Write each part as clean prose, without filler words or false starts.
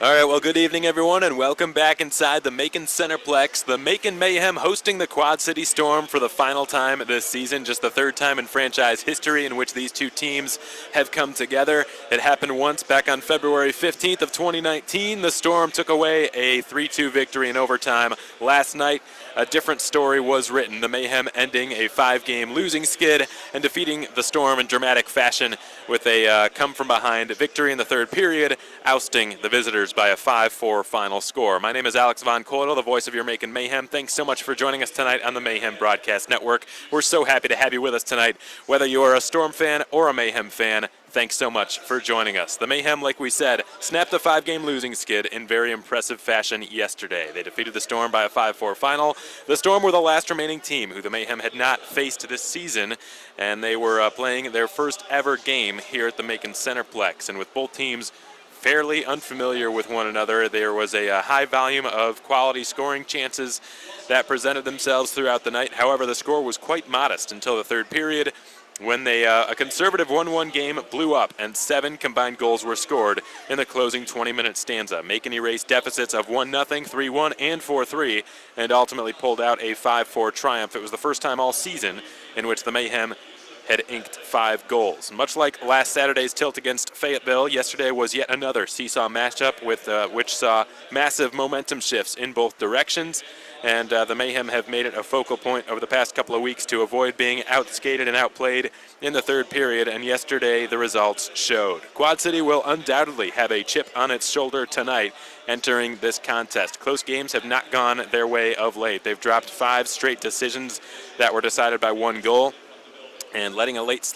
All right, well, good evening, everyone, and welcome back inside the Macon Centreplex. The Macon Mayhem hosting the Quad City Storm for the final time this season, just the third time in franchise history in which these two teams have come together. It happened once back on February 15th of 2019. The Storm took away a 3-2 victory in overtime. Last night, a different story was written, the Mayhem ending a 5-game losing skid and defeating the Storm in dramatic fashion with a come-from-behind victory in the third period, ousting the visitors by a 5-4 final score. My name is Alex Von Coyle, the voice of your Macon Mayhem. Thanks so much for joining us tonight on the Mayhem Broadcast Network. We're so happy to have you with us tonight. Whether you're a Storm fan or a Mayhem fan, thanks so much for joining us. The Mayhem, like we said, snapped a 5-game losing skid in very impressive fashion yesterday. They defeated the Storm by a 5-4 final. The Storm were the last remaining team who the Mayhem had not faced this season, and they were playing their first ever game here at the Macon Centreplex. And with both teams fairly unfamiliar with one another, there was a high volume of quality scoring chances that presented themselves throughout the night. However, the score was quite modest until the third period, when a conservative 1-1 game blew up and 7 combined goals were scored in the closing 20-minute stanza. Macon erased deficits of 1-0, 3-1, and 4-3, and ultimately pulled out a 5-4 triumph. It was the first time all season in which the Mayhem had inked 5 goals. Much like last Saturday's tilt against Fayetteville, yesterday was yet another seesaw matchup which saw massive momentum shifts in both directions. And the Mayhem have made it a focal point over the past couple of weeks to avoid being outskated and outplayed in the third period, and yesterday the results showed. Quad City will undoubtedly have a chip on its shoulder tonight entering this contest. Close games have not gone their way of late. They've dropped 5 straight decisions that were decided by 1 goal, and letting a late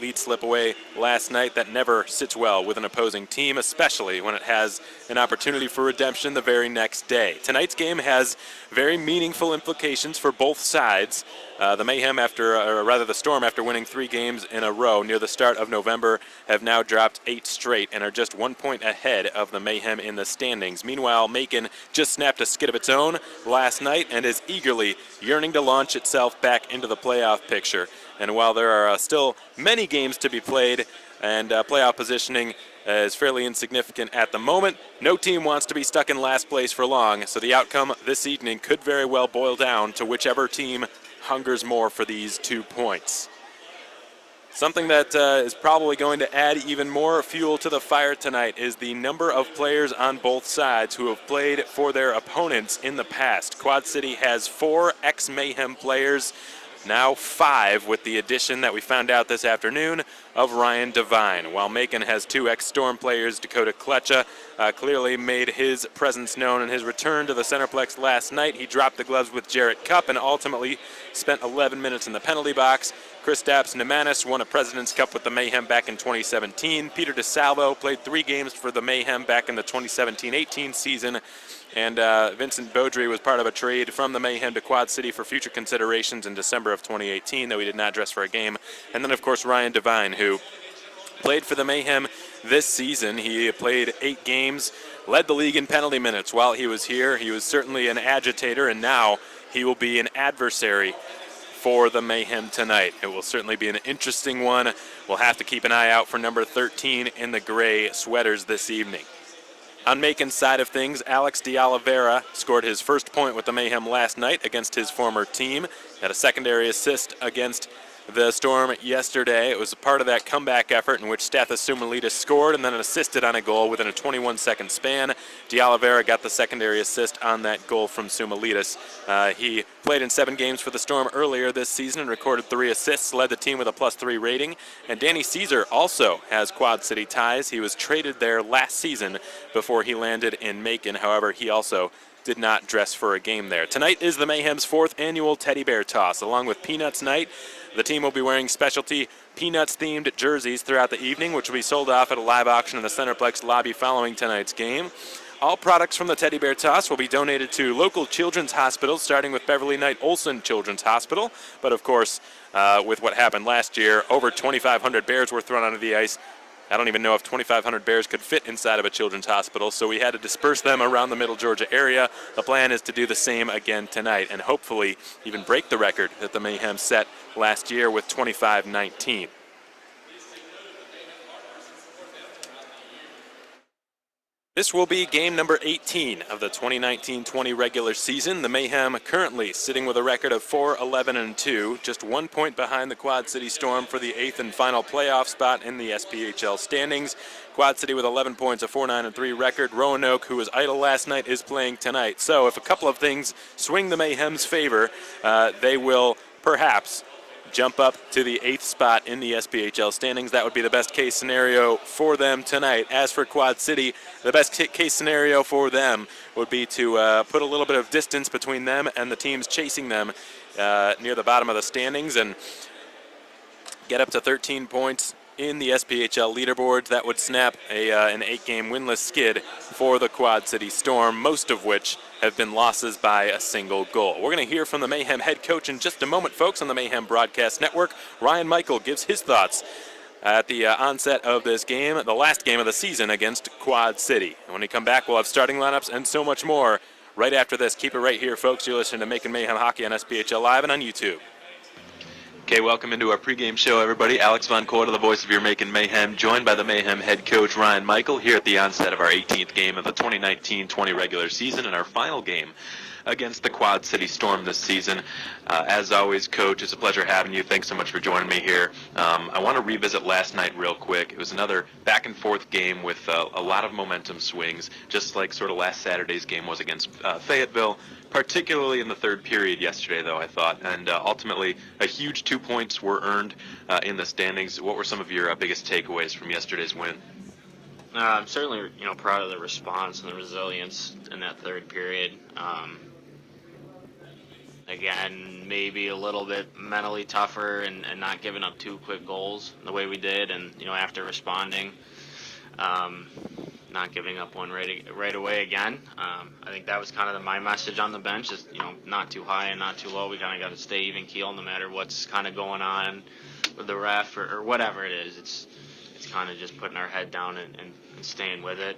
lead slip away last night, that never sits well with an opposing team, especially when it has an opportunity for redemption the very next day. Tonight's game has very meaningful implications for both sides. The Mayhem, the Storm, after winning 3 games in a row near the start of November, have now dropped 8 straight and are just 1 point ahead of the Mayhem in the standings. Meanwhile, Macon just snapped a skid of its own last night and is eagerly yearning to launch itself back into the playoff picture. And while there are still many games to be played and playoff positioning is fairly insignificant at the moment, no team wants to be stuck in last place for long, so the outcome this evening could very well boil down to whichever team hungers more for these 2 points. Something that is probably going to add even more fuel to the fire tonight is the number of players on both sides who have played for their opponents in the past. Quad City has 4 ex-Mayhem players, now 5 with the addition that we found out this afternoon of Ryan Devine, while Macon has 2 ex-Storm players. Dakota Kletcha clearly made his presence known in his return to the Centreplex last night. He dropped the gloves with Jarrett Cupp and ultimately spent 11 minutes in the penalty box. Kristaps Nemanis won a President's Cup with the Mayhem back in 2017. Peter DeSalvo played 3 games for the Mayhem back in the 2017-18 season. And Vincent Beaudry was part of a trade from the Mayhem to Quad City for future considerations in December of 2018, though he did not dress for a game. And then, of course, Ryan Devine, who played for the Mayhem this season. He played 8 games, led the league in penalty minutes while he was here. He was certainly an agitator, and now he will be an adversary for the Mayhem tonight. It will certainly be an interesting one. We'll have to keep an eye out for number 13 in the gray sweaters this evening. On Macon's side of things, Alex de Oliveira scored his first point with the Mayhem last night against his former team. Had a secondary assist against the Storm yesterday. It was a part of that comeback effort in which Stathis Sumalidis scored and then assisted on a goal within a 21-second span. De Oliveira got the secondary assist on that goal from Sumalidis. He played in 7 games for the Storm earlier this season and recorded 3 assists, led the team with a +3 rating. And Danny Caesar also has Quad City ties. He was traded there last season before he landed in Macon. However, he also did not dress for a game there. Tonight is the Mayhem's 4th annual Teddy Bear Toss. Along with Peanuts Night, the team will be wearing specialty Peanuts-themed jerseys throughout the evening, which will be sold off at a live auction in the Centreplex lobby following tonight's game. All products from the Teddy Bear Toss will be donated to local children's hospitals, starting with Beverly Knight Olson Children's Hospital. But of course, with what happened last year, over 2,500 bears were thrown onto the ice. I don't even know if 2,500 bears could fit inside of a children's hospital, so we had to disperse them around the Middle Georgia area. The plan is to do the same again tonight and hopefully even break the record that the Mayhem set last year with 25-19. This will be game number 18 of the 2019-20 regular season. The Mayhem currently sitting with a record of 4-11-2, just 1 point behind the Quad City Storm for the 8th and final playoff spot in the SPHL standings. Quad City with 11 points, a 4-9-3 record. Roanoke, who was idle last night, is playing tonight. So if a couple of things swing the Mayhem's favor, they will perhaps jump up to the 8th spot in the SPHL standings. That would be the best case scenario for them tonight. As for Quad City, the best case scenario for them would be to put a little bit of distance between them and the teams chasing them near the bottom of the standings and get up to 13 points in the SPHL leaderboards. That would snap an 8-game winless skid for the Quad City Storm, most of which have been losses by a single goal. We're going to hear from the Mayhem head coach in just a moment, folks, on the Mayhem Broadcast Network. Ryan Michael gives his thoughts at the onset of this game, the last game of the season against Quad City. And when we come back, we'll have starting lineups and so much more right after this. Keep it right here, folks. You're listening to Macon Mayhem Hockey on SPHL Live and on YouTube. Okay, welcome into our pregame show, everybody. Alex Von Corda, the voice of your Macon Mayhem, joined by the Mayhem head coach Ryan Michael here at the onset of our 18th game of the 2019-20 regular season and our final game against the Quad City Storm this season. As always, Coach, it's a pleasure having you. Thanks so much for joining me here. I want to revisit last night real quick. It was another back-and-forth game with a lot of momentum swings, just like sort of last Saturday's game was against Fayetteville, particularly in the third period yesterday, though, I thought. And ultimately, a huge 2 points were earned in the standings. What were some of your biggest takeaways from yesterday's win? I'm certainly, proud of the response and the resilience in that third period. Again, maybe a little bit mentally tougher and not giving up 2 quick goals the way we did, and after responding, not giving up one right away again. I think that was kind of my message on the bench is not too high and not too low. We kind of got to stay even keel no matter what's kind of going on with the ref or whatever it is. It's kind of just putting our head down and staying with it.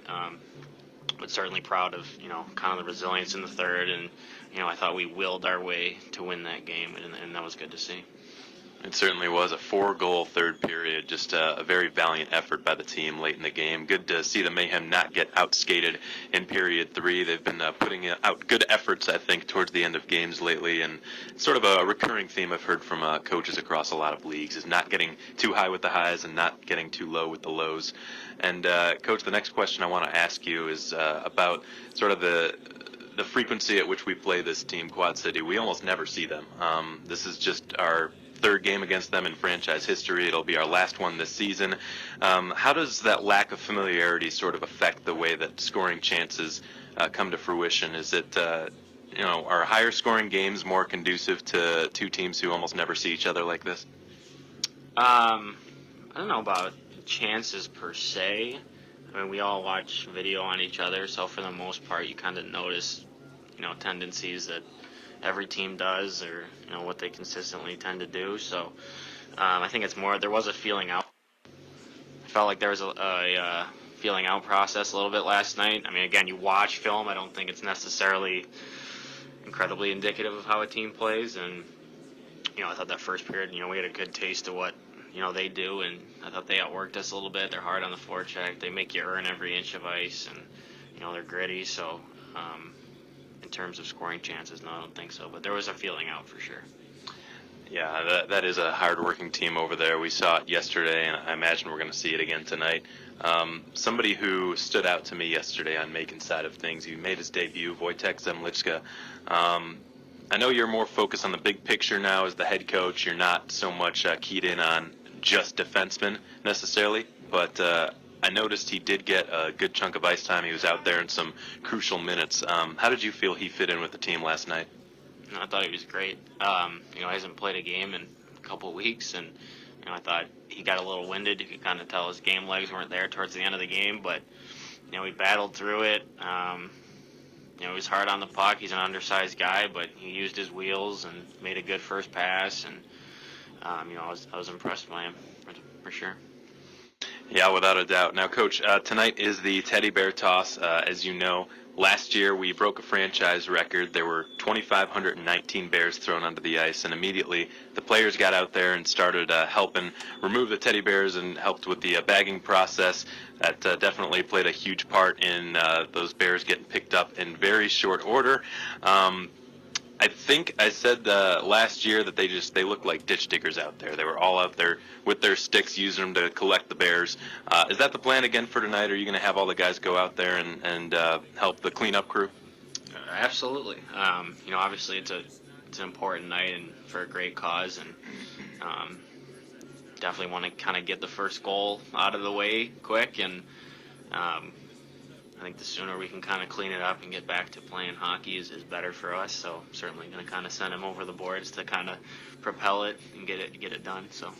But certainly proud of kind of the resilience in the third, and I thought we willed our way to win that game, and that was good to see. It certainly was a 4-goal third period, just a very valiant effort by the team late in the game. Good to see the Mayhem not get outskated in period 3. They've been putting out good efforts, I think, towards the end of games lately, and sort of a recurring theme I've heard from coaches across a lot of leagues is not getting too high with the highs and not getting too low with the lows. And Coach, the next question I want to ask you is about sort of the frequency at which we play this team, Quad City. We almost never see them. This is just our third game against them in franchise history. It'll be our last one this season. How does that lack of familiarity sort of affect the way that scoring chances come to fruition? Is it, are higher scoring games more conducive to two teams who almost never see each other like this? I don't know about chances per se. I mean, we all watch video on each other, so for the most part, you kind of notice, tendencies that every team does, or what they consistently tend to do. So I think it's more there was a feeling out. I felt like there was a feeling out process a little bit last night. I mean, again, you watch film. I don't think it's necessarily incredibly indicative of how a team plays. And I thought that first period, we had a good taste of what they do, and I thought they outworked us a little bit. They're hard on the forecheck. They make you earn every inch of ice, and they're gritty. So in terms of scoring chances, no, I don't think so. But there was a feeling out for sure. Yeah, that is a hard-working team over there. We saw it yesterday, and I imagine we're going to see it again tonight. Somebody who stood out to me yesterday on Macon's side of things, he made his debut, Wojtek Zemlichka. I know you're more focused on the big picture now as the head coach. You're not so much keyed in on just defensemen necessarily, but I noticed he did get a good chunk of ice time. He was out there in some crucial minutes. How did you feel he fit in with the team last night? I thought he was great. He hasn't played a game in a couple of weeks, and I thought he got a little winded. You could kind of tell his game legs weren't there towards the end of the game, but he battled through it. He was hard on the puck. He's an undersized guy, but he used his wheels and made a good first pass, and I was impressed by him for sure. Yeah, without a doubt. Now, Coach, tonight is the Teddy Bear Toss. As you know, Last year, we broke a franchise record. There were 2,519 bears thrown onto the ice, and immediately the players got out there and started helping remove the teddy bears and helped with the bagging process. That definitely played a huge part in those bears getting picked up in very short order. I think I said last year that they looked like ditch diggers out there. They were all out there with their sticks, using them to collect the bears. Is that the plan again for tonight? Are you going to have all the guys go out there and help the cleanup crew? Absolutely. Obviously it's an important night and for a great cause, and definitely want to kind of get the first goal out of the way quick, and I think the sooner we can kind of clean it up and get back to playing hockey is better for us. So certainly going to kind of send him over the boards to kind of propel it and get it done. So.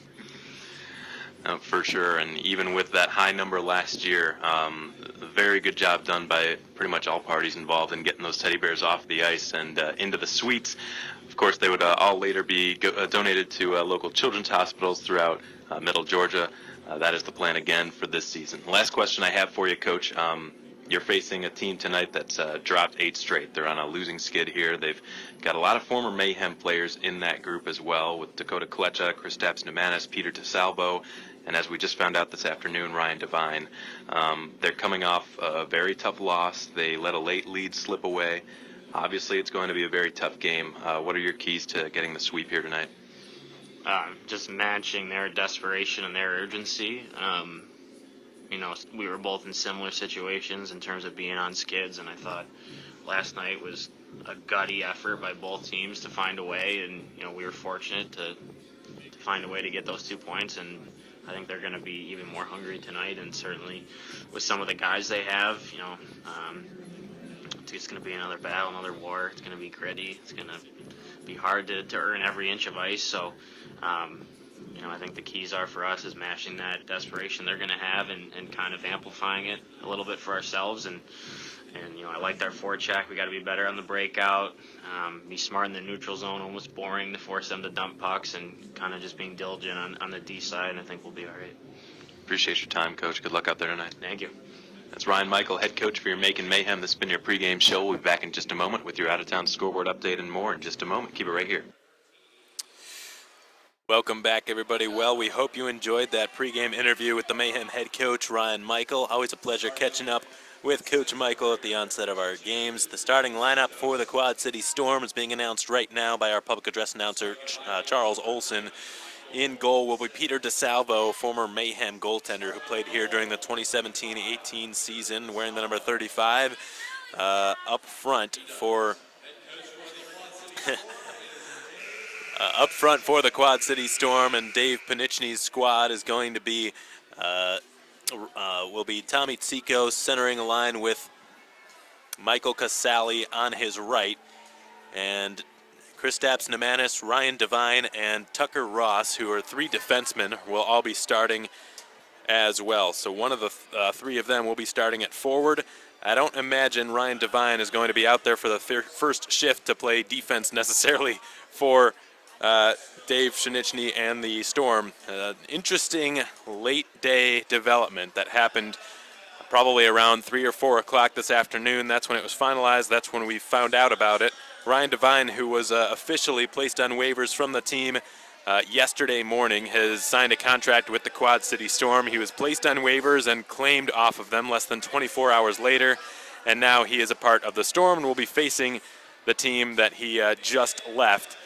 For sure, and even with that high number last year, very good job done by pretty much all parties involved in getting those teddy bears off the ice and into the suites. Of course, they would all later be donated to local children's hospitals throughout Middle Georgia. That is the plan again for this season. Last question I have for you, Coach. You're facing a team tonight that's dropped 8 straight. They're on a losing skid here. They've got a lot of former Mayhem players in that group as well, with Dakota Kalecha, Kristaps Nemanis, Peter DeSalvo, and as we just found out this afternoon, Ryan Devine. They're coming off a very tough loss. They let a late lead slip away. Obviously, it's going to be a very tough game. What are your keys to getting the sweep here tonight? Just matching their desperation and their urgency. We were both in similar situations in terms of being on skids, and I thought last night was a gutty effort by both teams to find a way, and we were fortunate to find a way to get those 2 points, and I think they're going to be even more hungry tonight, and certainly with some of the guys they have, it's going to be another battle, another war. It's going to be gritty. It's going to be hard to earn every inch of ice, so I think the keys are for us is matching that desperation they're going to have and kind of amplifying it a little bit for ourselves. And I liked our forecheck. We got to be better on the breakout, be smart in the neutral zone, almost boring to force them to dump pucks, and kind of just being diligent on the D side, and I think we'll be all right. Appreciate your time, Coach. Good luck out there tonight. Thank you. That's Ryan Michael, head coach for your Macon Mayhem. This has been your pregame show. We'll be back in just a moment with your out-of-town scoreboard update and more in just a moment. Keep it right here. Welcome back, everybody. Well, we hope you enjoyed that pregame interview with the Mayhem head coach, Ryan Michael. Always a pleasure catching up with Coach Michael at the onset of our games. The starting lineup for the Quad City Storm is being announced right now by our public address announcer, Charles Olson. In goal will be Peter DeSalvo, former Mayhem goaltender who played here during the 2017-18 season, wearing the number 35. Up front for the Quad City Storm, and Dave Panichny's squad is going to be will be Tommy Tsiko centering a line with Michael Casali on his right, and Kristaps Nemanis, Ryan Devine, and Tucker Ross, who are 3 defensemen, will all be starting as well. So one of the 3 of them will be starting at forward. I don't imagine Ryan Devine is going to be out there for the first shift to play defense necessarily for Dave Panichny and the Storm. Interesting late-day development that happened probably around 3 or 4 o'clock this afternoon. That's when it was finalized. That's when we found out about it. Ryan Devine, who was officially placed on waivers from the team yesterday morning, has signed a contract with the Quad City Storm. He was placed on waivers and claimed off of them less than 24 hours later, and now he is a part of the Storm and will be facing the team that he just left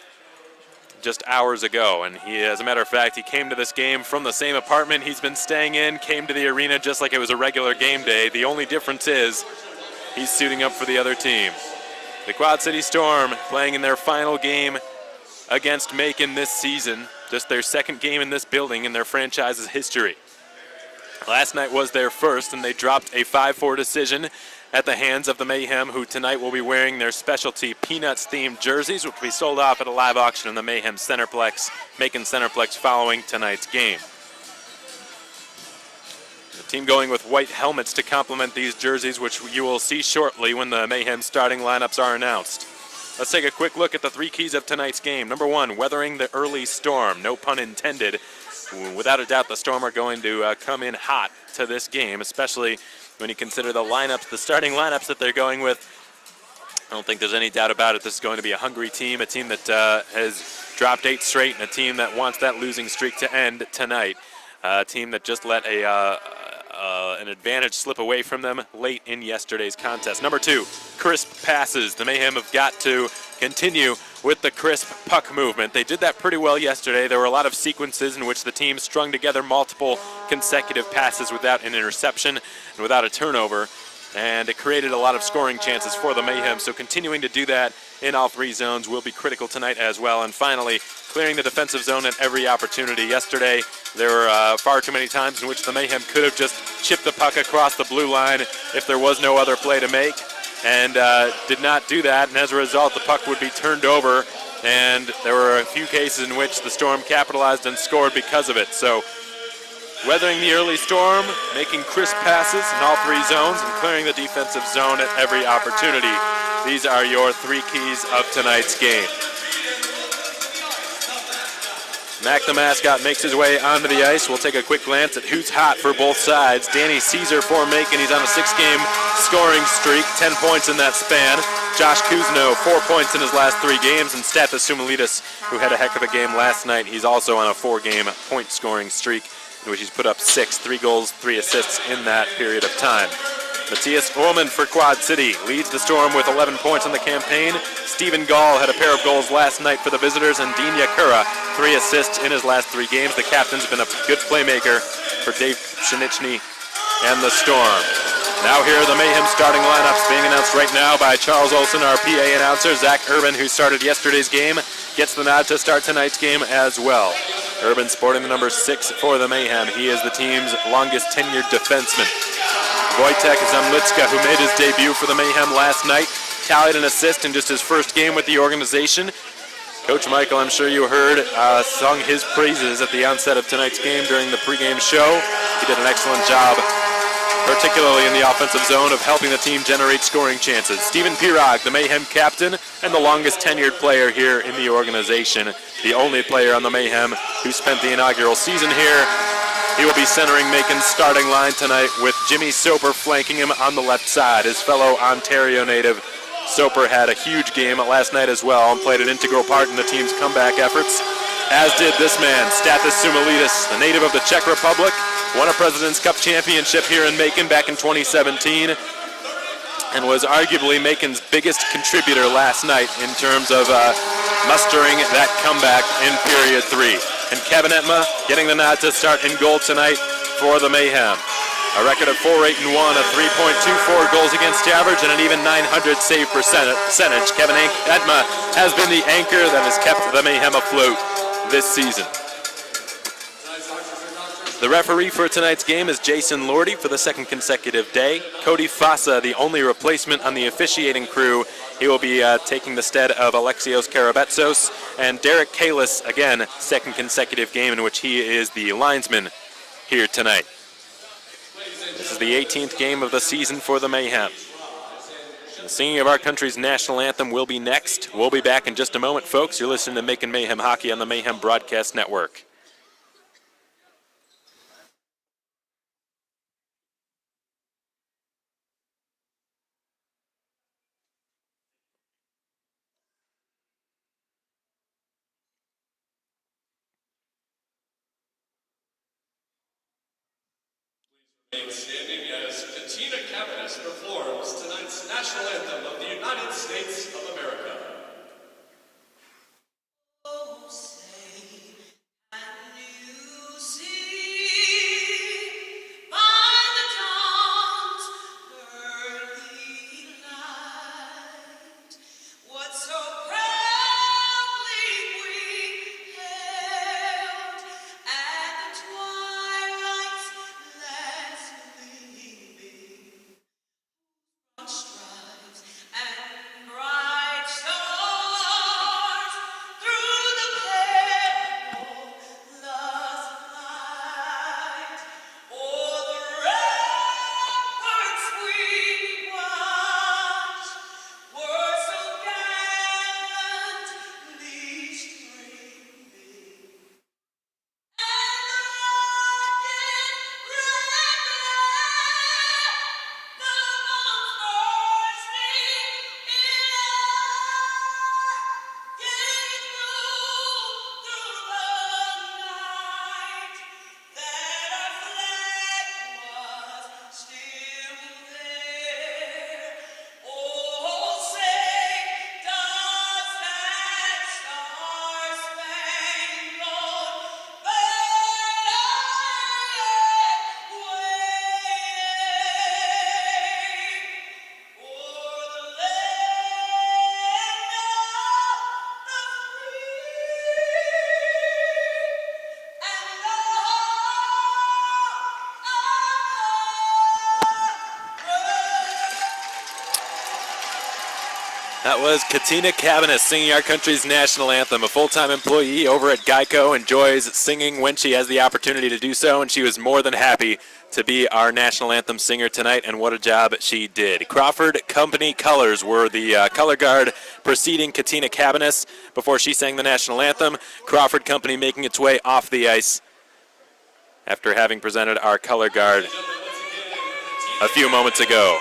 just hours ago. And he, as a matter of fact, he came to this game from the same apartment he's been staying in, came to the arena just like it was a regular game day. The only difference is he's suiting up for the other team. The Quad City Storm playing in their final game against Macon this season, just their second game in this building in their franchise's history. Last night was their first, and they dropped a 5-4 decision at the hands of the Mayhem, who tonight will be wearing their specialty Peanuts-themed jerseys, which will be sold off at a live auction in the Mayhem Centreplex, Macon Centreplex, following tonight's game. The team going with white helmets to complement these jerseys, which you will see shortly when the Mayhem starting lineups are announced. Let's take a quick look at the 3 keys of tonight's game. Number 1, weathering the early storm. No pun intended. Without a doubt, the Storm are going to come in hot to this game, especially when you consider the lineups, the starting lineups that they're going with. I don't think there's any doubt about it. This is going to be a hungry team, a team that has dropped 8 straight, and a team that wants that losing streak to end tonight. A team that just let an advantage slip away from them late in yesterday's contest. Number 2, crisp passes. The Mayhem have got to continue with the crisp puck movement. They did that pretty well yesterday. There were a lot of sequences in which the team strung together multiple consecutive passes without an interception and without a turnover, and it created a lot of scoring chances for the Mayhem. So continuing to do that in all 3 zones will be critical tonight as well. And finally, clearing the defensive zone at every opportunity. Yesterday, there were far too many times in which the Mayhem could have just chipped the puck across the blue line if there was no other play to make, and did not do that. And as a result, the puck would be turned over, and there were a few cases in which the Storm capitalized and scored because of it. So weathering the early storm, making crisp passes in all 3 zones, and clearing the defensive zone at every opportunity. These are your 3 keys of tonight's game. Mac the mascot makes his way onto the ice. We'll take a quick glance at who's hot for both sides. Danny Caesar for Macon. He's on a 6-game scoring streak, 10 points in that span. Josh Kuzno, 4 points in his last 3 games. And Stathis Sumulidis, who had a heck of a game last night, he's also on a 4-game point scoring streak, in which he's put up 6, 3 goals, 3 assists in that period of time. Matthias Ullman for Quad City leads the Storm with 11 points in the campaign. Stephen Gall had a pair of goals last night for the visitors, and Dean Yakura, 3 assists in his last 3 games. The captain's been a good playmaker for Dave Pshenichny and the Storm. Now here are the Mayhem starting lineups being announced right now by Charles Olson, our PA announcer. Zach Urban, who started yesterday's game, gets the nod to start tonight's game as well. Urban sporting the number 6 for the Mayhem. He is the team's longest tenured defenseman. Wojtek Zamlitska, who made his debut for the Mayhem last night, tallied an assist in just his first game with the organization. Coach Michael, I'm sure you heard, sung his praises at the onset of tonight's game during the pregame show. He did an excellent job, particularly in the offensive zone, of helping the team generate scoring chances. Steven Pirog, the Mayhem captain and the longest tenured player here in the organization, the only player on the Mayhem who spent the inaugural season here. He will be centering Macon's starting line tonight with Jimmy Soper flanking him on the left side. His fellow Ontario native Soper had a huge game last night as well and played an integral part in the team's comeback efforts, as did this man, Stathis Sumulidis, the native of the Czech Republic, won a President's Cup championship here in Macon back in 2017, and was arguably Macon's biggest contributor last night in terms of mustering that comeback in period 3. And Kevin Etma getting the nod to start in goal tonight for the Mayhem. A record of 4-8-1, a 3.24 goals against average, and an even .900 save percentage. Kevin Etma has been the anchor that has kept the Mayhem afloat this season. The referee for tonight's game is Jason Lordy for the 2nd consecutive day. Cody Fassa, the only replacement on the officiating crew. He will be taking the stead of Alexios Karabetsos. And Derek Kalis, again, 2nd consecutive game in which he is the linesman here tonight. This is the 18th game of the season for the Mayhem. The singing of our country's national anthem will be next. We'll be back in just a moment, folks. You're listening to Macon Mayhem Hockey on the Mayhem Broadcast Network. Standing as Katina Cavanis performs tonight's national anthem of the United States of America. Oh, say, can you see by the dawn's early light what so proudly we hailed at the twilight's last gleaming, strides and bright stars. That was Katina Cabanis singing our country's national anthem. A full-time employee over at Geico, enjoys singing when she has the opportunity to do so, and she was more than happy to be our national anthem singer tonight, and what a job she did. Crawford Company colors were the color guard preceding Katina Cabanis before she sang the national anthem. Crawford Company making its way off the ice after having presented our color guard a few moments ago.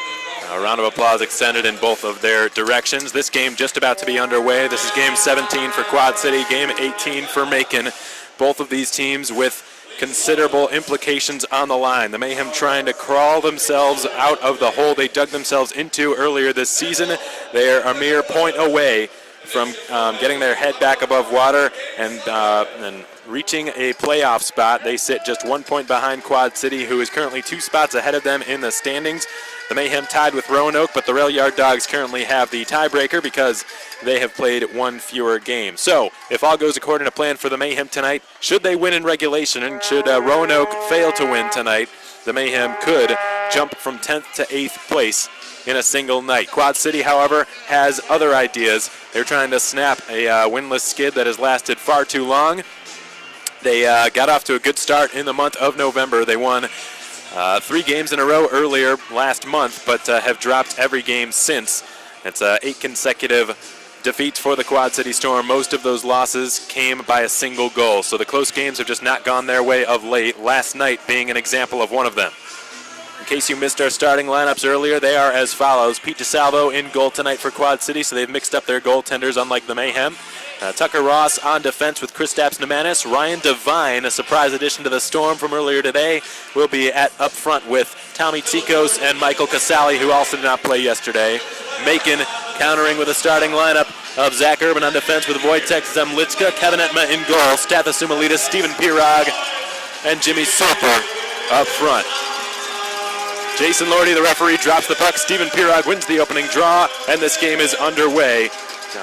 A round of applause extended in both of their directions. This game just about to be underway. This is game 17 for Quad City, game 18 for Macon. Both of these teams with considerable implications on the line. The Mayhem trying to crawl themselves out of the hole they dug themselves into earlier this season. They are a mere point away from getting their head back above water and reaching a playoff spot. They sit just 1 point behind Quad City, who is currently 2 spots ahead of them in the standings. The Mayhem tied with Roanoke, but the Rail Yard Dogs currently have the tiebreaker because they have played 1 fewer game. So, if all goes according to plan for the Mayhem tonight, should they win in regulation and should Roanoke fail to win tonight, the Mayhem could jump from 10th to 8th place in a single night. Quad City, however, has other ideas. They're trying to snap a winless skid that has lasted far too long. They got off to a good start in the month of November. They won 3 games in a row earlier last month, but have dropped every game since. It's 8 consecutive defeats for the Quad City Storm. Most of those losses came by a single goal, so the close games have just not gone their way of late, last night being an example of one of them. In case you missed our starting lineups earlier, they are as follows. Pete DeSalvo in goal tonight for Quad City, so they've mixed up their goaltenders unlike the Mayhem. Tucker Ross on defense with Kristaps Nemanis. Ryan Devine, a surprise addition to the Storm from earlier today, will be up front with Tommy Tikos and Michael Casali, who also did not play yesterday. Macon countering with a starting lineup of Zach Urban on defense with Wojtek Zemlitska, Kevin Etma in goal, Stathis Umalitis, Stephen Pirog, and Jimmy Soper up front. Jason Lordy, the referee, drops the puck. Stephen Pirog wins the opening draw, and this game is underway.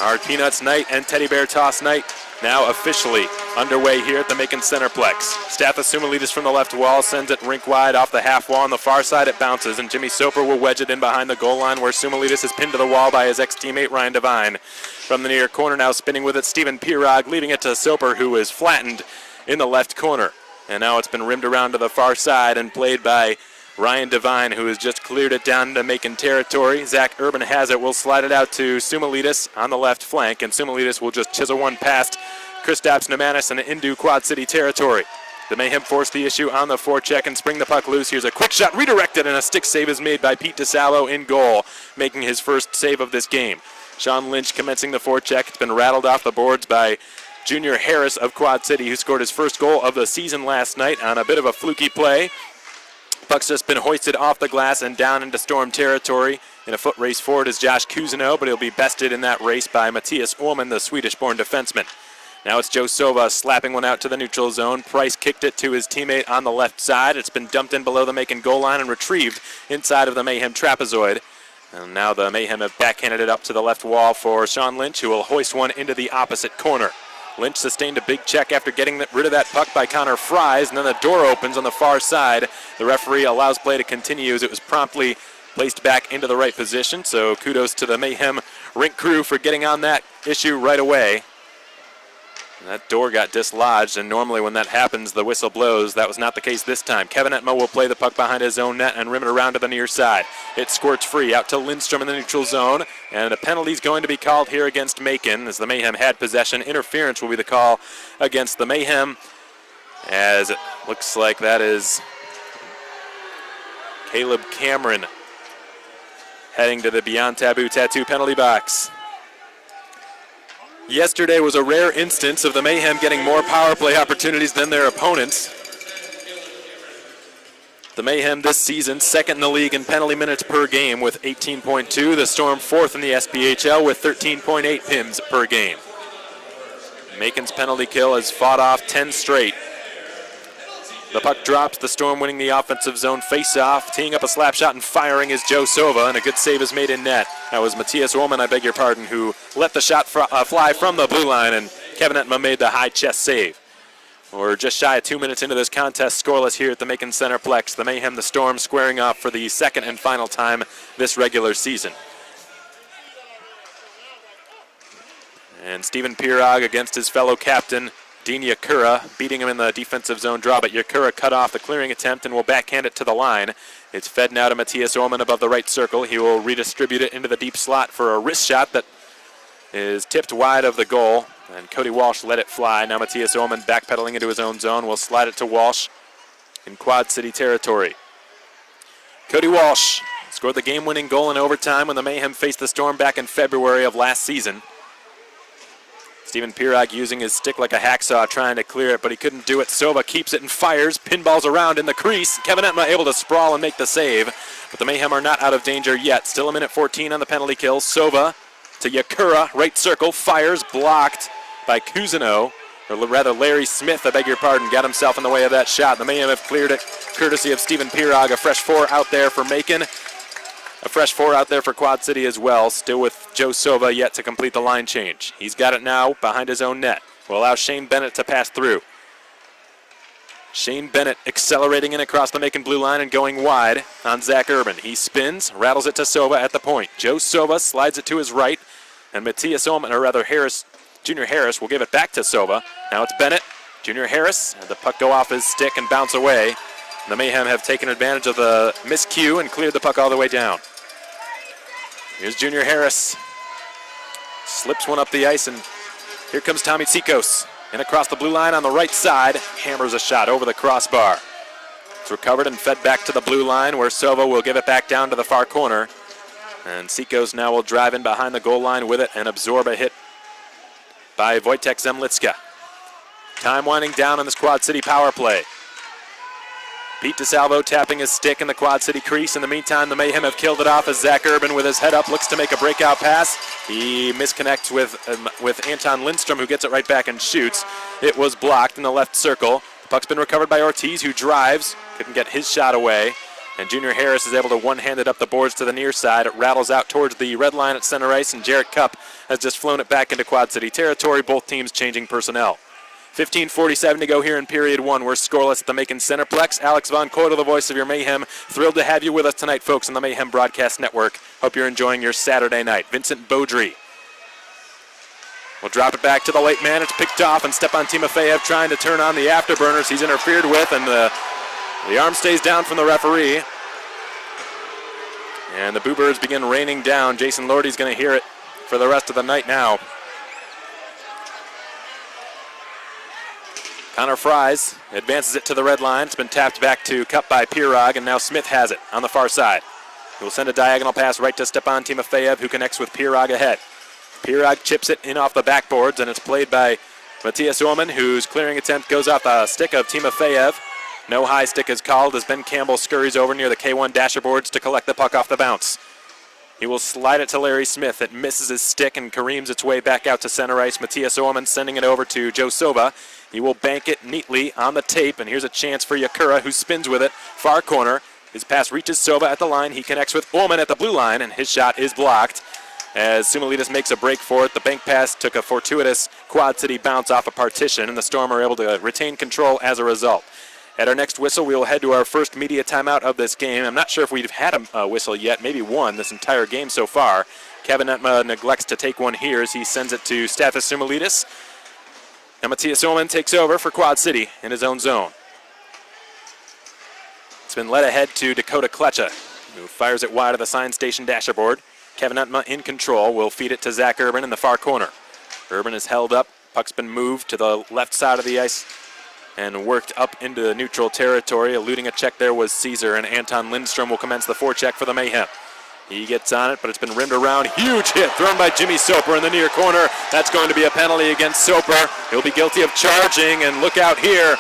Our Peanuts night and Teddy Bear Toss night now officially underway here at the Macon Centreplex. Stathis Umalitis from the left wall sends it rink wide off the half wall. On the far side it bounces, and Jimmy Soper will wedge it in behind the goal line where Umalitis is pinned to the wall by his ex-teammate Ryan Devine. From the near corner now spinning with it, Stephen Pirog, leaving it to Soper, who is flattened in the left corner. And now it's been rimmed around to the far side and played by Ryan Devine, who has just cleared it down to Macon territory. Zach Urban has it, will slide it out to Umalitis on the left flank, and Umalitis will just chisel one past Kristaps Nemanis and into Quad City territory. The Mayhem force the issue on the forecheck and spring the puck loose. Here's a quick shot redirected, and a stick save is made by Pete DeSalvo in goal, making his first save of this game. Sean Lynch commencing the forecheck. It's been rattled off the boards by Junior Harris of Quad City, who scored his first goal of the season last night on a bit of a fluky play. Puck's just been hoisted off the glass and down into Storm territory. In a foot race forward is Josh Cousineau, but he'll be bested in that race by Matthias Ullman, the Swedish-born defenseman. Now it's Joe Sova slapping one out to the neutral zone. Price kicked it to his teammate on the left side. It's been dumped in below the Macon goal line and retrieved inside of the Mayhem trapezoid. And now the Mayhem have backhanded it up to the left wall for Sean Lynch, who will hoist one into the opposite corner. Lynch sustained a big check after getting rid of that puck by Connor Fries, and then the door opens on the far side. The referee allows play to continue as it was promptly placed back into the right position, so kudos to the Mayhem rink crew for getting on that issue right away. And that door got dislodged, and normally when that happens, the whistle blows. That was not the case this time. Kevin Etma will play the puck behind his own net and rim it around to the near side. It squirts free out to Lindstrom in the neutral zone, and a penalty is going to be called here against Macon as the Mayhem had possession. Interference will be the call against the Mayhem, as it looks like that is Caleb Cameron heading to the Beyond Taboo Tattoo penalty box. Yesterday was a rare instance of the Mayhem getting more power play opportunities than their opponents. The Mayhem this season, second in the league in penalty minutes per game with 18.2. The Storm fourth in the SPHL with 13.8 PIMs per game. Macon's penalty kill has fought off 10 straight. The puck drops, the Storm winning the offensive zone face-off. Teeing up a slap shot and firing is Joe Sova, and a good save is made in net. That was Matthias Ullman, I beg your pardon, who let the shot fly from the blue line, and Kevin Etma made the high chest save. We're just shy of 2 minutes into this contest, scoreless here at the Macon Centreplex. The Mayhem, the Storm, squaring off for the second and final time this regular season. And Stephen Pirog against his fellow captain, Dean Yakura, beating him in the defensive zone draw, but Yakura cut off the clearing attempt and will backhand it to the line. It's fed now to Matthias Orman above the right circle. He will redistribute it into the deep slot for a wrist shot that is tipped wide of the goal, and Cody Walsh let it fly. Now Matthias Orman backpedaling into his own zone will slide it to Walsh in Quad City territory. Cody Walsh scored the game-winning goal in overtime when the Mayhem faced the Storm back in February of last season. Stephen Pirog using his stick like a hacksaw trying to clear it, but he couldn't do it. Sova keeps it and fires. Pinballs around in the crease. Kevin Etma able to sprawl and make the save, but the Mayhem are not out of danger yet. Still a minute 14 on the penalty kill. Sova to Yakura, right circle, fires, blocked by Cousineau, or rather Larry Smith, I beg your pardon, got himself in the way of that shot. The Mayhem have cleared it courtesy of Stephen Pirog. A fresh 4 out there for Macon. A fresh 4 out there for Quad City as well, still with Joe Sova yet to complete the line change. He's got it now behind his own net. Will allow Shane Bennett to pass through. Shane Bennett accelerating in across the Macon blue line and going wide on Zach Urban. He spins, rattles it to Sova at the point. Joe Sova slides it to his right, and Matthias Oman, or rather Junior Harris, will give it back to Sova. Now it's Bennett, Junior Harris, and the puck go off his stick and bounce away. The Mayhem have taken advantage of the miscue and cleared the puck all the way down. Here's Junior Harris. Slips one up the ice, and here comes Tommy Tsikos. And across the blue line on the right side, hammers a shot over the crossbar. It's recovered and fed back to the blue line, where Sova will give it back down to the far corner. And Tsikos now will drive in behind the goal line with it and absorb a hit by Wojtek Zemlitska. Time winding down on this Quad City power play. Pete DeSalvo tapping his stick in the Quad City crease. In the meantime, the Mayhem have killed it off as Zach Urban with his head up looks to make a breakout pass. He misconnects with Anton Lindstrom, who gets it right back and shoots. It was blocked in the left circle. The puck's been recovered by Ortiz, who drives. Couldn't get his shot away. And Junior Harris is able to one-hand it up the boards to the near side. It rattles out towards the red line at center ice, and Jarrett Cupp has just flown it back into Quad City territory, both teams changing personnel. 15:47 to go here in period one. We're scoreless at the Macon Centreplex. Alex Von Coydel, the voice of your Mayhem. Thrilled to have you with us tonight, folks, on the Mayhem Broadcast Network. Hope you're enjoying your Saturday night. Vincent Beaudry will drop it back to the late man. It's picked off, and Stepan Timofeyev trying to turn on the afterburners. He's interfered with, and the arm stays down from the referee. And the Boo Birds begin raining down. Jason Lordy's going to hear it for the rest of the night now. Connor Fries advances it to the red line. It's been tapped back to Cup by Pirog, and now Smith has it on the far side. He will send a diagonal pass right to Stepan Timofeyev, who connects with Pirog ahead. Pirog chips it in off the backboards, and it's played by Matthias Orman, whose clearing attempt goes off the stick of Timofeyev. No high stick is called as Ben Campbell scurries over near the K1 dasher boards to collect the puck off the bounce. He will slide it to Larry Smith. It misses his stick and careens its way back out to center ice. Matthias Orman sending it over to Joe Sova. He will bank it neatly on the tape, and here's a chance for Yakura, who spins with it. Far corner. His pass reaches Sova at the line. He connects with Orman at the blue line, and his shot is blocked. As Sumalidas makes a break for it, the bank pass took a fortuitous Quad City bounce off a partition, and the Storm are able to retain control as a result. At our next whistle, we will head to our first media timeout of this game. I'm not sure if we've had a whistle yet, maybe one this entire game so far. Kevin Etma neglects to take one here as he sends it to Stathis Sumalidas. And Matthias Orman takes over for Quad City in his own zone. It's been led ahead to Dakota Klecha, who fires it wide of the sign station dasher board. Kevin Etma in control will feed it to Zach Urban in the far corner. Urban is held up. Puck's been moved to the left side of the ice and worked up into neutral territory. Eluding a check there was Caesar, and Anton Lindstrom will commence the forecheck for the Mayhem. He gets on it, but it's been rimmed around. Huge hit thrown by Jimmy Soper in the near corner. That's going to be a penalty against Soper. He'll be guilty of charging, and look out here.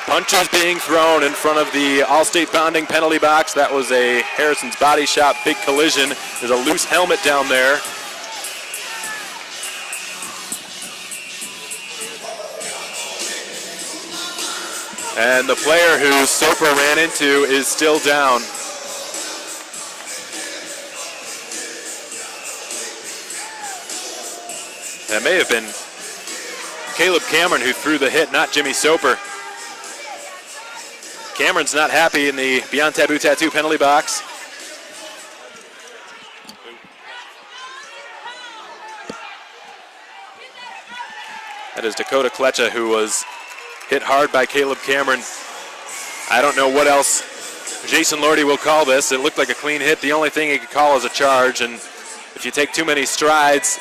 Punches being thrown in front of the Allstate Bonding penalty box. That was a Harrison's Body Shop big collision. There's a loose helmet down there. And the player who Soper ran into is still down. That may have been Caleb Cameron who threw the hit, not Jimmy Soper. Cameron's not happy in the Beyond Taboo Tattoo penalty box. That is Dakota Kletcha, who was hit hard by Caleb Cameron. I don't know what else Jason Lordy will call this. It looked like a clean hit. The only thing he could call is a charge, and if you take too many strides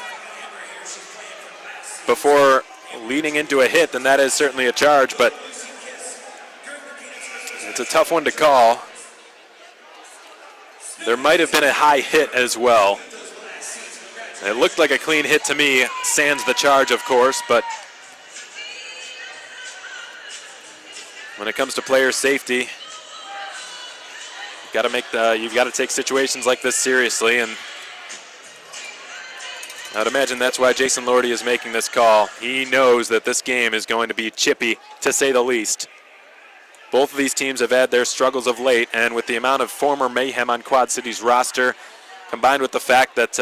before leading into a hit, then that is certainly a charge, but it's a tough one to call. There might have been a high hit as well. It looked like a clean hit to me, sans the charge, of course, but when it comes to player safety, you've got to take situations like this seriously, and I'd imagine that's why Jason Lordy is making this call. He knows that this game is going to be chippy, to say the least. Both of these teams have had their struggles of late, and with the amount of former Mayhem on Quad City's roster, combined with the fact that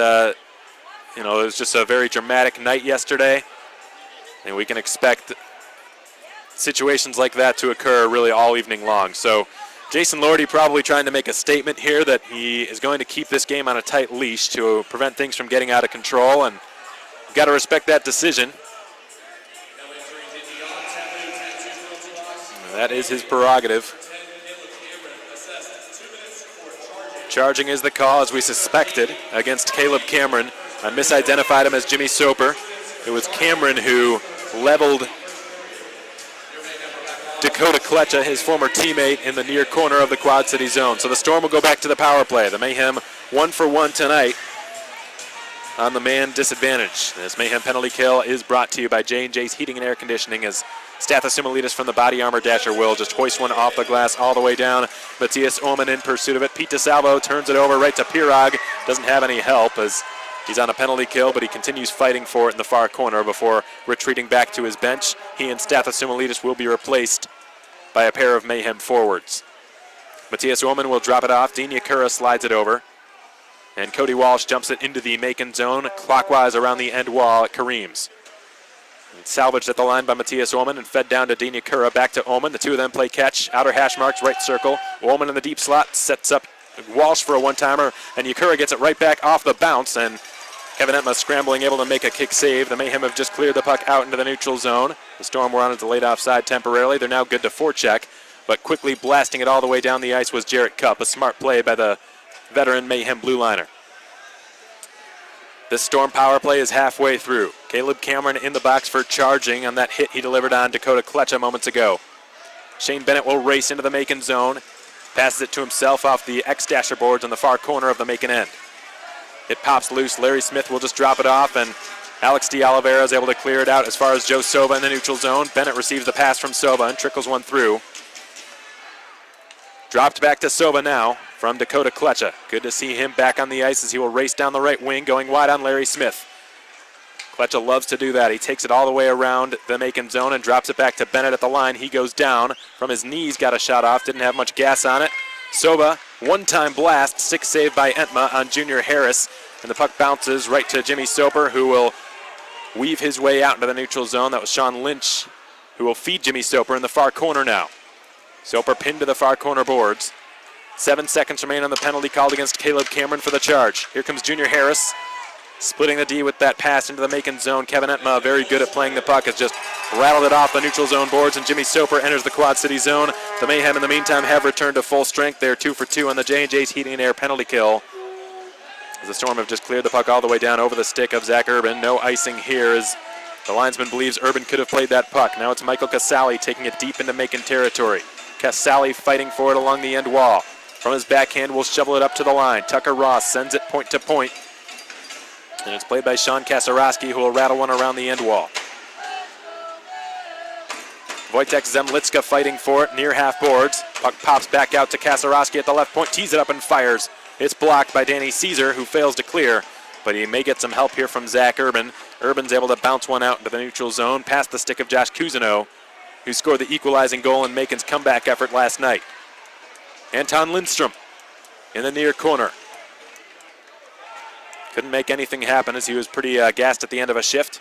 it was just a very dramatic night yesterday, and we can expect situations like that to occur really all evening long. So Jason Lordy probably trying to make a statement here that he is going to keep this game on a tight leash to prevent things from getting out of control, and you've got to respect that decision. That is his prerogative. Charging is the call, as we suspected, against Caleb Cameron. I misidentified him as Jimmy Soper. It was Cameron who leveled Dakota Kletcha, his former teammate, in the near corner of the Quad City zone. So the Storm will go back to the power play. The Mayhem 1 for 1 tonight on the man disadvantage. This Mayhem penalty kill is brought to you by J&J's Heating and Air Conditioning, as Stathis from the Body Armor Dasher will just hoist one off the glass all the way down. Matthias Ullman in pursuit of it. Pete DeSalvo turns it over right to Pirog. Doesn't have any help as he's on a penalty kill, but he continues fighting for it in the far corner before retreating back to his bench. He and Stathis will be replaced by a pair of Mayhem forwards. Matthias Ullman will drop it off. Dean Yakura slides it over. And Cody Walsh jumps it into the Macon zone, clockwise around the end wall at Kareem's. It's salvaged at the line by Matthias Ullman and fed down to Dean Yakura, back to Ullman. The two of them play catch. Outer hash marks, right circle. Ullman in the deep slot sets up Walsh for a one-timer, and Yakura gets it right back off the bounce, and Kevin Etma scrambling, able to make a kick save. The Mayhem have just cleared the puck out into the neutral zone. The Storm were on a delayed offside temporarily. They're now good to forecheck, but quickly blasting it all the way down the ice was Jarrett Cupp. A smart play by the veteran Mayhem blue liner. This Storm power play is halfway through. Caleb Cameron in the box for charging on that hit he delivered on Dakota Kletcha moments ago. Shane Bennett will race into the Macon zone. Passes it to himself off the X-Dasher boards on the far corner of the Macon end. It pops loose. Larry Smith will just drop it off, and Alex D. Oliveira is able to clear it out as far as Joe Soba in the neutral zone. Bennett receives the pass from Soba and trickles one through. Dropped back to Soba now from Dakota Kletcha. Good to see him back on the ice as he will race down the right wing, going wide on Larry Smith. Kletcha loves to do that. He takes it all the way around the Macon zone and drops it back to Bennett at the line. He goes down from his knees, got a shot off, didn't have much gas on it. Soba, one-time blast, stick save by Entma on Junior Harris, and the puck bounces right to Jimmy Soper, who will weave his way out into the neutral zone. That was Sean Lynch, who will feed Jimmy Soper in the far corner now. Soper pinned to the far corner boards. 7 seconds remain on the penalty called against Caleb Cameron for the charge. Here comes Junior Harris, splitting the D with that pass into the Macon zone. Kevin Entma, very good at playing the puck, has just rattled it off the neutral zone boards, and Jimmy Soper enters the Quad City zone. The Mayhem, in the meantime, have returned to full strength. They're 2 for 2 on the J&J's Heating and Air penalty kill, as the Storm have just cleared the puck all the way down over the stick of Zach Urban. No icing here, as the linesman believes Urban could have played that puck. Now it's Michael Casali taking it deep into Macon territory. Casali fighting for it along the end wall. From his backhand, will shovel it up to the line. Tucker Ross sends it point to point. And it's played by Sean Kasarowski, who will rattle one around the end wall. Wojtek Zemlitska fighting for it near half boards. Puck pops back out to Kasarowski at the left point, tees it up and fires. It's blocked by Danny Caesar, who fails to clear, but he may get some help here from Zach Urban. Urban's able to bounce one out into the neutral zone, past the stick of Josh Cousineau, who scored the equalizing goal in Macon's comeback effort last night. Anton Lindstrom in the near corner. Couldn't make anything happen as he was pretty gassed at the end of a shift.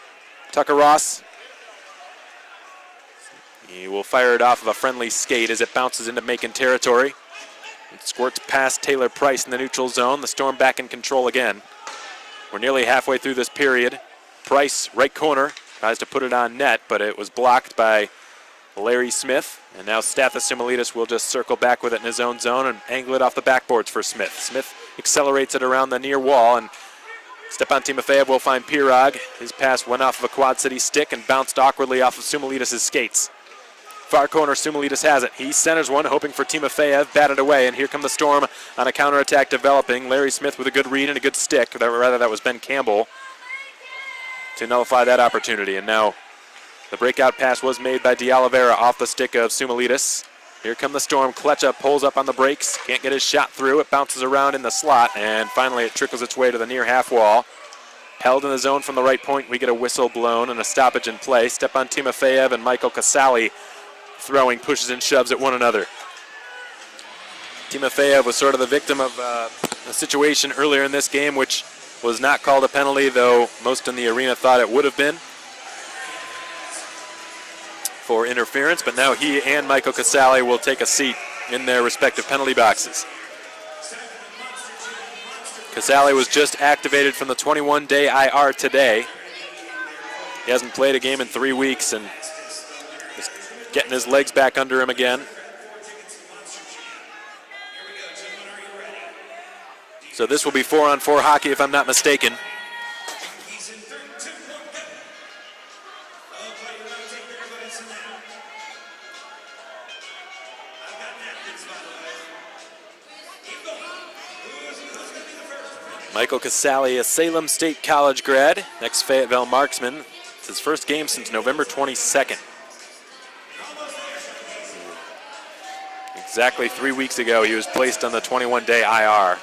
Tucker Ross, he will fire it off of a friendly skate as it bounces into Macon territory. It squirts past Taylor Price in the neutral zone. The Storm back in control again. We're nearly halfway through this period. Price, right corner, Tries to put it on net, but it was blocked by Larry Smith. And now Stathis Simulidis will just circle back with it in his own zone and angle it off the backboards for Smith. Smith accelerates it around the near wall, and Stepan Timofeyev will find Pirog. His pass went off of a Quad City stick and bounced awkwardly off of Simulidis' skates. Far corner, Simulidis has it. He centers one, hoping for Timofeyev, batted away, and here come the Storm on a counterattack developing. Larry Smith with a good read and a good stick, rather that was Ben Campbell, to nullify that opportunity. And now the breakout pass was made by De Oliveira off the stick of Simulidis. Here come the Storm. Kletcha pulls up on the brakes, can't get his shot through. It bounces around in the slot, and finally it trickles its way to the near half wall. Held in the zone from the right point, we get a whistle blown and a stoppage in play. Stepan Timofeyev and Michael Casali throwing pushes and shoves at one another. Timofeyev was sort of the victim of a situation earlier in this game, which was not called a penalty, though most in the arena thought it would have been for interference. But now he and Michael Casali will take a seat in their respective penalty boxes. Casali was just activated from the 21-day IR today. He hasn't played a game in 3 weeks and is getting his legs back under him again. So this will be 4-on-4 hockey if I'm not mistaken. Michael Casali, a Salem State College grad, ex-Fayetteville marksman. It's his first game since November 22nd. Exactly 3 weeks ago, he was placed on the 21-day IR.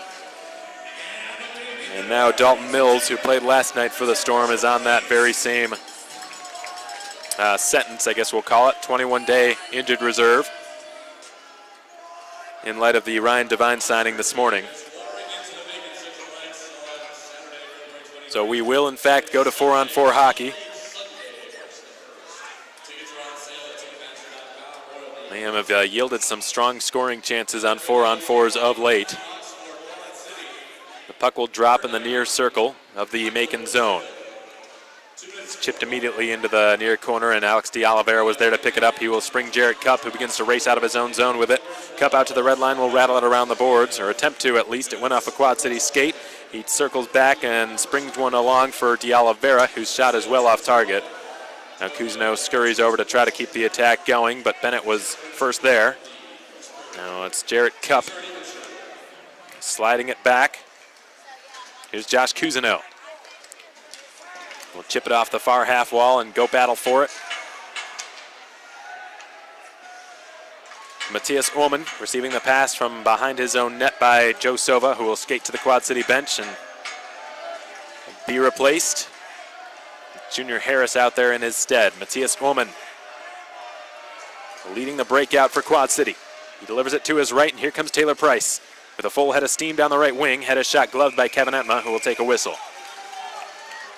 And now Dalton Mills, who played last night for the Storm, is on that very same sentence, I guess we'll call it, 21-day injured reserve, in light of the Ryan Devine signing this morning. So we will, in fact, go to 4-on-4 hockey. Mayhem have yielded some strong scoring chances on 4-on-4s of late. The puck will drop in the near circle of the Macon zone. It's chipped immediately into the near corner, and Alex De Oliveira was there to pick it up. He will spring Jarrett Cupp, who begins to race out of his own zone with it. Cupp out to the red line, will rattle it around the boards, or attempt to at least. It went off a Quad City skate. He circles back and springs one along for De Oliveira, whose shot is well off target. Now Cousineau scurries over to try to keep the attack going, but Bennett was first there. Now it's Jarrett Cupp sliding it back. Here's Josh Cousineau. We'll chip it off the far half wall and go battle for it. Matthias Ullman receiving the pass from behind his own net by Joe Sova, who will skate to the Quad City bench and be replaced. Junior Harris out there in his stead. Matthias Ullman leading the breakout for Quad City. He delivers it to his right, and here comes Taylor Price with a full head of steam down the right wing. Had his shot gloved by Kevin Etma, who will take a whistle.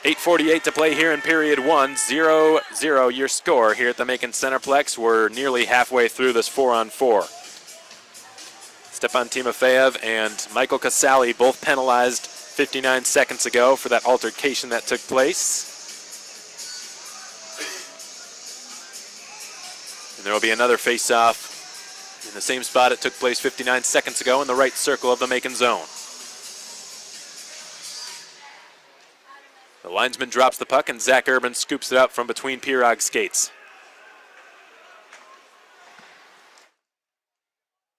8:48 to play here in period one. 0-0 your score here at the Macon Centreplex. We're nearly halfway through this 4-on-4. Stepan Timofeyev and Michael Casali both penalized 59 seconds ago for that altercation that took place. And there will be another face-off in the same spot it took place 59 seconds ago in the right circle of the Macon zone. The linesman drops the puck, and Zach Urban scoops it up from between Pirog's skates.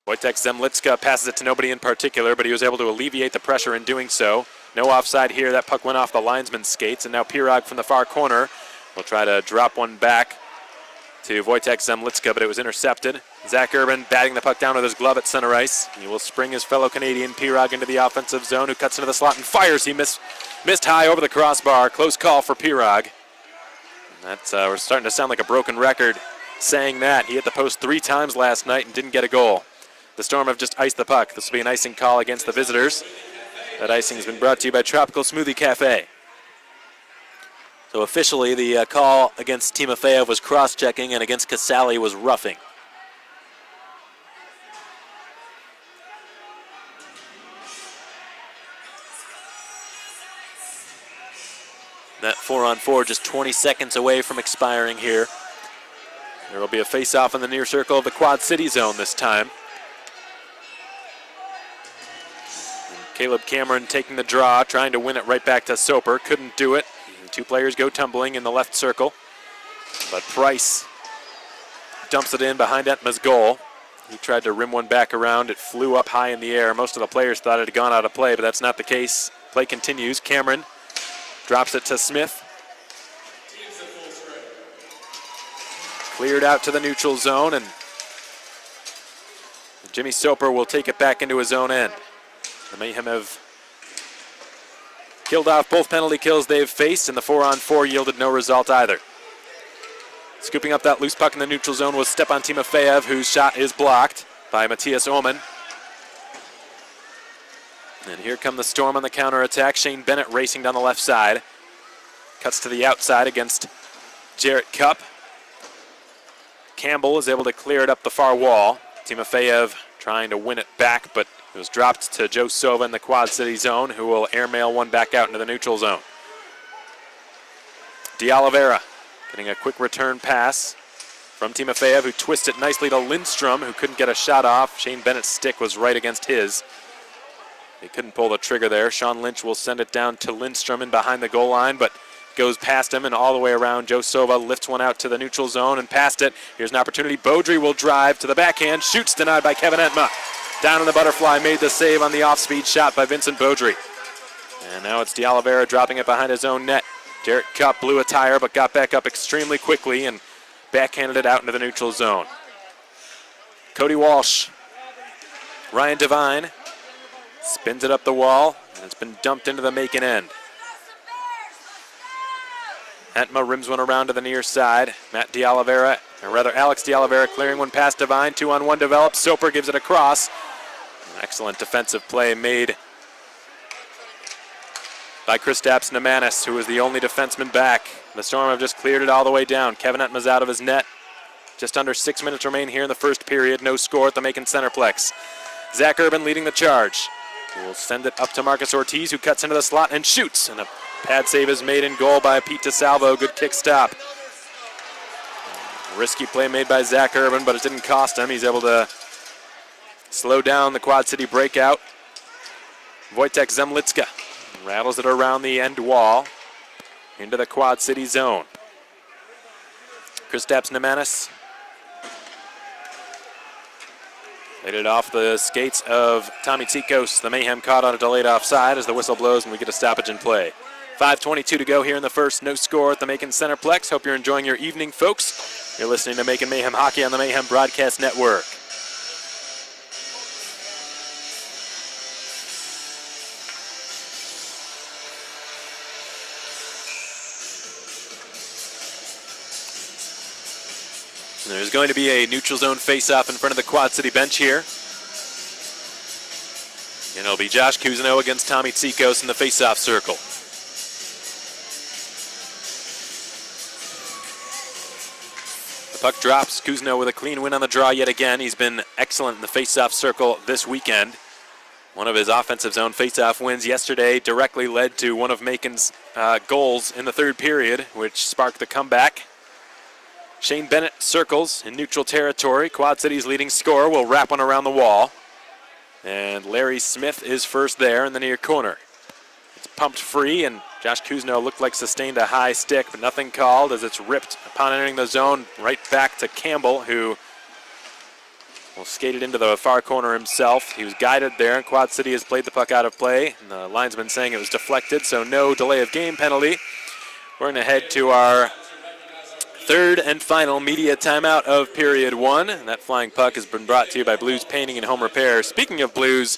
Wojtek Zemlitska passes it to nobody in particular, but he was able to alleviate the pressure in doing so. No offside here. That puck went off the linesman's skates, and now Pirog from the far corner will try to drop one back to Wojtek Zemlitska, but it was intercepted. Zach Urban batting the puck down with his glove at center ice. He will spring his fellow Canadian Pirog into the offensive zone, who cuts into the slot and fires. He missed high over the crossbar. Close call for Pirog. That's we're starting to sound like a broken record saying that. He hit the post 3 times last night and didn't get a goal. The Storm have just iced the puck. This will be an icing call against the visitors. That icing has been brought to you by Tropical Smoothie Cafe. So officially, the call against Timofeyev was cross-checking, and against Casali was roughing. That 4-on-4 just 20 seconds away from expiring here. There will be a face-off in the near circle of the Quad City zone this time. And Caleb Cameron taking the draw, trying to win it right back to Soper. Couldn't do it. And two players go tumbling in the left circle. But Price dumps it in behind Etma's goal. He tried to rim one back around. It flew up high in the air. Most of the players thought it had gone out of play, but that's not the case. Play continues. Cameron drops it to Smith. Cleared out to the neutral zone, and Jimmy Soper will take it back into his own end. The Mayhem have killed off both penalty kills they've faced, and the 4-on-4 yielded no result either. Scooping up that loose puck in the neutral zone was Stepan Timofeyev, whose shot is blocked by Matthias Oman. And here come the Storm on the counterattack. Shane Bennett racing down the left side. Cuts to the outside against Jarrett Cupp. Campbell is able to clear it up the far wall. Timofeyev trying to win it back, but it was dropped to Joe Sova in the Quad City zone, who will airmail one back out into the neutral zone. De Oliveira getting a quick return pass from Timofeyev, who twists it nicely to Lindstrom, who couldn't get a shot off. Shane Bennett's stick was right against his. He couldn't pull the trigger there. Sean Lynch will send it down to Lindstrom in behind the goal line, but goes past him and all the way around. Joe Sova lifts one out to the neutral zone and past it. Here's an opportunity. Beaudry will drive to the backhand. Shoots denied by Kevin Etma. Down in the butterfly, made the save on the off-speed shot by Vincent Beaudry. And now it's De Oliveira dropping it behind his own net. Jarrett Cupp blew a tire but got back up extremely quickly and backhanded it out into the neutral zone. Cody Walsh. Ryan Devine spins it up the wall, and it's been dumped into the Macon end. Etma rims one around to the near side. Alex De Oliveira clearing one past Devine. 2-on-1 develops. Soper gives it across. An excellent defensive play made by Kristaps Nemanis, who was the only defenseman back. The Storm have just cleared it all the way down. Kevin Etma's out of his net. Just under 6 minutes remain here in the first period. No score at the Macon Centreplex. Zach Urban leading the charge. We'll send it up to Marcus Ortiz, who cuts into the slot and shoots. And a pad save is made in goal by Pete DeSalvo. Good kick stop. Risky play made by Zach Urban, but it didn't cost him. He's able to slow down the Quad City breakout. Wojtek Zemlicka rattles it around the end wall into the Quad City zone. Kristaps Nemanis laid it off the skates of Tommy Tsikos. The Mayhem caught on a delayed offside as the whistle blows and we get a stoppage in play. 5:22 to go here in the first. No score at the Macon Centreplex. Hope you're enjoying your evening, folks. You're listening to Macon Mayhem Hockey on the Mayhem Broadcast Network. There's going to be a neutral zone face-off in front of the Quad City bench here. And it'll be Josh Cousineau against Tommy Tsikos in the face-off circle. The puck drops. Cousineau with a clean win on the draw yet again. He's been excellent in the face-off circle this weekend. One of his offensive zone face-off wins yesterday directly led to one of Macon's goals in the third period, which sparked the comeback. Shane Bennett circles in neutral territory. Quad City's leading scorer will wrap one around the wall. And Larry Smith is first there in the near corner. It's pumped free, and Josh Cousineau looked like sustained a high stick, but nothing called as it's ripped upon entering the zone right back to Campbell, who will skate it into the far corner himself. He was guided there, and Quad City has played the puck out of play. And the linesman saying it was deflected, so no delay of game penalty. We're going to head to our third and final media timeout of period one. And that flying puck has been brought to you by Blues Painting and Home Repair. Speaking of Blues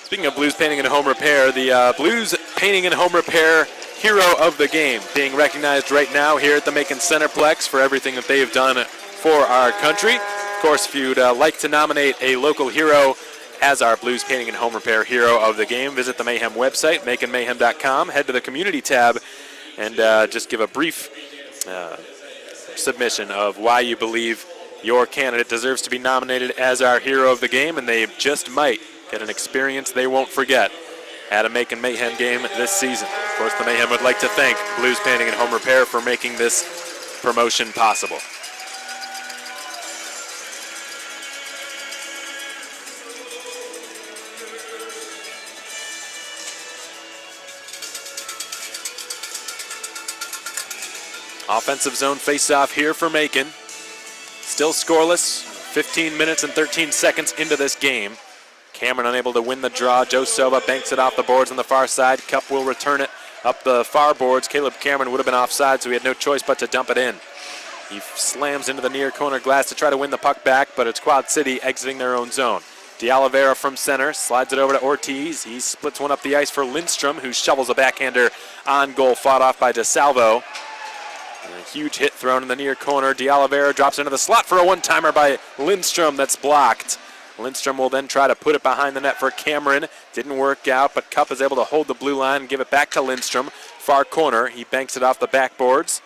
Painting and Home Repair, the Blues Painting and Home Repair Hero of the Game being recognized right now here at the Macon Centreplex for everything that they have done for our country. Of course, if you'd like to nominate a local hero as our Blues Painting and Home Repair Hero of the Game, visit the Mayhem website, maconmayhem.com, head to the Community tab, and just give a brief submission of why you believe your candidate deserves to be nominated as our Hero of the Game, and they just might get an experience they won't forget at a Macon Mayhem game this season. Of course, the Mayhem would like to thank Blues Painting and Home Repair for making this promotion possible. Offensive zone face-off here for Macon. Still scoreless, 15 minutes and 13 seconds into this game. Cameron unable to win the draw. Joe Silva banks it off the boards on the far side. Cup will return it up the far boards. Caleb Cameron would have been offside, so he had no choice but to dump it in. He slams into the near corner glass to try to win the puck back, but it's Quad City exiting their own zone. De Oliveira from center slides it over to Ortiz. He splits one up the ice for Lindstrom, who shovels a backhander on goal, fought off by DeSalvo. A huge hit thrown in the near corner. De Oliveira drops into the slot for a one-timer by Lindstrom that's blocked. Lindstrom will then try to put it behind the net for Cameron. Didn't work out, but Cup is able to hold the blue line and give it back to Lindstrom. Far corner, he banks it off the backboards.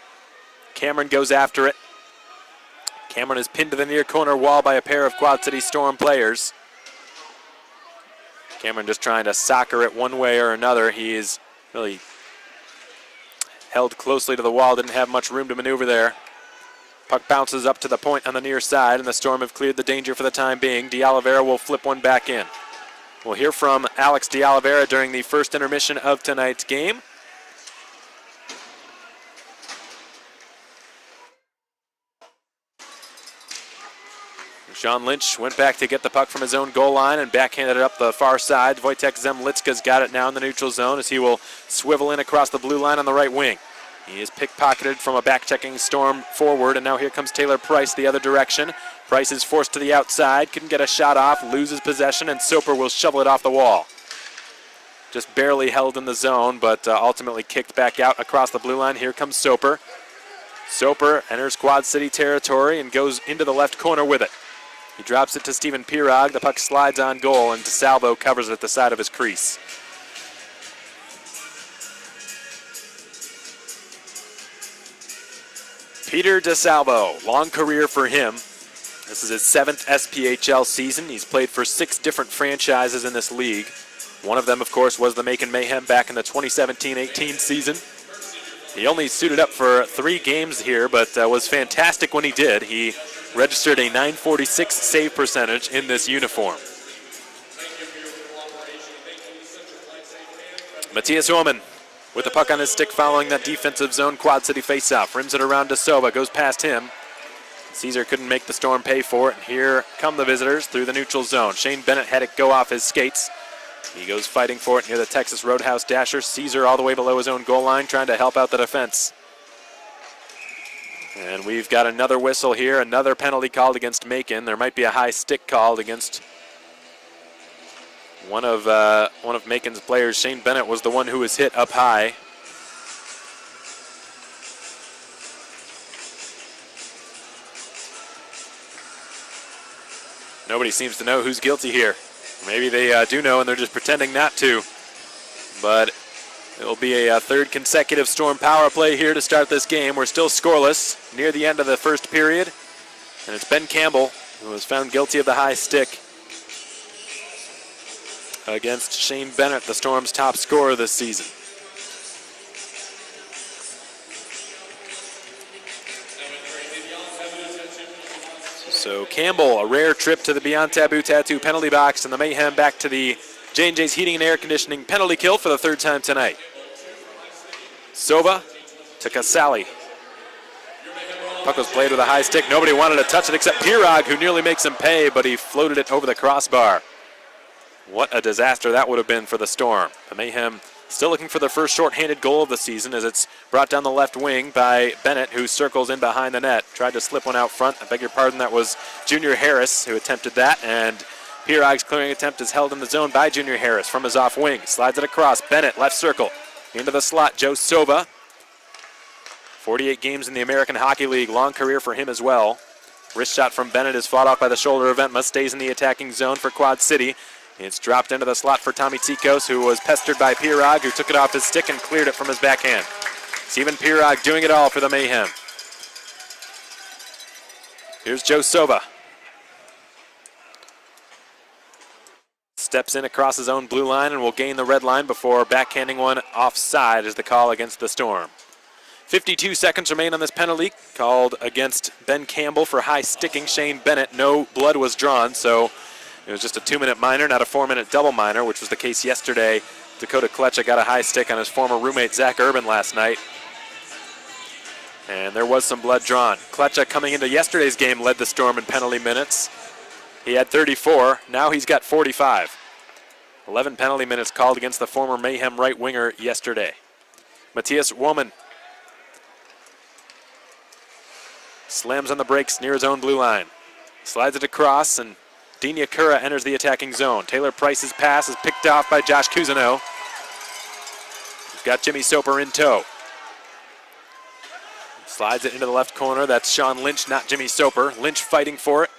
Cameron goes after it. Cameron is pinned to the near corner wall by a pair of Quad City Storm players. Cameron just trying to soccer it one way or another. He is really held closely to the wall, didn't have much room to maneuver there. Puck bounces up to the point on the near side, and the Storm have cleared the danger for the time being. De Oliveira will flip one back in. We'll hear from Alex De Oliveira during the first intermission of tonight's game. Sean Lynch went back to get the puck from his own goal line and backhanded it up the far side. Wojtek Zemlicka's got it now in the neutral zone as he will swivel in across the blue line on the right wing. He is pickpocketed from a back-checking Storm forward, and now here comes Taylor Price the other direction. Price is forced to the outside, couldn't get a shot off, loses possession, and Soper will shovel it off the wall. Just barely held in the zone, but ultimately kicked back out across the blue line. Here comes Soper. Soper enters Quad City territory and goes into the left corner with it. He drops it to Steven Pirog. The puck slides on goal, and DeSalvo covers it at the side of his crease. Peter DeSalvo, long career for him. This is his 7th SPHL season. He's played for 6 different franchises in this league. One of them, of course, was the Macon Mayhem back in the 2017-18 season. He only suited up for 3 games here, but was fantastic when he did. He registered a .946 save percentage in this uniform. Matthias Ullman with the puck on his stick following that defensive zone Quad City faceoff. Rims it around to Silva, goes past him. Caesar couldn't make the Storm pay for it. Here come the visitors through the neutral zone. Shane Bennett had it go off his skates. He goes fighting for it near the Texas Roadhouse Dasher. Caesar all the way below his own goal line trying to help out the defense. And we've got another whistle here, another penalty called against Macon. There might be a high stick called against one of Macon's players. Shane Bennett was the one who was hit up high. Nobody seems to know who's guilty here. Maybe they do know and they're just pretending not to. But it will be a third consecutive Storm power play here to start this game. We're still scoreless near the end of the first period. And it's Ben Campbell who was found guilty of the high stick against Shane Bennett, the Storm's top scorer this season. So Campbell, a rare trip to the Beyond Taboo Tattoo penalty box, and the Mayhem back to the J&J's Heating and Air Conditioning penalty kill for the 3rd time tonight. Sova to Casali. Puck was played with a high stick. Nobody wanted to touch it except Pirog, who nearly makes him pay, but he floated it over the crossbar. What a disaster that would have been for the Storm. The Mayhem still looking for their first shorthanded goal of the season as it's brought down the left wing by Bennett, who circles in behind the net. Tried to slip one out front. I beg your pardon, that was Junior Harris who attempted that, and Pirog's clearing attempt is held in the zone by Junior Harris from his off wing. Slides it across. Bennett, left circle. Into the slot, Joe Sova. 48 games in the American Hockey League. Long career for him as well. Wrist shot from Bennett is fought off by the shoulder of Ventma. Stays in the attacking zone for Quad City. It's dropped into the slot for Tommy Tikos, who was pestered by Pirog, who took it off his stick and cleared it from his backhand. Steven Pirog doing it all for the Mayhem. Here's Joe Sova. Steps in across his own blue line and will gain the red line before backhanding one offside is the call against the Storm. 52 seconds remain on this penalty called against Ben Campbell for high sticking Shane Bennett. No blood was drawn, so it was just a 2-minute minor, not a 4-minute double minor, which was the case yesterday. Dakota Kletcha got a high stick on his former roommate Zach Urban last night. And there was some blood drawn. Kletcha coming into yesterday's game led the Storm in penalty minutes. He had 34. Now he's got 45. 11 penalty minutes called against the former Mayhem right winger yesterday. Matthias Woman slams on the brakes near his own blue line. Slides it across, and Dina Kura enters the attacking zone. Taylor Price's pass is picked off by Josh Cousineau. He's got Jimmy Soper in tow. Slides it into the left corner. That's Sean Lynch, not Jimmy Soper. Lynch fighting for it.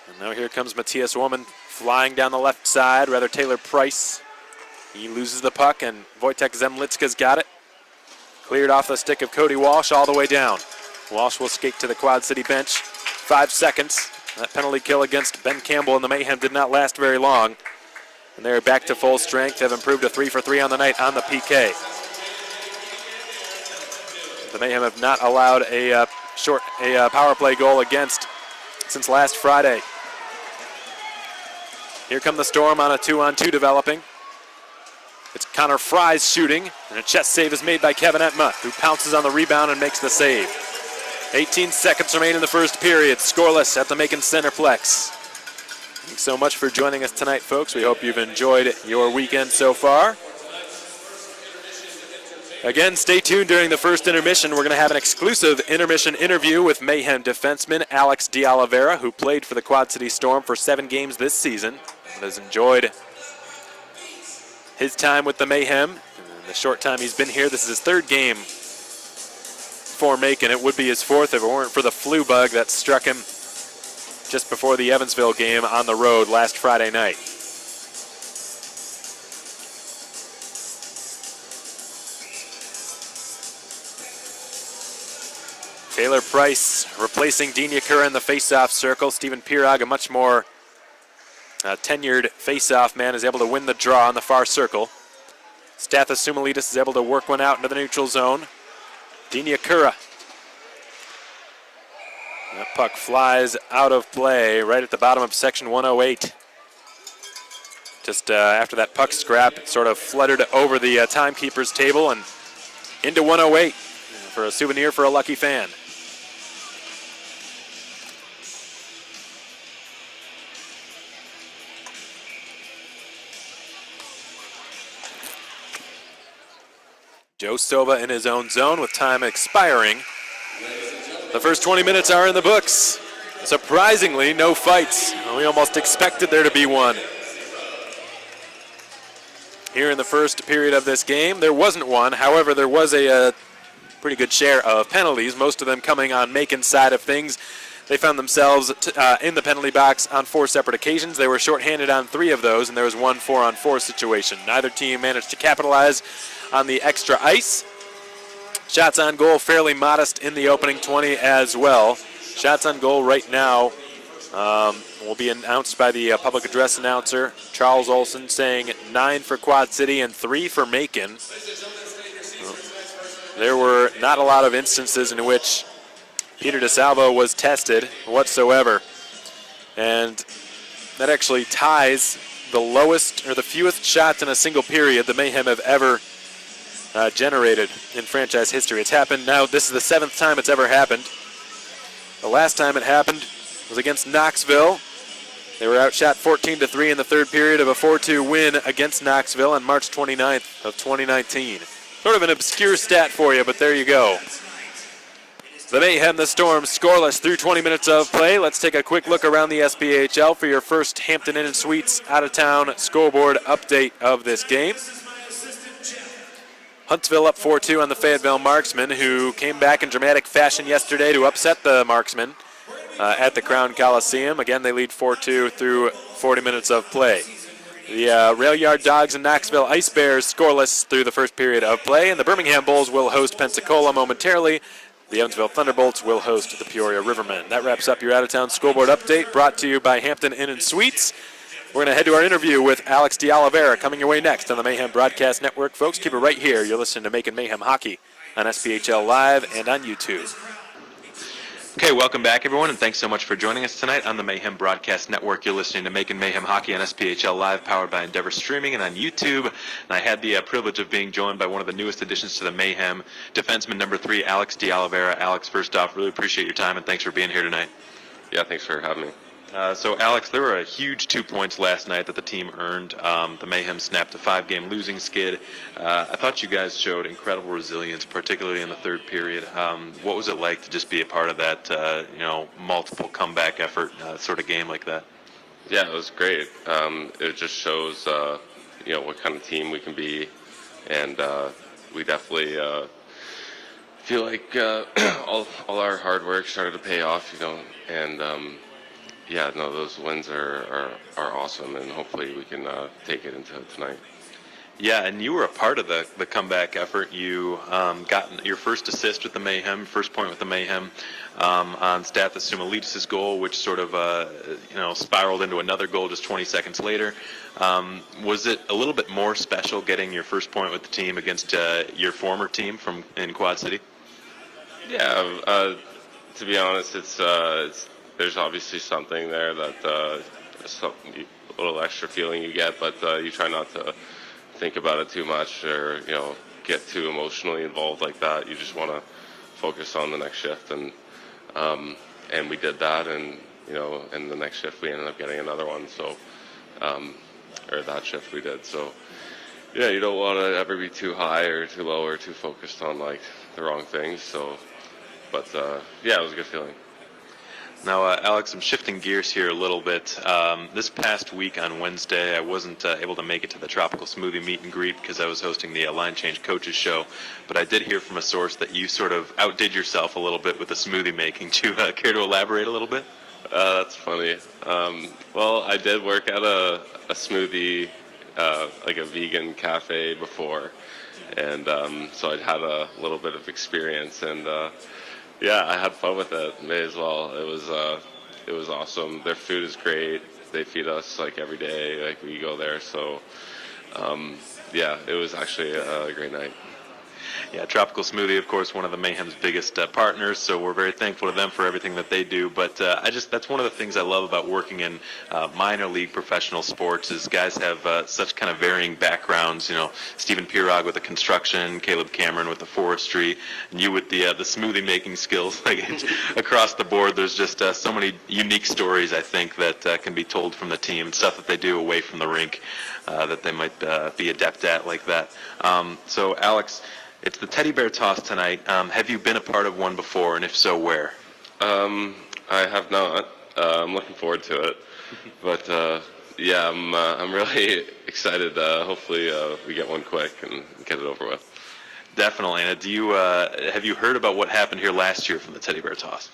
And now here comes Matthias Woman flying down the left side, rather Taylor Price. He loses the puck, and Wojtek Zemlitska's got it. Cleared off the stick of Cody Walsh all the way down. Walsh will skate to the Quad City bench. 5 seconds. That penalty kill against Ben Campbell and the Mayhem did not last very long. And they're back to full strength, have improved to 3 for 3 on the night on the PK. The Mayhem have not allowed a power play goal against since last Friday. Here come the Storm on a 2-on-2 developing. It's Connor Fry's shooting, and a chest save is made by Kevin Etma, who pounces on the rebound and makes the save. 18 seconds remain in the first period, scoreless at the Macon Centreplex. Thanks so much for joining us tonight, folks. We hope you've enjoyed your weekend so far. Again, stay tuned during the first intermission. We're going to have an exclusive intermission interview with Mayhem defenseman Alex De Oliveira, who played for the Quad City Storm for 7 games this season and has enjoyed his time with the Mayhem. In the short time he's been here, this is his 3rd game for Macon. It would be his 4th if it weren't for the flu bug that struck him just before the Evansville game on the road last Friday night. Taylor Price replacing Dean Yakura in the face-off circle. Stephen Pirog, a much more tenured face-off man, is able to win the draw on the far circle. Stathis Sumalitis is able to work one out into the neutral zone. Dean Yakura. That puck flies out of play right at the bottom of section 108. Just after that puck scrap, it sort of fluttered over the timekeeper's table and into 108 for a souvenir for a lucky fan. Joe Sova in his own zone with time expiring. The first 20 minutes are in the books. Surprisingly, no fights. We almost expected there to be one. Here in the first period of this game, there wasn't one. However, there was a pretty good share of penalties, most of them coming on Macon's side of things. They found themselves in the penalty box on 4 separate occasions. They were shorthanded on 3 of those, and there was one 4-on-4 situation. Neither team managed to capitalize on the extra ice. Shots on goal fairly modest in the opening 20 as well. Shots on goal right now will be announced by the public address announcer, Charles Olson, saying 9 for Quad City and 3 for Macon. There were not a lot of instances in which Peter DeSalvo was tested whatsoever. And that actually ties the lowest or the fewest shots in a single period the Mayhem have ever generated in franchise history. It's happened now, this is the 7th time it's ever happened. The last time it happened was against Knoxville. They were outshot 14-3 in the 3rd period of a 4-2 win against Knoxville on March 29th of 2019. Sort of an obscure stat for you, but there you go. The Mayhem, the Storm, scoreless through 20 minutes of play. Let's take a quick look around the SPHL for your first Hampton Inn & Suites out-of-town scoreboard update of this game. Huntsville up 4-2 on the Fayetteville Marksmen, who came back in dramatic fashion yesterday to upset the Marksmen at the Crown Coliseum. Again, they lead 4-2 through 40 minutes of play. The Rail Yard Dogs and Knoxville Ice Bears scoreless through the first period of play, and the Birmingham Bulls will host Pensacola momentarily. The Evansville Thunderbolts will host the Peoria Rivermen. That wraps up your out-of-town scoreboard update, brought to you by Hampton Inn and Suites. We're going to head to our interview with Alex de Oliveira, coming your way next on the Mayhem Broadcast Network. Folks, keep it right here. You're listening to Macon Mayhem Hockey on SPHL Live and on YouTube. Okay, welcome back, everyone, and thanks so much for joining us tonight on the Mayhem Broadcast Network. You're listening to Macon Mayhem Hockey on SPHL Live, powered by Endeavor Streaming and on YouTube. And I had the privilege of being joined by one of the newest additions to the Mayhem, defenseman number 3, Alex de Oliveira. Alex, first off, really appreciate your time, and thanks for being here tonight. Yeah, thanks for having me. So, Alex, there were a huge 2 points last night that the team earned. The Mayhem snapped a 5-game losing skid. I thought you guys showed incredible resilience, particularly in the third period. What was it like to just be a part of that, multiple comeback effort sort of game like that? Yeah, it was great. It just shows, what kind of team we can be, and we definitely feel like all our hard work started to pay off, and those wins are awesome, and hopefully we can take it into tonight. Yeah, and you were a part of the comeback effort. You got your first assist with the Mayhem, first point with the Mayhem on Stathis Sumalitis' goal, which sort of spiraled into another goal just 20 seconds later. Was it a little bit more special getting your first point with the team against your former team in Quad City? Yeah, to be honest, it's there's obviously something there that a little extra feeling you get, but you try not to think about it too much or get too emotionally involved like that. You just want to focus on the next shift, and we did that, and in the next shift we ended up getting another one. So or that shift we did. So yeah, you don't want to ever be too high or too low or too focused on like the wrong things. So, but it was a good feeling. Now, Alex, I'm shifting gears here a little bit. This past week on Wednesday, I wasn't able to make it to the Tropical Smoothie meet and greet because I was hosting the Line Change Coaches show, but I did hear from a source that you sort of outdid yourself a little bit with the smoothie making. Do you care to elaborate a little bit? That's funny. Well, I did work at a smoothie, like a vegan cafe before, and so I'd had a little bit of experience, and yeah, I had fun with it. May as well. It was awesome. Their food is great. They feed us like every day. Like we go there. So it was actually a great night. Yeah, Tropical Smoothie, of course, one of the Mayhem's biggest partners, so we're very thankful to them for everything that they do. But that's one of the things I love about working in minor league professional sports is guys have such kind of varying backgrounds. Stephen Pirog with the construction, Caleb Cameron with the forestry, and you with the smoothie making skills. Like across the board, there's just so many unique stories, I think, that can be told from the team and stuff that they do away from the rink that they might be adept at like that. So, Alex, it's the teddy bear toss tonight. Have you been a part of one before, and if so, where? I have not. I'm looking forward to it, but I'm really excited. Hopefully, we get one quick and get it over with. Definitely. And have you heard about what happened here last year from the teddy bear toss?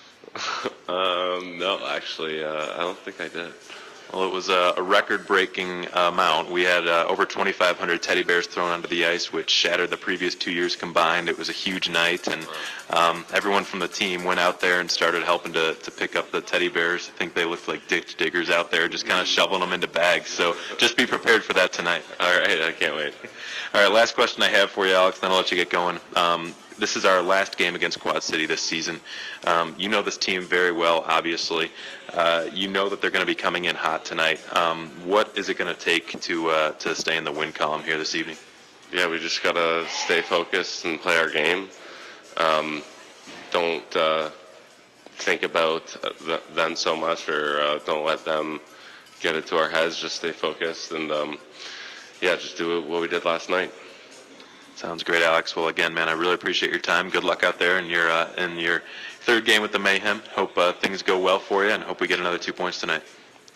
No, actually, I don't think I did. Well, it was a record-breaking amount. We had over 2,500 teddy bears thrown onto the ice, which shattered the previous 2 years combined. It was a huge night, and everyone from the team went out there and started helping to pick up the teddy bears. I think they looked like ditch diggers out there, just kind of shoveling them into bags. So just be prepared for that tonight. All right, I can't wait. All right, last question I have for you, Alex, then I'll let you get going. This is our last game against Quad City this season. You know this team very well, obviously. You know that they're going to be coming in hot tonight. What is it going to take to stay in the win column here this evening? Yeah, we just got to stay focused and play our game. Don't think about them so much, or don't let them get into our heads. Just stay focused and, just do what we did last night. Sounds great, Alex. Well, again, man, I really appreciate your time. Good luck out there in your third game with the Mayhem. Hope things go well for you, and hope we get another 2 points tonight.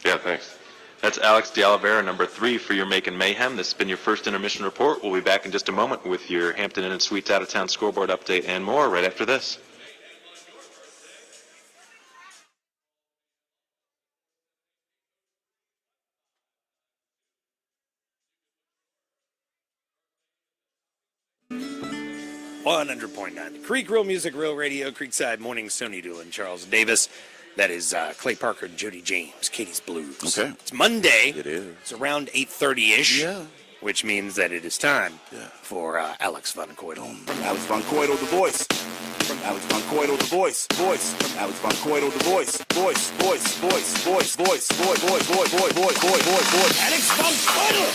Yeah, thanks. That's Alex de Oliveira, number 3 for your Macon Mayhem. This has been your first intermission report. We'll be back in just a moment with your Hampton Inn and Suites out-of-town scoreboard update and more right after this. 100.9. The Creek Real Music, Real Radio, Creekside Mornings, Tony Doolin, Charles Davis. That is Clay Parker and Jody James, Katie's Blues. Okay. It's Monday. It is. It's around 8:30-ish. Yeah. Which means that it is time Yeah. for Alex Van Coydel. From Alex Van Coydel, the voice. From Alex Van Coydel, the voice. Voice. From Alex Van Coydel, the voice. Voice. Voice. Voice. Voice. Voice. Voice. Voice. Voice. Voice. Voice. Voice. Voice. Alex Van Coydel.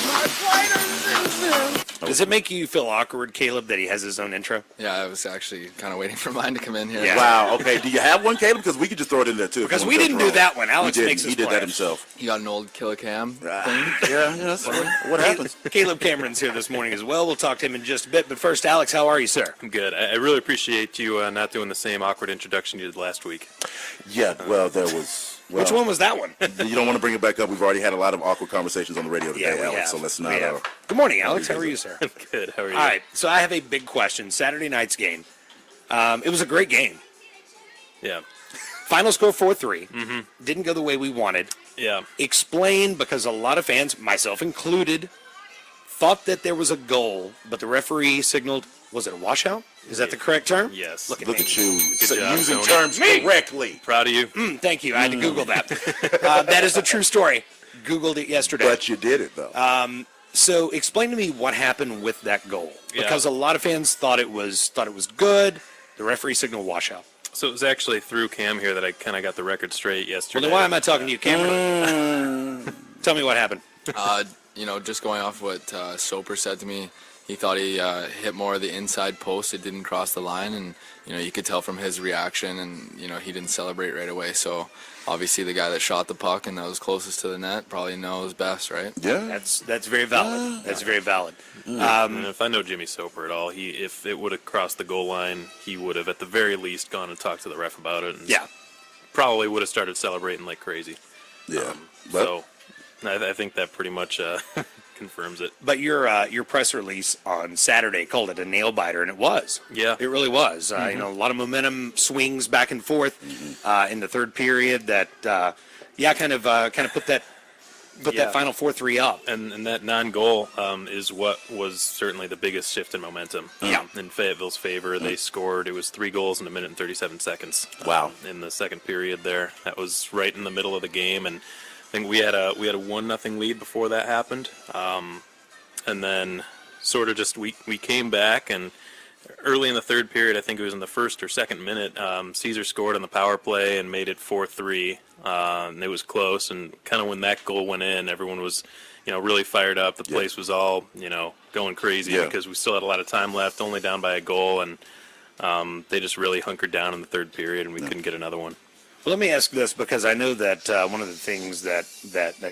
Does it make you feel awkward, Caleb, that he has his own intro? Yeah, I was actually kind of waiting for mine to come in here. Yeah. Wow. Okay. Do you have one, Caleb? Because we could just throw it in there too. Because we didn't do that one. Alex makes us He did play that it. himself. You got an old Killicam thing? Yeah. That's what happens. Caleb Cameron's here this morning as well. We'll talk to him in just a bit. But first, Alex, how are you, sir? I'm good. I really appreciate you not doing the same awkward introduction you did last week. Yeah. Well, there was. Well, Which one was that one? You don't want to bring it back up. We've already had a lot of awkward conversations on the radio today, we Alex. have. So let's We not. have. Good morning, Alex. How are you, sir? Good. How are you? All right. So I have a big question. Saturday night's game. It was a great game. Yeah. Final score 4-3. Mm-hmm. Didn't go the way we wanted. Yeah. Explain, because a lot of fans, myself included, thought that there was a goal, but the referee signaled, was it a washout? Is that the correct term? Yes. Look at Look me. at you job, using Tony. terms correctly. Proud of you. Thank you. I had to Google that. That is a true story. Googled it yesterday. But you did it though. So explain to me what happened with that goal, Yeah. because a lot of fans thought it was good. The referee signaled washout. So it was actually through Cam here that I kind of got the record straight Well, yesterday. then why am I talking to you, Cameron? Tell me what happened. Just going off what Soper said to me, he thought he hit more of the inside post. It didn't cross the line, and you could tell from his reaction, and he didn't celebrate right away. So obviously the guy that shot the puck and that was closest to the net probably knows best, right? Yeah. That's very valid. That's very valid. And if I know Jimmy Soper at all, if it would have crossed the goal line, he would have at the very least gone and talked to the ref about it. And Yeah. probably would have started celebrating like crazy. Yeah. So I think that pretty much confirms it. But your press release on Saturday called it a nail biter, and it was. Yeah. It really was. A lot of momentum swings back and forth in the third period. That kind of put that final 4-3 up. And that non-goal is what was certainly the biggest shift in momentum. Yeah. In Fayetteville's favor, they scored. It was 3 goals in a minute and 37 seconds. Wow. In the second period there, that was right in the middle of the game, and I think we had a 1-0 lead before that happened, and then sort of just we came back, and early in the third period, I think it was in the first or second minute, Caesar scored on the power play and made it 4-3, and it was close, and kind of when that goal went in, everyone was really fired up. The place was all going crazy because we still had a lot of time left, only down by a goal, and they just really hunkered down in the third period, and we couldn't get another one. Well, let me ask this, because I know that one of the things that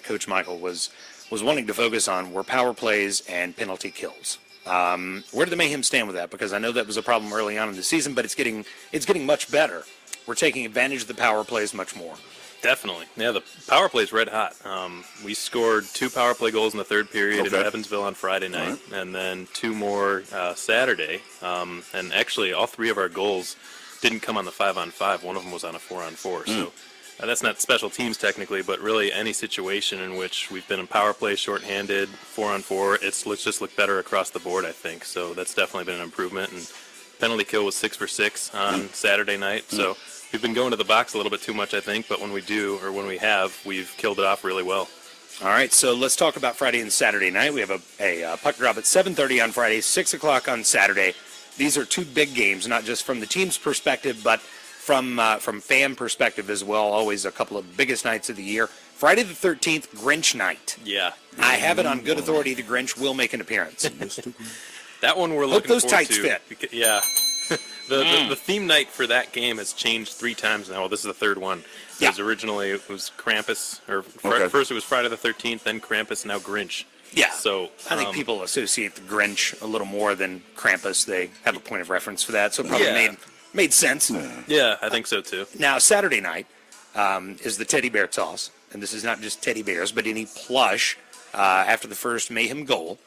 Coach Michael was wanting to focus on were power plays and penalty kills. Where do the Mayhem stand with that? Because I know that was a problem early on in the season, but it's getting much better. We're taking advantage of the power plays much more. Definitely. Yeah, the power play is red hot. We scored 2 power play goals in the third period in Evansville on Friday night, and then 2 more Saturday. And actually, all 3 of our goals didn't come on the 5-on-5. One of them was on a 4-on-4. So that's not special teams technically, but really any situation in which we've been in power play, shorthanded, 4-on-4, let's just look better across the board, I think. So that's definitely been an improvement. And penalty kill was 6 for 6 on Saturday night. So we've been going to the box a little bit too much, I think, but when we do, or when we have, we've killed it off really well. All right, so let's talk about Friday and Saturday night. We have a puck drop at 7:30 on Friday, 6 o'clock on Saturday. These are 2 big games, not just from the team's perspective, but from fan perspective as well. Always a couple of biggest nights of the year. Friday the 13th, Grinch night. Yeah. I have it on good authority the Grinch will make an appearance. That one we're looking those forward tights to. fit. Yeah. The theme night for that game has changed 3 times now. Well, this is the third one. Yeah. Originally it was Krampus, or Okay. first it was Friday the 13th, then Krampus, now Grinch. Yeah. So I think people associate the Grinch a little more than Krampus. They have a point of reference for that, so it probably made sense. Yeah, I think so too. Now, Saturday night is the teddy bear toss, and this is not just teddy bears, but any plush after the first Mayhem goal.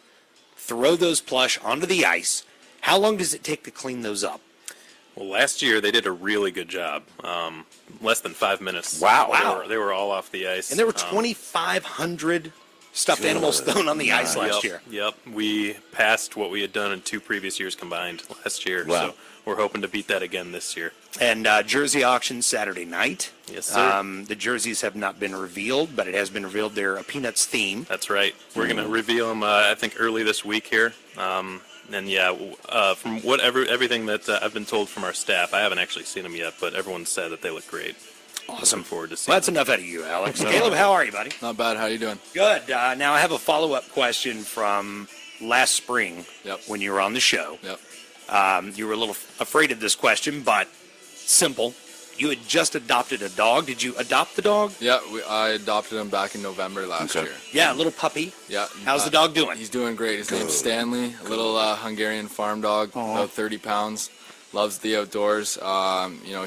Throw those plush onto the ice. How long does it take to clean those up? Well, last year they did a really good job. Less than 5 minutes. Wow. They were all off the ice. And there were 2,500 stuffed animals thrown on the ice last year. Yep. We passed what we had done in 2 previous years combined last year. Wow. So we're hoping to beat that again this year. And jersey auction Saturday night. Yes, sir. The jerseys have not been revealed, but it has been revealed they're a Peanuts theme. That's right. We're going to reveal them, I think, early this week here. From everything that I've been told from our staff, I haven't actually seen them yet, but everyone said that they look great. Awesome. Looking forward to seeing Well, that's them. enough out of you, Alex. Caleb, how are you, buddy? Not bad. How you doing? Good. Now I have a follow-up question from last spring when you were on the show. Yep. You were a little afraid of this question, but simple. You had just adopted a dog. Did you adopt the dog? Yeah, I adopted him back in November last year. Yeah, a little puppy. Yeah. How's the dog doing? He's doing great. His name's Stanley, a little Hungarian farm dog, about 30 pounds. Loves the outdoors.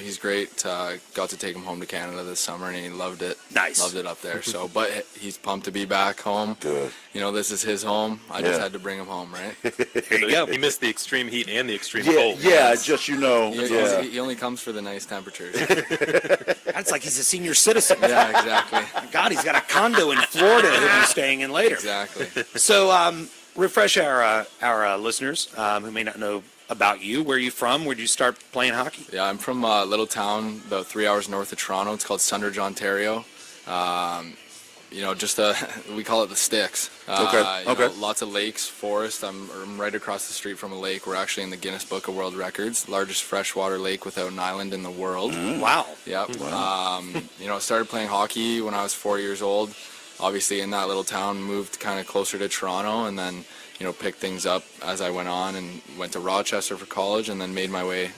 He's great. Got to take him home to Canada this summer, and he loved it. Nice. Loved it up there. So, but he's pumped to be back home. Good. This is his home. I just had to bring him home, right? There you go. He missed the extreme heat and the extreme cold. He only comes for the nice temperatures. That's like he's a senior citizen. Yeah, exactly. God, he's got a condo in Florida he'll be staying in later. Exactly. So, refresh our listeners who may not know about you. Where are you from? Where did you start playing hockey? Yeah, I'm from a little town about 3 hours north of Toronto. It's called Sundridge, Ontario. We call it the Sticks. Lots of lakes, forest. I'm right across the street from a lake. We're actually in the Guinness Book of World Records, largest freshwater lake without an island in the world. Wow. Yep. Wow. Started playing hockey when I was 4 years old. Obviously, in that little town, moved kind of closer to Toronto, and then picked things up as I went on and went to Rochester for college, and then made my way,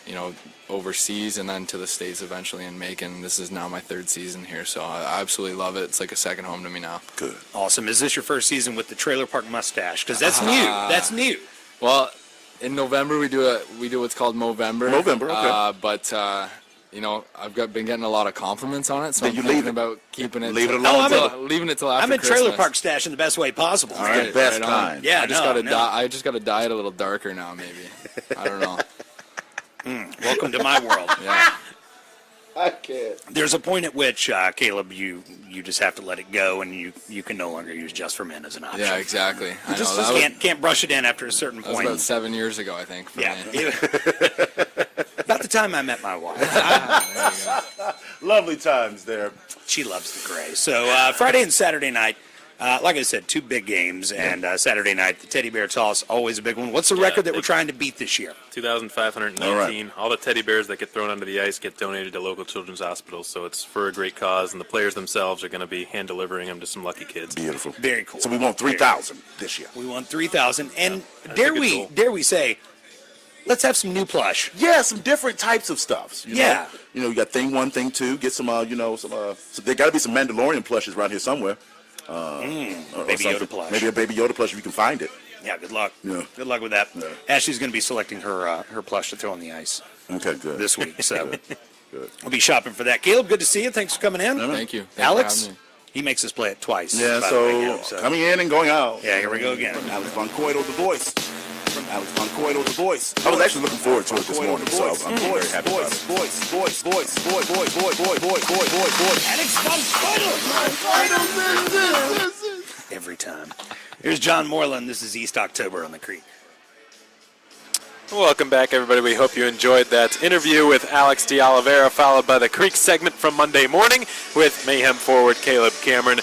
overseas and then to the States eventually in Macon. This is now my 3rd season here, so I absolutely love it. It's like a second home to me now. Good. Awesome. Is this your first season with the trailer park mustache? Because that's new. That's new. Well, in November we do what's called Movember. Movember, okay. I've been getting a lot of compliments on it, so Then I'm you thinking leave it. about keeping it. Leave it alone. Leaving it till after I'm in Christmas. trailer park stash in the best way possible. All right, best on. kind. Yeah, I just got to dye it a little darker now, maybe. I don't know. Welcome to my world. Yeah. I can't. There's a point at which, Caleb, you just have to let it go, and you can no longer use Just for Men as an option. Yeah, exactly. I know. Just That was can't brush it in after a certain that was point. about 7 years ago, I think. For Yeah. me. About the time I met my wife. There you go. Lovely times there. She loves the gray. So Friday and Saturday night, like I said, 2 big games, and Saturday night, the teddy bear toss, always a big one. What's the record that we're trying to beat this year? 2,519. All the teddy bears that get thrown onto the ice get donated to local children's hospitals, so it's for a great cause, and the players themselves are going to be hand-delivering them to some lucky kids. Beautiful. Very cool. So we want 3,000 this year. We won 3,000, and I dare think it's we say, let's have some new plush. Yeah, some different types of stuffs. Yeah. You got thing 1, thing 2. Get some, so there got to be some Mandalorian plushes around here somewhere. Or Baby something. Yoda plush. Maybe a Baby Yoda plush if you can find it. Yeah, good luck. Yeah. Good luck with that. Yeah. Ashley's going to be selecting her plush to throw on the ice Okay, good. this week, so Good. we'll be shopping for that. Caleb, good to see you. Thanks for coming in. Thank you. Thanks for Alex, having me. he makes us play it twice. Yeah, by the way, so now, coming in and going out. Yeah, here we go again. Alex Von Coito, the voice. From Alex Von Coito, the voice. I was actually looking forward to it this morning, so I'm very happy about it. Voice. Alex Von Coito. Every time. Here's John Moreland. This is East October on the Creek. Welcome back, everybody. We hope you enjoyed that interview with Alex de Oliveira, followed by the Creek segment from Monday morning with Mayhem forward Caleb Cameron.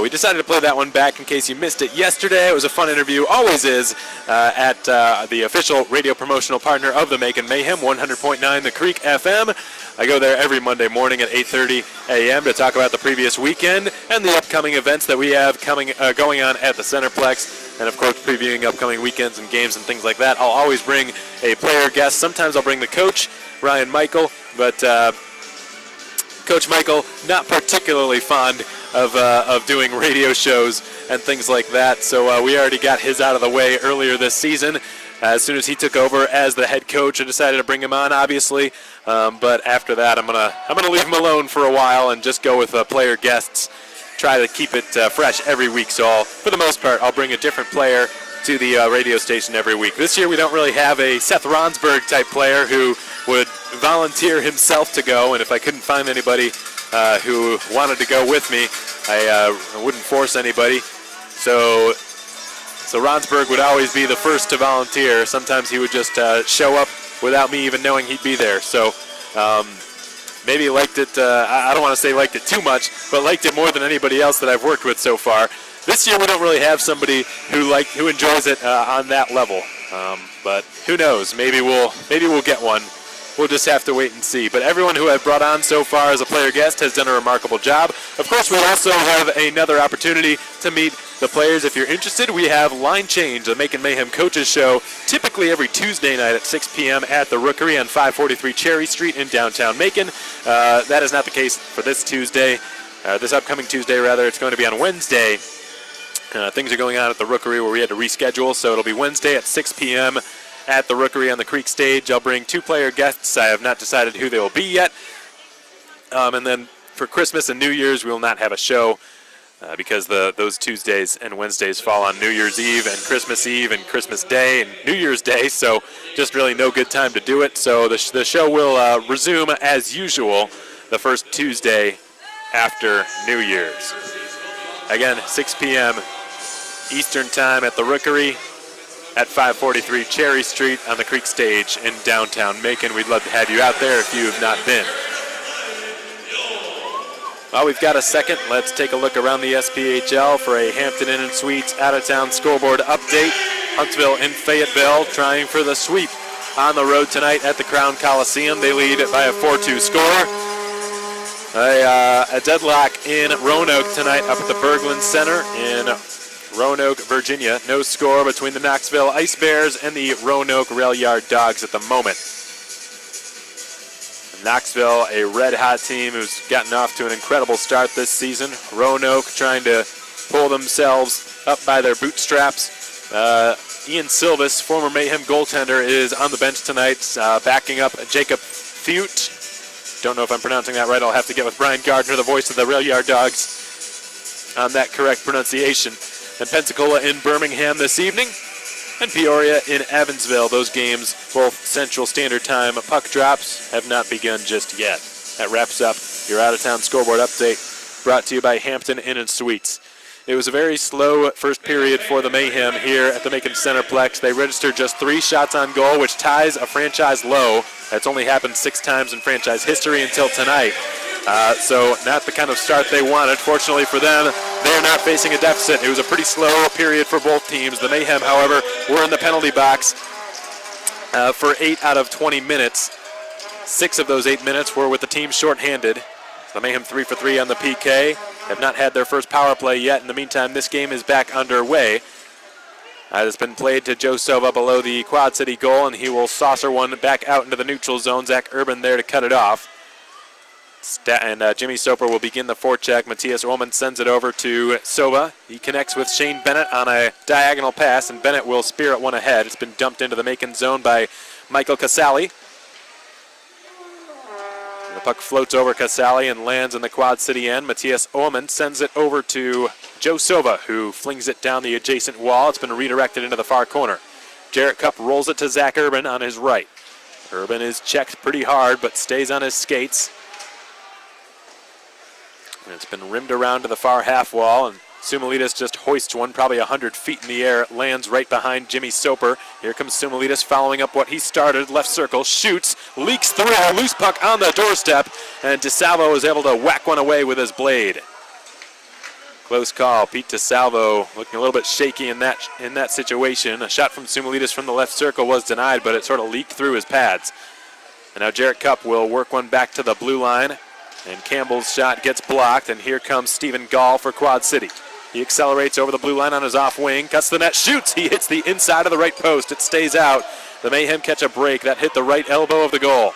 We decided to play that one back in case you missed it yesterday. It was a fun interview, always is, at the official radio promotional partner of the Macon Mayhem, 100.9 The Creek FM. I go there every Monday morning at 8:30 a.m. to talk about the previous weekend and the upcoming events that we have going on at the Centreplex, and of course previewing upcoming weekends and games and things like that. I'll always bring a player guest. Sometimes I'll bring the coach, Ryan Michael, but Coach Michael, not particularly fond of doing radio shows and things like that, so we already got his out of the way earlier this season. As soon as he took over as the head coach, I decided to bring him on, obviously. But after that, I'm gonna leave him alone for a while and just go with player guests. Try to keep it fresh every week. So for the most part, I'll bring a different player to the radio station every week. This year, we don't really have a Seth Ronsberg type player who would volunteer himself to go. And if I couldn't find anybody who wanted to go with me, I wouldn't force anybody. So Ronsberg would always be the first to volunteer. Sometimes he would just show up without me even knowing he'd be there. So maybe he liked it, I don't want to say liked it too much, but liked it more than anybody else that I've worked with so far. This year we don't really have somebody who enjoys it on that level. But who knows? Maybe we'll get one. We'll just have to wait and see. But everyone who I've brought on so far as a player guest has done a remarkable job. Of course, we'll also have another opportunity to meet the players. If you're interested, we have Line Change, the Macon Mayhem Coaches Show, typically every Tuesday night at 6 p.m. at the Rookery on 543 Cherry Street in downtown Macon. That is not the case for this Tuesday. This upcoming Tuesday, rather. It's going to be on Wednesday. Things are going on at the Rookery where we had to reschedule, so it'll be Wednesday at 6 p.m. at the Rookery on the Creek stage. I'll bring 2 player guests. I have not decided who they will be yet. And then for Christmas and New Year's, we will not have a show because those Tuesdays and Wednesdays fall on New Year's Eve and Christmas Eve and Christmas Day and New Year's Day, so just really no good time to do it. So the show will resume as usual the first Tuesday after New Year's. Again, 6 p.m. Eastern Time at the Rookery at 543 Cherry Street on the Creek stage in downtown Macon. We'd love to have you out there if you have not been. Well, we've got a second. Let's take a look around the SPHL for a Hampton Inn & Suites out-of-town scoreboard update. Huntsville and Fayetteville trying for the sweep on the road tonight at the Crown Coliseum. They lead by a 4-2 score. A deadlock in Roanoke tonight up at the Berglund Center in Roanoke, Virginia. No score between the Knoxville Ice Bears and the Roanoke Rail Yard Dogs at the moment. Knoxville, a red-hot team who's gotten off to an incredible start this season. Roanoke trying to pull themselves up by their bootstraps. Ian Silvis, former Mayhem goaltender, is on the bench tonight, backing up Jacob Fute. Don't know if I'm pronouncing that right. I'll have to get with Brian Gardner, the voice of the Rail Yard Dogs, on that correct pronunciation. And Pensacola in Birmingham this evening, and Peoria in Evansville. Those games, both Central Standard Time puck drops, have not begun just yet. That wraps up your out-of-town scoreboard update, brought to you by Hampton Inn & Suites. It was a very slow first period for the Mayhem here at the Macon Centreplex. They registered just 3 shots on goal, which ties a franchise low. That's only happened 6 times in franchise history until tonight. So not the kind of start they wanted. Fortunately for them, they're not facing a deficit. It was a pretty slow period for both teams. The Mayhem, however, were in the penalty box for 8 out of 20 minutes. 6 of those 8 minutes were with the team shorthanded. The Mayhem 3 for 3 on the PK. Have not had their first power play yet. In the meantime, this game is back underway. It's been played to Joe Sova below the Quad City goal, and he will saucer one back out into the neutral zone. Zach Urban there to cut it off. Jimmy Soper will begin the forecheck. Matthias Ullman sends it over to Sova. He connects with Shane Bennett on a diagonal pass, and Bennett will spear it one ahead. It's been dumped into the Macon zone by Michael Casali. The puck floats over Casali and lands in the Quad City end. Matthias Ullman sends it over to Joe Sova, who flings it down the adjacent wall. It's been redirected into the far corner. Jarrett Cupp rolls it to Zach Urban on his right. Urban is checked pretty hard, but stays on his skates. And it's been rimmed around to the far half wall, and Sumalitas just hoists one probably 100 feet in the air. It lands right behind Jimmy Soper. Here comes Sumalitas following up what he started. Left circle, shoots, leaks through, loose puck on the doorstep, and DeSalvo is able to whack one away with his blade. Close call. Pete DeSalvo looking a little bit shaky in that situation. A shot from Sumalitas from the left circle was denied, but it sort of leaked through his pads. And now Jarrett Cupp will work one back to the blue line. And Campbell's shot gets blocked, and here comes Stephen Gall for Quad City. He accelerates over the blue line on his off wing, cuts the net, shoots. He hits the inside of the right post. It stays out. The Mayhem catch a break. That hit the right elbow of the goal.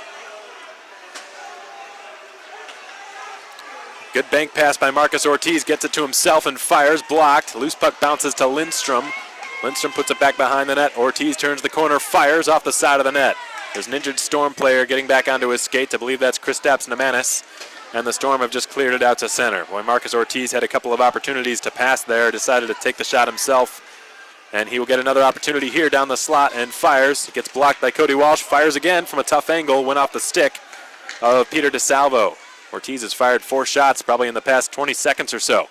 Good bank pass by Marcus Ortiz. Gets it to himself and fires. Blocked. Loose puck bounces to Lindstrom. Lindstrom puts it back behind the net. Ortiz turns the corner, fires off the side of the net. There's an injured Storm player getting back onto his skates. I believe that's Kristaps Namanis. And the Storm have just cleared it out to center. Boy, Marcus Ortiz had a couple of opportunities to pass there, decided to take the shot himself. And he will get another opportunity here down the slot and fires. It gets blocked by Cody Walsh, fires again from a tough angle, went off the stick of Peter DeSalvo. Ortiz has fired 4 shots probably in the past 20 seconds or so.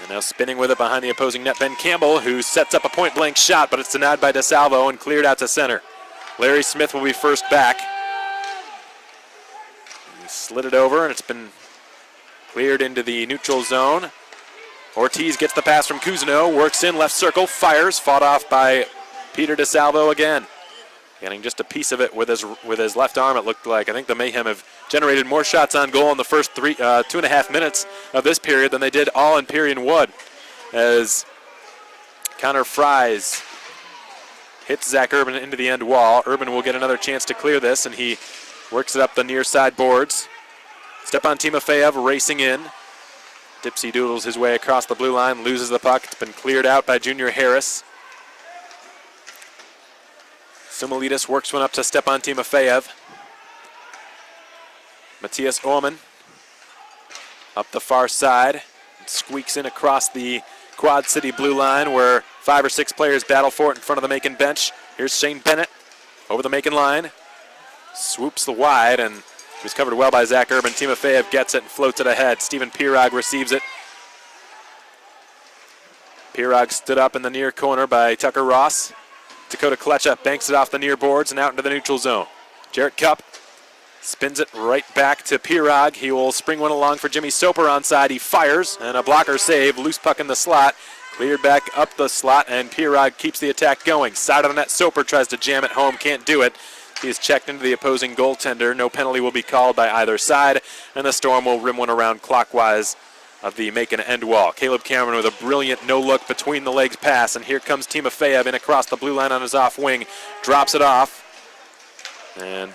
And now spinning with it behind the opposing net, Ben Campbell, who sets up a point-blank shot, but it's denied by DeSalvo and cleared out to center. Larry Smith will be first back. He slid it over, and it's been cleared into the neutral zone. Ortiz gets the pass from Cousineau, works in, left circle, fires, fought off by Peter DeSalvo again. Getting just a piece of it with his left arm, it looked like. I think the Mayhem have generated more shots on goal in the first 2.5 minutes of this period than they did all in period one. As Connor Fries hits Zach Urban into the end wall. Urban will get another chance to clear this, and he works it up the near side boards. Stepan Timofeyev racing in. Dipsy doodles his way across the blue line, loses the puck. It's been cleared out by Junior Harris. Simulidis works one up to Stepan Timofeyev. Matthias Orman up the far side. Squeaks in across the Quad City blue line where 5 or 6 players battle for it in front of the Macon bench. Here's Shane Bennett over the Macon line. Swoops the wide and was covered well by Zach Urban. Timofeyev gets it and floats it ahead. Steven Pirog receives it. Pirog stood up in the near corner by Tucker Ross. Dakota Klecha banks it off the near boards and out into the neutral zone. Jarrett Cupp spins it right back to Pirog. He will spring one along for Jimmy Soper onside. He fires, and a blocker save. Loose puck in the slot. Cleared back up the slot, and Pirog keeps the attack going. Side of the net, Soper tries to jam it home. Can't do it. He is checked into the opposing goaltender. No penalty will be called by either side, and the Storm will rim one around clockwise of the Macon end wall. Caleb Cameron with a brilliant no-look between the legs pass, and here comes Timofeyev in across the blue line on his off wing. Drops it off, and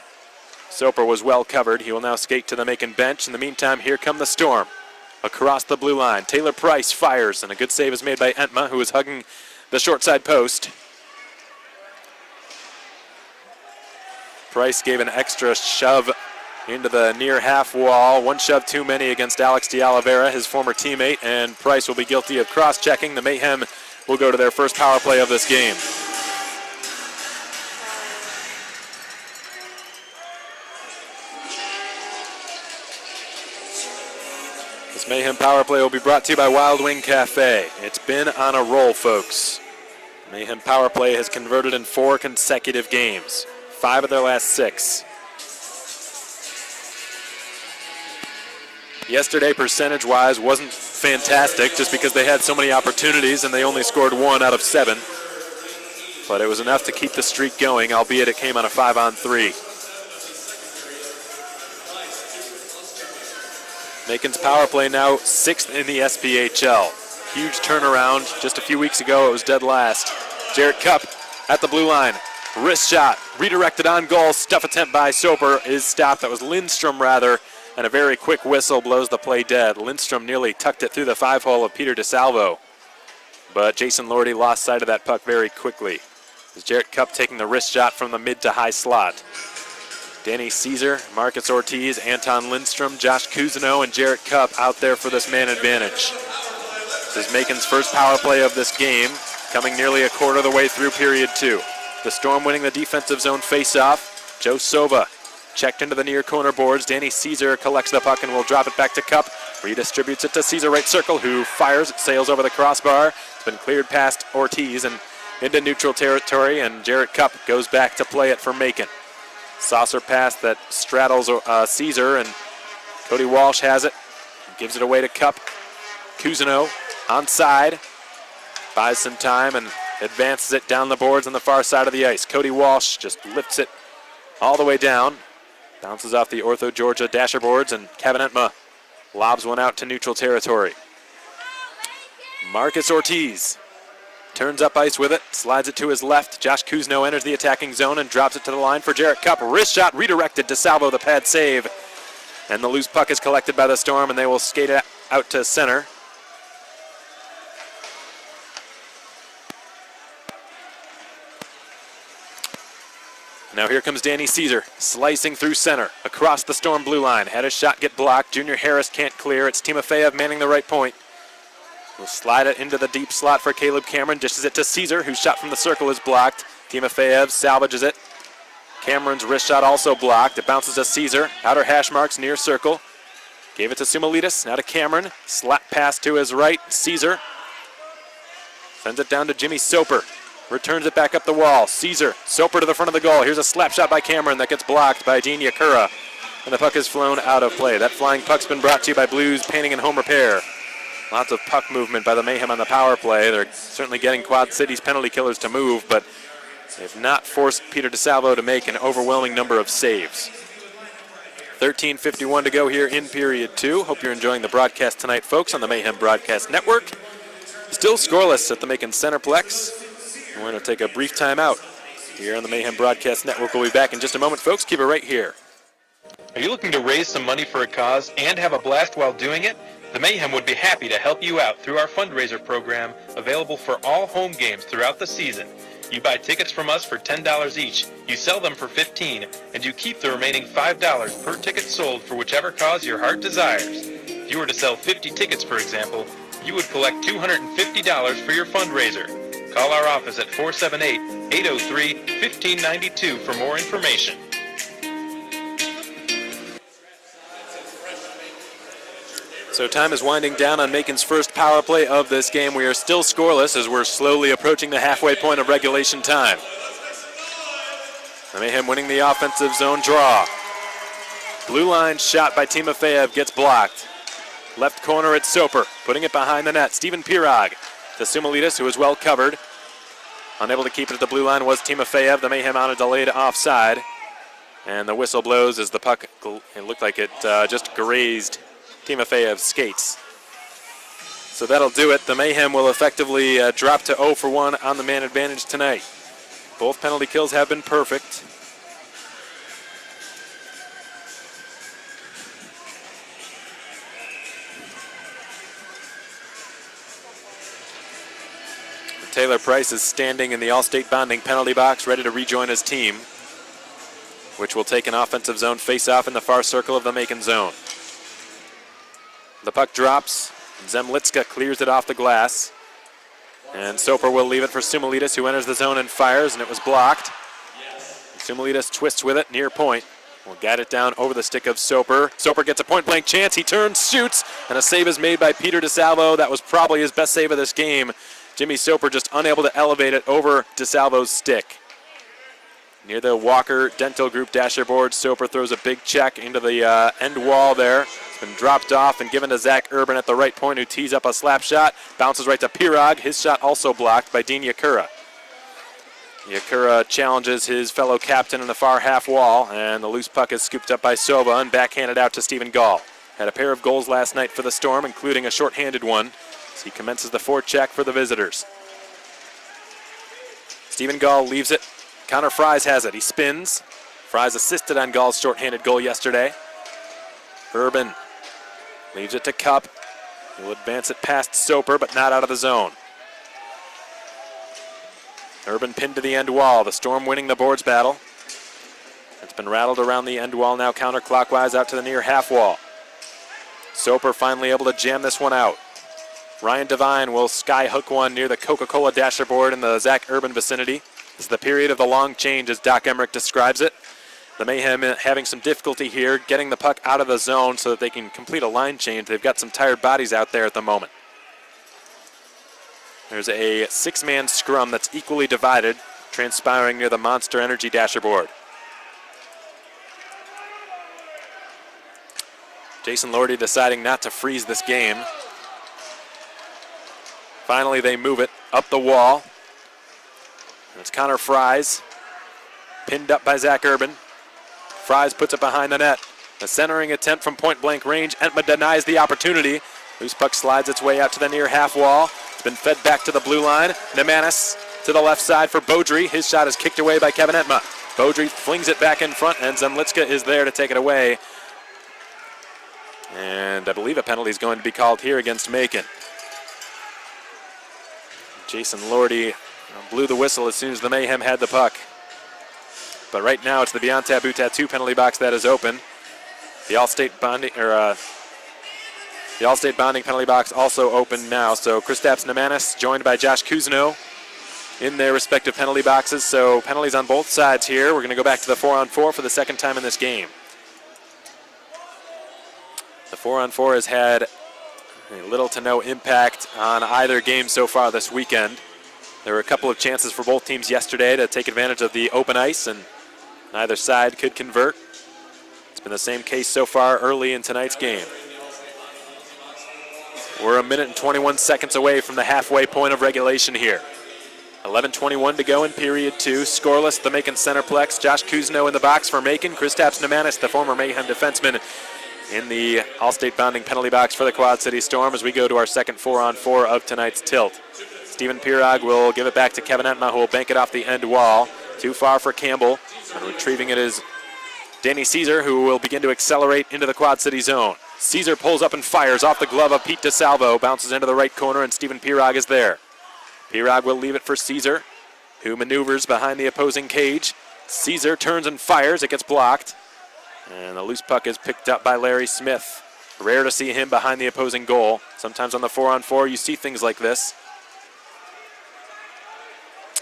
Soper was well covered. He will now skate to the Macon bench. In the meantime, here come the Storm. Across the blue line, Taylor Price fires, and a good save is made by Entma, who is hugging the short side post. Price gave an extra shove into the near half wall. One shove too many against Alex de Oliveira, his former teammate, and Price will be guilty of cross-checking. The Mayhem will go to their first power play of this game. This Mayhem power play will be brought to you by Wild Wing Cafe. It's been on a roll, folks. Mayhem power play has converted in 4 consecutive games, 5 of their last 6. Yesterday, percentage-wise, wasn't fantastic just because they had so many opportunities and they only scored 1 out of 7. But it was enough to keep the streak going, albeit it came on a 5-on-3. Macon's power play now 6th in the SPHL. Huge turnaround. Just a few weeks ago, it was dead last. Jarrett Cupp at the blue line. Wrist shot, redirected on goal. Stuff attempt by Soper is stopped. That was Lindstrom, rather. And a very quick whistle blows the play dead. Lindstrom nearly tucked it through the 5-hole of Peter DeSalvo. But Jason Lordy lost sight of that puck very quickly. As Jarrett Cupp taking the wrist shot from the mid to high slot. Danny Caesar, Marcus Ortiz, Anton Lindstrom, Josh Cousineau, and Jarrett Cupp out there for this man advantage. This is Macon's first power play of this game, coming nearly a quarter of the way through period 2. The Storm winning the defensive zone face-off. Joe Sova checked into the near corner boards. Danny Caesar collects the puck and will drop it back to Cupp. Redistributes it to Caesar right circle, who fires. It sails over the crossbar. It's been cleared past Ortiz and into neutral territory, and Jarrett Cupp goes back to play it for Macon. Saucer pass that straddles Caesar, and Cody Walsh has it. Gives it away to Cupp. Cousineau onside. Buys some time and advances it down the boards on the far side of the ice. Cody Walsh just lifts it all the way down. Bounces off the Ortho Georgia dasher boards, and Kevin Entma lobs one out to neutral territory. Marcus Ortiz turns up ice with it, slides it to his left. Josh Cousineau enters the attacking zone and drops it to the line for Jarrett Cupp. Wrist shot redirected to DeSalvo, the pad save. And the loose puck is collected by the Storm, and they will skate it out to center. Now here comes Danny Caesar, slicing through center, across the Storm blue line. Had his shot get blocked. Junior Harris can't clear. It's Timofeyev manning the right point. Will slide it into the deep slot for Caleb Cameron. Dishes it to Caesar, whose shot from the circle is blocked. Timofeyev salvages it. Cameron's wrist shot also blocked. It bounces to Caesar. Outer hash marks near circle. Gave it to Sumalitas, now to Cameron. Slap pass to his right, Caesar. Sends it down to Jimmy Soper. Returns it back up the wall. Caesar, Soper to the front of the goal. Here's a slap shot by Cameron that gets blocked by Dean Yakura. And the puck is flown out of play. That flying puck's been brought to you by Blues Painting and Home Repair. Lots of puck movement by the Mayhem on the power play. They're certainly getting Quad City's penalty killers to move, but they've not forced Peter DeSalvo to make an overwhelming number of saves. 13:51 to go here in period 2. Hope you're enjoying the broadcast tonight, folks, on the Mayhem Broadcast Network. Still scoreless at the Macon Centreplex. We're going to take a brief timeout here on the Mayhem Broadcast Network. We'll be back in just a moment, folks. Keep it right here. Are you looking to raise some money for a cause and have a blast while doing it? The Mayhem would be happy to help you out through our fundraiser program, available for all home games throughout the season. You buy tickets from us for $10 each, you sell them for $15, and you keep the remaining $5 per ticket sold for whichever cause your heart desires. If you were to sell 50 tickets, for example, you would collect $250 for your fundraiser. Call our office at 478-803-1592 for more information. So time is winding down on Macon's first power play of this game. We are still scoreless as we're slowly approaching the halfway point of regulation time. The Mayhem winning the offensive zone draw. Blue line shot by Timofeyev gets blocked. Left corner at Soper, putting it behind the net. Steven Pirog to Sumalitas, who is well covered. Unable to keep it at the blue line was Timofeyev. The Mayhem on a delayed offside. And the whistle blows as the puck, it looked like it just grazed Timofeyev's skates. So that'll do it. The Mayhem will effectively drop to 0 for 1 on the man advantage tonight. Both penalty kills have been perfect. Taylor Price is standing in the All-State bonding penalty box, ready to rejoin his team, which will take an offensive zone face-off in the far circle of the Macon zone. The puck drops. Zemlitska clears it off the glass. And Soper will leave it for Sumalitas, who enters the zone and fires, and it was blocked. Sumalitas twists with it near point. Will guide it down over the stick of Soper. Soper gets a point-blank chance. He turns, shoots, and a save is made by Peter DeSalvo. That was probably his best save of this game. Jimmy Soper just unable to elevate it over DeSalvo's stick. Near the Walker Dental Group dasher board, Soper throws a big check into the end wall there. It's been dropped off and given to Zach Urban at the right point, who tees up a slap shot. Bounces right to Pirog. His shot also blocked by Dean Yakura. Yakura challenges his fellow captain in the far half wall, and the loose puck is scooped up by Sova and backhanded out to Stephen Gall. Had a pair of goals last night for the Storm, including a shorthanded one. So he commences the forecheck for the visitors. Stephen Gall leaves it. Connor Fries has it. He spins. Fries assisted on Gall's shorthanded goal yesterday. Urban leaves it to Cup. He'll advance it past Soper, but not out of the zone. Urban pinned to the end wall. The Storm winning the boards battle. It's been rattled around the end wall now counterclockwise out to the near half wall. Soper finally able to jam this one out. Ryan Devine will sky hook one near the Coca-Cola dasher board in the Zach Urban vicinity. This is the period of the long change, as Doc Emmerich describes it. The Mayhem having some difficulty here getting the puck out of the zone so that they can complete a line change. They've got some tired bodies out there at the moment. There's a 6-man scrum that's equally divided, transpiring near the Monster Energy dasher board. Jason Lordy deciding not to freeze this game. Finally, they move it up the wall. And it's Connor Fries, pinned up by Zach Urban. Fries puts it behind the net. A centering attempt from point-blank range. Entma denies the opportunity. Loose puck slides its way out to the near half wall. It's been fed back to the blue line. Nemanis to the left side for Beaudry. His shot is kicked away by Kevin Entma. Beaudry flings it back in front, and Zemlitska is there to take it away. And I believe a penalty is going to be called here against Macon. Jason Lordy blew the whistle as soon as the Mayhem had the puck. But right now it's the Beyond Taboo Tattoo penalty box that is open. The All-State bonding penalty box also open now. So Kristaps Nemanis joined by Josh Kuzno in their respective penalty boxes. So penalties on both sides here. We're going to go back to the 4-on-4 for the second time in this game. The 4-on-4 has had little to no impact on either game so far this weekend. There were a couple of chances for both teams yesterday to take advantage of the open ice, and neither side could convert. It's been the same case so far early in tonight's game. We're a minute and 21 seconds away from the halfway point of regulation here. 11:21 to go in period 2. Scoreless at the Macon Centreplex. Josh Kuzno in the box for Macon. Kristaps Nemanis, the former Mayhem defenseman, in the All-State bounding penalty box for the Quad City Storm as we go to our second 4-on-4 of tonight's tilt. Steven Pirog will give it back to Kevin Entma, who will bank it off the end wall. Too far for Campbell. And retrieving it is Danny Caesar, who will begin to accelerate into the Quad City zone. Caesar pulls up and fires off the glove of Pete DeSalvo. Bounces into the right corner, and Steven Pirog is there. Pirog will leave it for Caesar, who maneuvers behind the opposing cage. Caesar turns and fires. It gets blocked. And the loose puck is picked up by Larry Smith. Rare to see him behind the opposing goal. Sometimes on the 4-on-4 you see things like this.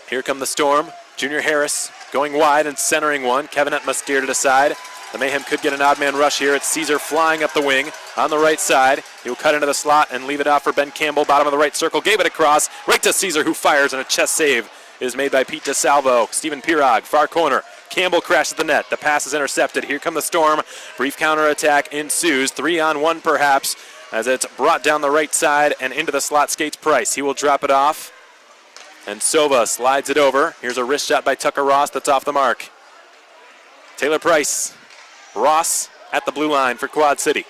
Here come the Storm. Junior Harris going wide and centering one. Kevin Entma steered it aside. The Mayhem could get an odd man rush here. It's Caesar flying up the wing on the right side. He'll cut into the slot and leave it off for Ben Campbell. Bottom of the right circle. Gave it across. Right to Caesar, who fires, and a chest save is made by Pete DeSalvo. Steven Pirog, far corner. Campbell crashes the net. The pass is intercepted. Here come the Storm. Brief counterattack ensues. 3-on-1 perhaps, as it's brought down the right side and into the slot skates Price. He will drop it off. And Sova slides it over. Here's a wrist shot by Tucker Ross that's off the mark. Taylor Price. Ross at the blue line for Quad City.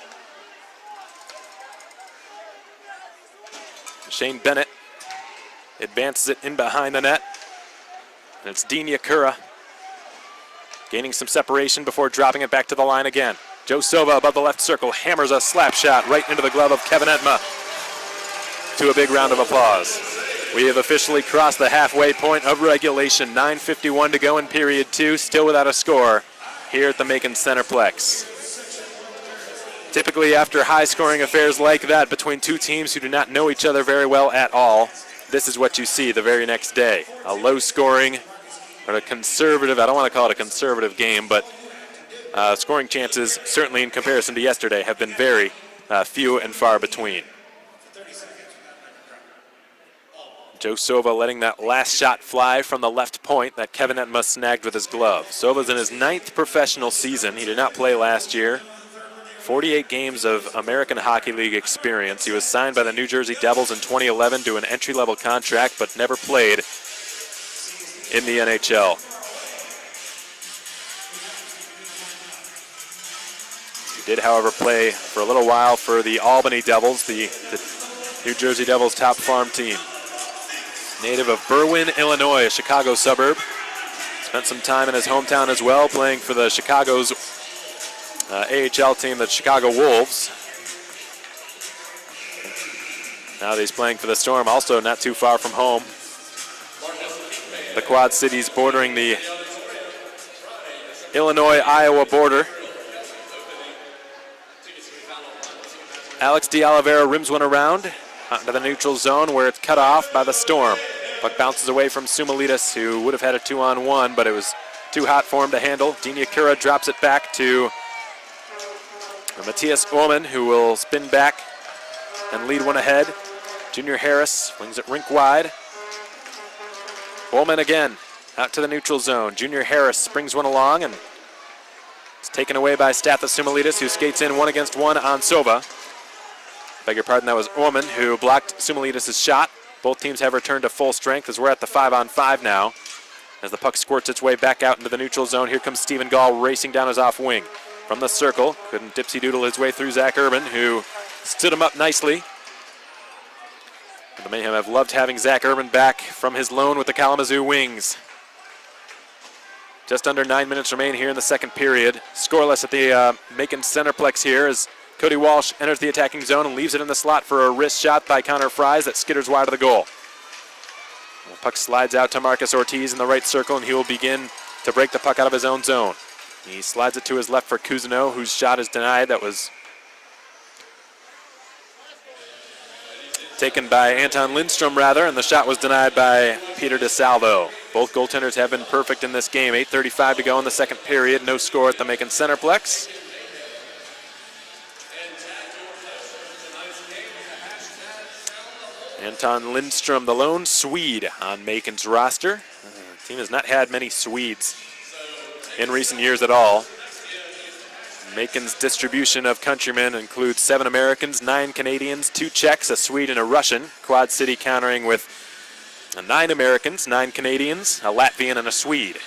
Shane Bennett advances it in behind the net. And it's Dean Yakura gaining some separation before dropping it back to the line again. Joe Sova above the left circle hammers a slap shot right into the glove of Kevin Entma. To a big round of applause. We have officially crossed the halfway point of regulation. 9:51 to go in period 2, still without a score here at the Macon Centreplex. Typically after high-scoring affairs like that between two teams who do not know each other very well at all, this is what you see the very next day. A low-scoring, or a conservative, I don't want to call it a conservative game, but scoring chances, certainly in comparison to yesterday, have been very few and far between. Joe Sova letting that last shot fly from the left point that Kevin Entma snagged with his glove. Sova's in his 9th professional season. He did not play last year. 48 games of American Hockey League experience. He was signed by the New Jersey Devils in 2011 to an entry-level contract, but never played in the NHL. He did, however, play for a little while for the Albany Devils, the New Jersey Devils' top farm team. Native of Berwyn, Illinois, a Chicago suburb. Spent some time in his hometown as well, playing for the Chicago's AHL team, the Chicago Wolves. Now that he's playing for the Storm, also not too far from home. The Quad Cities bordering the Illinois-Iowa border. Alex de Oliveira rims one around out into the neutral zone where it's cut off by the Storm. Puck bounces away from Sumalitas, who would have had a 2-on-1, but it was too hot for him to handle. Dean Yakura drops it back to Matthias Ullman, who will spin back and lead one ahead. Junior Harris flings it rink wide. Ullman again out to the neutral zone. Junior Harris springs one along, and it's taken away by Stathis Sumalitas, who skates in 1-against-1 on Sova. Beg your pardon, that was Ullman who blocked Sumalitas' shot. Both teams have returned to full strength as we're at the 5-on-5 now. As the puck squirts its way back out into the neutral zone, here comes Stephen Gall racing down his off wing. From the circle, couldn't dipsy-doodle his way through Zach Urban, who stood him up nicely. The Mayhem have loved having Zach Urban back from his loan with the Kalamazoo Wings. Just under 9 minutes remain here in the second period. Scoreless at the Macon Centreplex here as Cody Walsh enters the attacking zone and leaves it in the slot for a wrist shot by Connor Fries that skitters wide of the goal. The puck slides out to Marcus Ortiz in the right circle, and he will begin to break the puck out of his own zone. He slides it to his left for Cousineau, whose shot is denied. That was taken by Anton Lindstrom, and the shot was denied by Peter DeSalvo. Both goaltenders have been perfect in this game. 8:35 to go in the second period. No score at the Macon Centreplex. Anton Lindstrom, the lone Swede on Macon's roster. The team has not had many Swedes in recent years at all. Macon's distribution of countrymen includes 7 Americans, 9 Canadians, 2 Czechs, a Swede, and a Russian. Quad City countering with 9 Americans, 9 Canadians, a Latvian, and a Swede.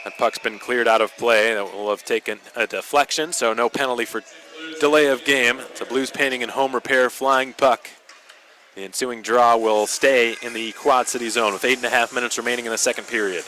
That puck's been cleared out of play. That will have taken a deflection, so no penalty for delay of game. It's a Blues painting and home repair flying puck. The ensuing draw will stay in the Quad City zone with 8.5 minutes remaining in the second period.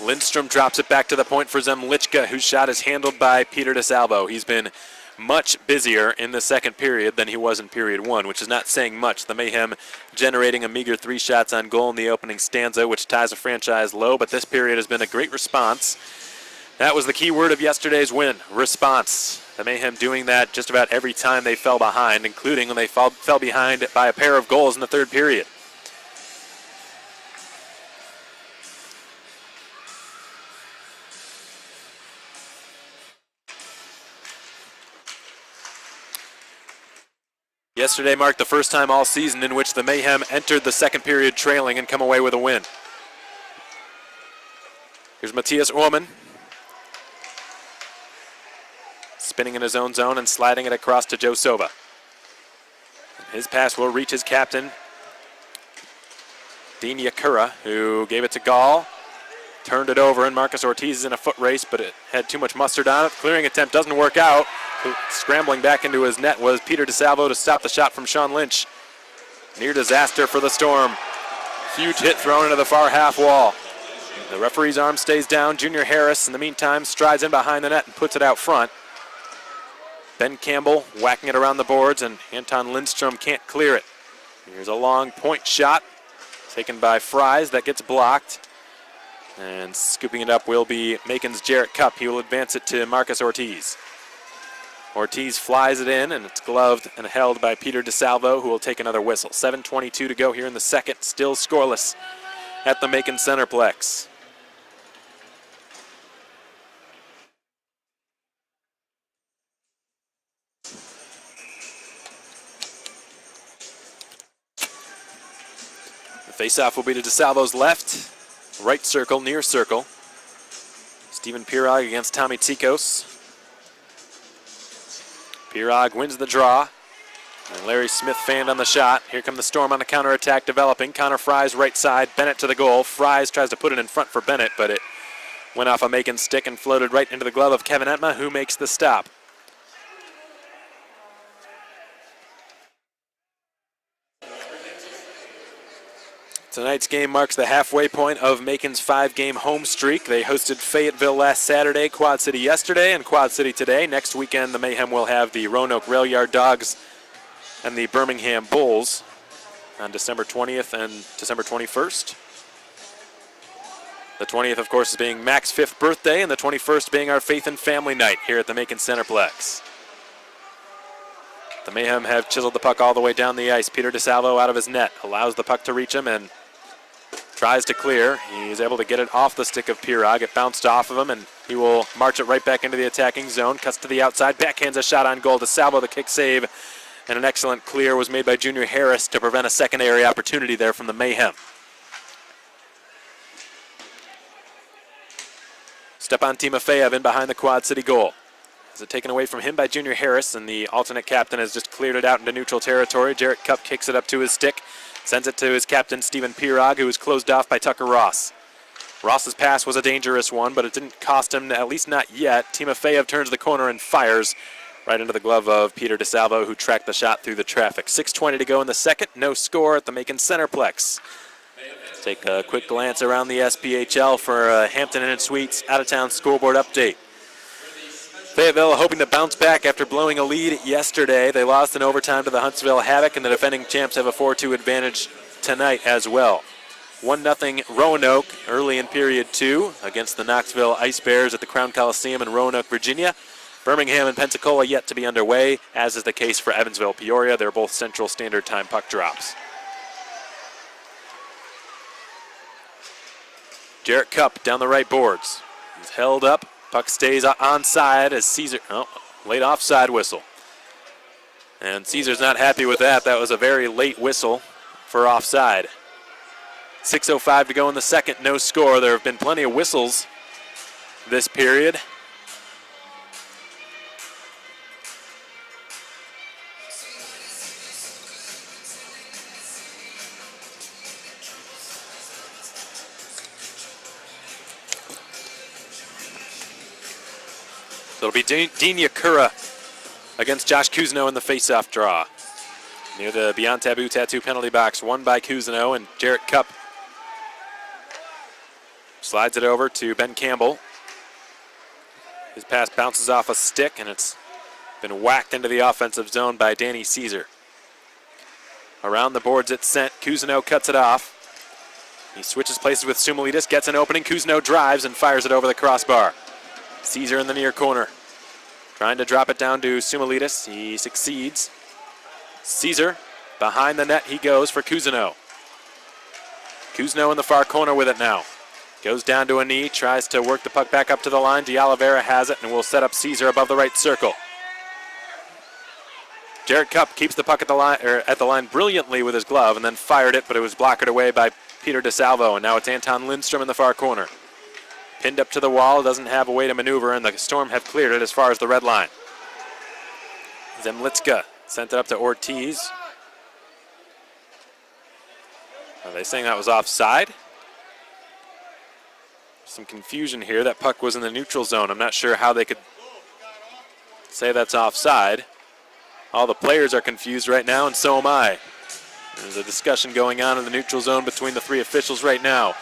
Lindstrom drops it back to the point for Zemlichka, whose shot is handled by Peter DeSalvo. He's been much busier in the second period than he was in period 1, which is not saying much. The Mayhem generating a meager 3 shots on goal in the opening stanza, which ties a franchise low, but this period has been a great response. That was the key word of yesterday's win, response. The Mayhem doing that just about every time they fell behind, including when they fell behind by a pair of goals in the third period. Yesterday marked the first time all season in which the Mayhem entered the second period trailing and come away with a win. Here's Matthias Ullman. Spinning in his own zone and sliding it across to Joe Sova. His pass will reach his captain, Dean Yakura, who gave it to Gall. Turned it over, and Marcus Ortiz is in a foot race, but it had too much mustard on it. Clearing attempt doesn't work out. Scrambling back into his net was Peter DeSalvo to stop the shot from Sean Lynch. Near disaster for the Storm. Huge hit thrown into the far half wall. The referee's arm stays down. Junior Harris, in the meantime, strides in behind the net and puts it out front. Ben Campbell whacking it around the boards, and Anton Lindstrom can't clear it. Here's a long point shot taken by Fries that gets blocked. And scooping it up will be Macon's Jarrett Cup. He will advance it to Marcus Ortiz. Ortiz flies it in, and it's gloved and held by Peter DeSalvo, who will take another whistle. 7:22 to go here in the second. Still scoreless at the Macon Centreplex. The faceoff will be to DeSalvo's left. Right circle, near circle. Stephen Pirog against Tommy Tikos. Pirog wins the draw. And Larry Smith fanned on the shot. Here come the Storm on the counterattack developing. Connor Fries right side, Bennett to the goal. Fries tries to put it in front for Bennett, but it went off a Macon stick and floated right into the glove of Kevin Etma, who makes the stop. Tonight's game marks the halfway point of Macon's 5-game home streak. They hosted Fayetteville last Saturday, Quad City yesterday, and Quad City today. Next weekend, the Mayhem will have the Roanoke Rail Yard Dogs and the Birmingham Bulls on December 20th and December 21st. The 20th, of course, is being Mac's 5th birthday, and the 21st being our Faith and Family Night here at the Macon Centreplex. The Mayhem have chiseled the puck all the way down the ice. Peter DeSalvo out of his net, allows the puck to reach him and tries to clear. He's able to get it off the stick of Pirog. It bounced off of him, and he will march it right back into the attacking zone. Cuts to the outside, backhands a shot on goal. DeSalvo, the kick save, and an excellent clear was made by Junior Harris to prevent a secondary opportunity there from the Mayhem. Stepan Timofeyev in behind the Quad City goal. Is it taken away from him by Junior Harris, and the alternate captain has just cleared it out into neutral territory. Jarrett Cup kicks it up to his stick, sends it to his captain, Stephen Pirog, who is closed off by Tucker Ross. Ross's pass was a dangerous one, but it didn't cost him, at least not yet. Timofeyev turns the corner and fires right into the glove of Peter DeSalvo, who tracked the shot through the traffic. 6:20 to go in the second. No score at the Macon Centreplex. Let's take a quick glance around the SPHL for a Hampton Inn & Suites out-of-town scoreboard update. Fayetteville hoping to bounce back after blowing a lead yesterday. They lost in overtime to the Huntsville Havoc, and the defending champs have a 4-2 advantage tonight as well. 1-0 Roanoke early in period 2 against the Knoxville Ice Bears at the Crown Coliseum in Roanoke, Virginia. Birmingham and Pensacola yet to be underway, as is the case for Evansville-Peoria. They're both Central Standard Time puck drops. Jarrett Cupp down the right boards. He's held up. Puck stays onside as Caesar, late offside whistle. And Caesar's not happy with that. That was a very late whistle for offside. 6:05 to go in the second, no score. There have been plenty of whistles this period. So it'll be Dean Yakura against Josh Kuzno in the faceoff draw. Near the Beyond Taboo Tattoo penalty box, won by Kuzno, and Jarrett Cupp slides it over to Ben Campbell. His pass bounces off a stick, and it's been whacked into the offensive zone by Danny Caesar. Around the boards it's sent. Kuzno cuts it off. He switches places with Sumilidis, gets an opening. Kuzno drives and fires it over the crossbar. Caesar in the near corner, trying to drop it down to Sumilidis. He succeeds. Caesar, behind the net he goes for Kuzno. Kuzno in the far corner with it now. Goes down to a knee, tries to work the puck back up to the line. Oliveira has it and will set up Caesar above the right circle. Jarrett Cupp keeps the puck at the line brilliantly with his glove and then fired it, but it was blocked away by Peter DeSalvo, and now it's Anton Lindstrom in the far corner. Pinned up to the wall, doesn't have a way to maneuver, and the Storm have cleared it as far as the red line. Zemlitska sent it up to Ortiz. Are they saying that was offside? Some confusion here. That puck was in the neutral zone. I'm not sure how they could say that's offside. All the players are confused right now, and so am I. There's a discussion going on in the neutral zone between the three officials right now.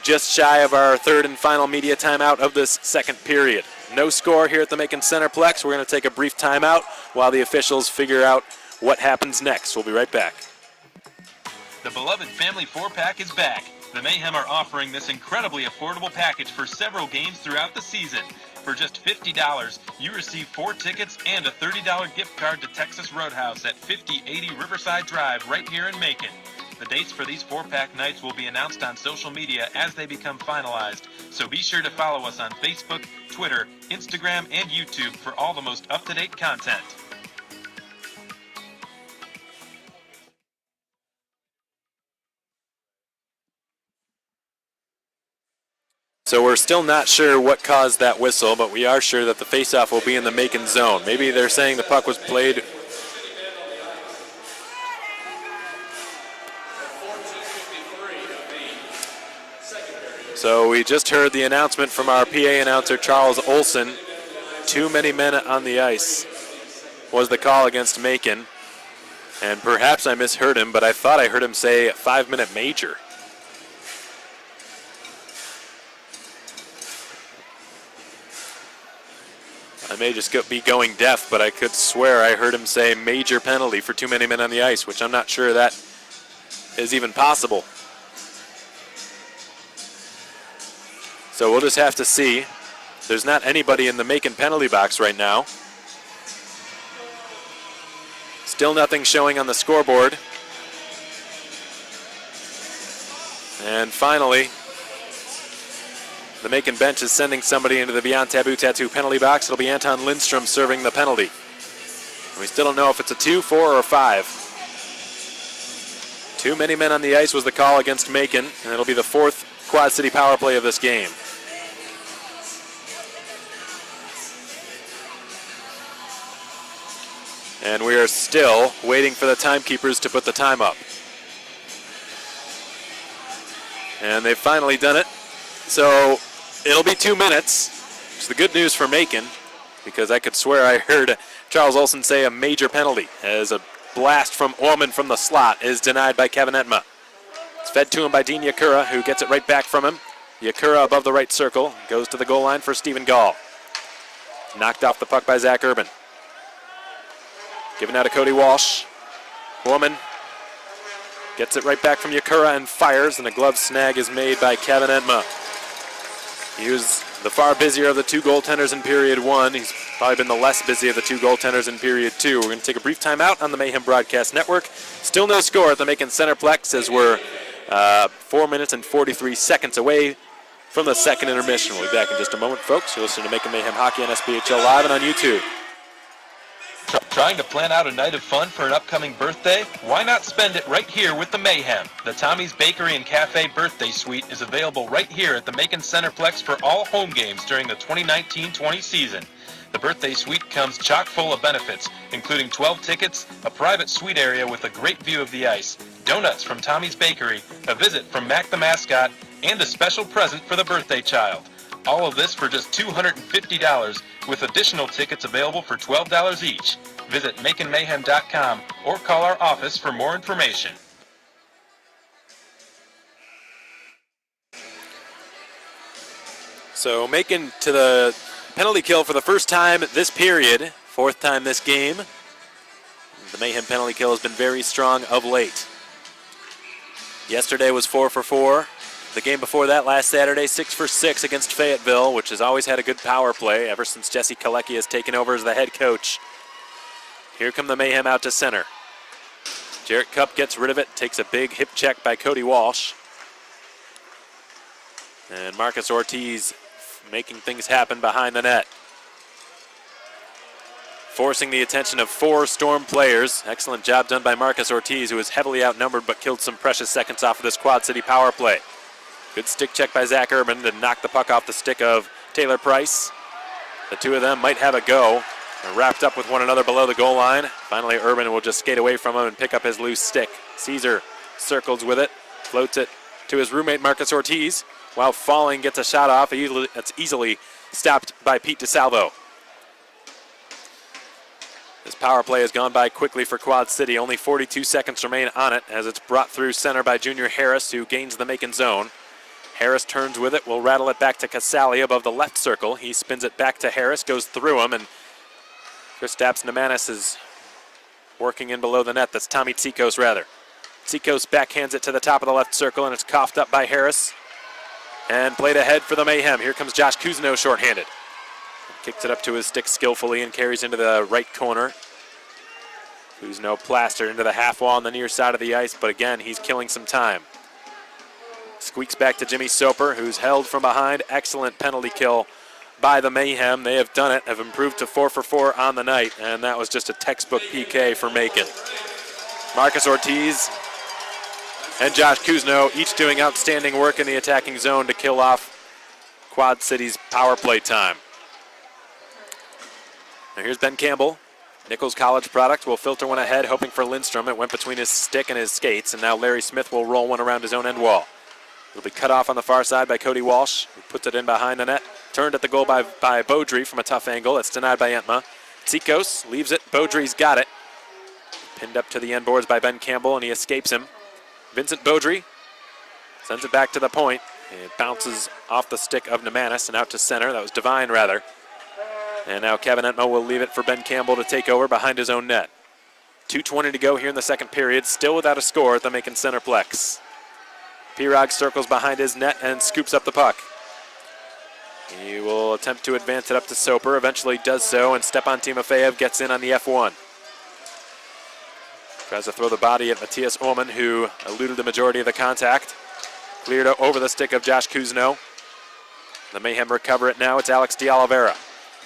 Just shy of our third and final media timeout of this second period. No score here at the Macon Centreplex. We're going to take a brief timeout while the officials figure out what happens next. We'll be right back. The beloved Family 4-Pack is back. The Mayhem are offering this incredibly affordable package for several games throughout the season. For just $50, you receive 4 tickets and a $30 gift card to Texas Roadhouse at 5080 Riverside Drive right here in Macon. The dates for these 4-pack nights will be announced on social media as they become finalized, so be sure to follow us on Facebook, Twitter, Instagram, and YouTube for all the most up-to-date content. So we're still not sure what caused that whistle, but we are sure that the faceoff will be in the Macon zone. Maybe they're saying the puck was played. So we just heard the announcement from our PA announcer, Charles Olson. Too many men on the ice was the call against Macon. And perhaps I misheard him, but I thought I heard him say 5-minute major. I may just be going deaf, but I could swear I heard him say major penalty for too many men on the ice, which I'm not sure that is even possible. So we'll just have to see. There's not anybody in the Macon penalty box right now. Still nothing showing on the scoreboard. And finally, the Macon bench is sending somebody into the Beyond Taboo Tattoo penalty box. It'll be Anton Lindstrom serving the penalty. We still don't know if it's a 2, 4, or 5. Too many men on the ice was the call against Macon, and it'll be the 4th Quad City power play of this game. And we are still waiting for the timekeepers to put the time up. And they've finally done it. So it'll be 2 minutes. It's the good news for Macon, because I could swear I heard Charles Olson say a major penalty as a blast from Orman from the slot is denied by Kevin Etma. It's fed to him by Dean Yakura, who gets it right back from him. Yakura above the right circle, goes to the goal line for Stephen Gall. Knocked off the puck by Zach Urban. Given out to Cody Walsh. Orman gets it right back from Yakura and fires, and a glove snag is made by Kevin Etma. He was the far busier of the two goaltenders in period one. He's probably been the less busy of the two goaltenders in period two. We're going to take a brief timeout on the Mayhem Broadcast Network. Still no score at the Macon Centreplex as we're 4 minutes and 43 seconds away from the second intermission. We'll be back in just a moment, folks. You're listening to Macon Mayhem Hockey on SBHL Live and on YouTube. Trying to plan out a night of fun for an upcoming birthday? Why not spend it right here with the Mayhem? The Tommy's Bakery and Cafe Birthday Suite is available right here at the Macon Centreplex for all home games during the 2019-20 season. The birthday suite comes chock full of benefits, including 12 tickets, a private suite area with a great view of the ice, donuts from Tommy's Bakery, a visit from Mac the Mascot, and a special present for the birthday child. All of this for just $250, with additional tickets available for $12 each. Visit MaconMayhem.com or call our office for more information. So Macon to the penalty kill for the first time this period, fourth time this game. The Mayhem penalty kill has been very strong of late. Yesterday was 4 for 4. The game before that, last Saturday, 6 for 6 against Fayetteville, which has always had a good power play ever since Jesse Kalecki has taken over as the head coach. Here come the Mayhem out to center. Jarrett Cupp gets rid of it, takes a big hip check by Cody Walsh. And Marcus Ortiz making things happen behind the net. Forcing the attention of 4 Storm players. Excellent job done by Marcus Ortiz, who is heavily outnumbered but killed some precious seconds off of this Quad City power play. Good stick check by Zach Urban to knock the puck off the stick of Taylor Price. The two of them might have a go. They're wrapped up with one another below the goal line. Finally, Urban will just skate away from him and pick up his loose stick. Caesar circles with it, floats it to his roommate Marcus Ortiz. While falling, gets a shot off. It's easily stopped by Pete DeSalvo. This power play has gone by quickly for Quad City. Only 42 seconds remain on it as it's brought through center by Junior Harris, who gains the Macon zone. Harris turns with it, will rattle it back to Casali above the left circle. He spins it back to Harris, goes through him, and Kristaps Nemanis is working in below the net. That's Tommy Tsikos, rather. Tsikos backhands it to the top of the left circle, and it's coughed up by Harris. And played ahead for the Mayhem. Here comes Josh Kuzno shorthanded. Kicks it up to his stick skillfully and carries into the right corner. Kuzno plastered into the half wall on the near side of the ice, but again, he's killing some time. Squeaks back to Jimmy Soper, who's held from behind. Excellent penalty kill by the Mayhem. They have done it, have improved to 4 for 4 on the night, and that was just a textbook PK for Macon. Marcus Ortiz and Josh Kuzno each doing outstanding work in the attacking zone to kill off Quad City's power play time. Now here's Ben Campbell. Nichols College product will filter one ahead, hoping for Lindstrom. It went between his stick and his skates, and now Larry Smith will roll one around his own end wall. It'll be cut off on the far side by Cody Walsh, who puts it in behind the net. Turned at the goal by Beaudry from a tough angle. It's denied by Entma. Tsikos leaves it. Beaudry's got it. Pinned up to the end boards by Ben Campbell, and he escapes him. Vincent Beaudry sends it back to the point. It bounces off the stick of Nemanis and out to center. That was Devine, rather. And now Kevin Entma will leave it for Ben Campbell to take over behind his own net. 2:20 to go here in the second period. Still without a score at the Macon Centreplex. Pirog circles behind his net and scoops up the puck. He will attempt to advance it up to Soper. Eventually does so, and Stepan Timofeyev gets in on the F1. Tries to throw the body at Matthias Ullman, who eluded the majority of the contact. Cleared over the stick of Josh Kuzno. The Mayhem recover it now. It's Alex De Oliveira.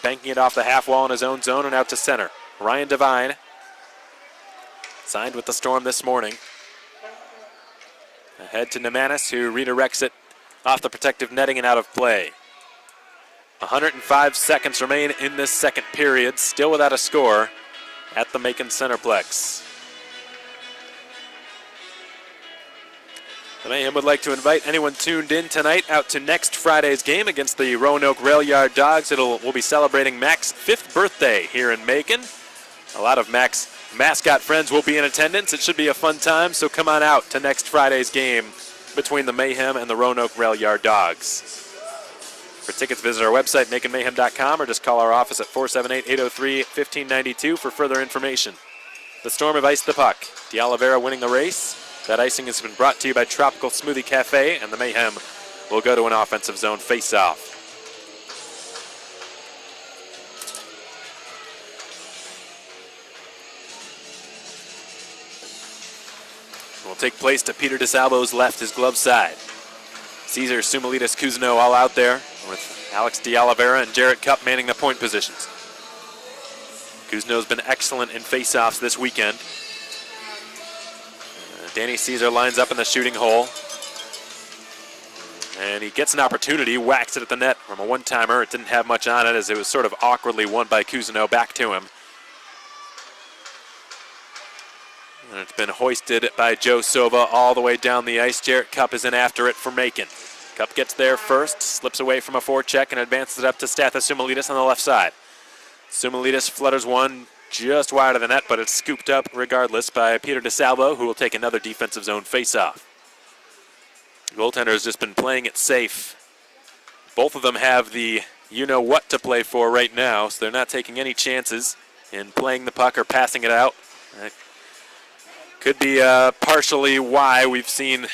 Banking it off the half wall in his own zone and out to center. Ryan Devine, signed with the Storm this morning. Ahead to Nemanis, who redirects it off the protective netting and out of play. 105 seconds remain in this second period, still without a score at the Macon Centreplex. The Mayhem would like to invite anyone tuned in tonight out to next Friday's game against the Roanoke Rail Yard Dogs. We'll be celebrating Mac's 5th birthday here in Macon. A lot of Mac's mascot friends will be in attendance. It should be a fun time, so come on out to next Friday's game between the Mayhem and the Roanoke Rail Yard Dogs. For tickets, visit our website, MaconMayhem.com, or just call our office at 478-803-1592 for further information. The Storm have iced the puck. De Oliveira winning the race. That icing has been brought to you by Tropical Smoothie Cafe, and the Mayhem will go to an offensive zone face-off. will take place to Peter DeSalvo's left, his glove side. Caesar, Sumalitas, Cousineau all out there with Alex de Oliveira and Jarrett Cupp manning the point positions. Cousineau's been excellent in faceoffs this weekend. Danny Caesar lines up in the shooting hole. And he gets an opportunity, whacks it at the net from a one-timer. It didn't have much on it as it was sort of awkwardly won by Cousineau back to him. And it's been hoisted by Joe Sova all the way down the ice. Jarrett Cupp is in after it for Macon. Cupp gets there first, slips away from a forecheck and advances it up to Stathis Sumalitas on the left side. Sumalitas flutters one just wide of the net, but it's scooped up regardless by Peter DeSalvo, who will take another defensive zone faceoff. The goaltender has just been playing it safe. Both of them have the you-know-what to play for right now, so they're not taking any chances in playing the puck or passing it out. That could be partially why we've seen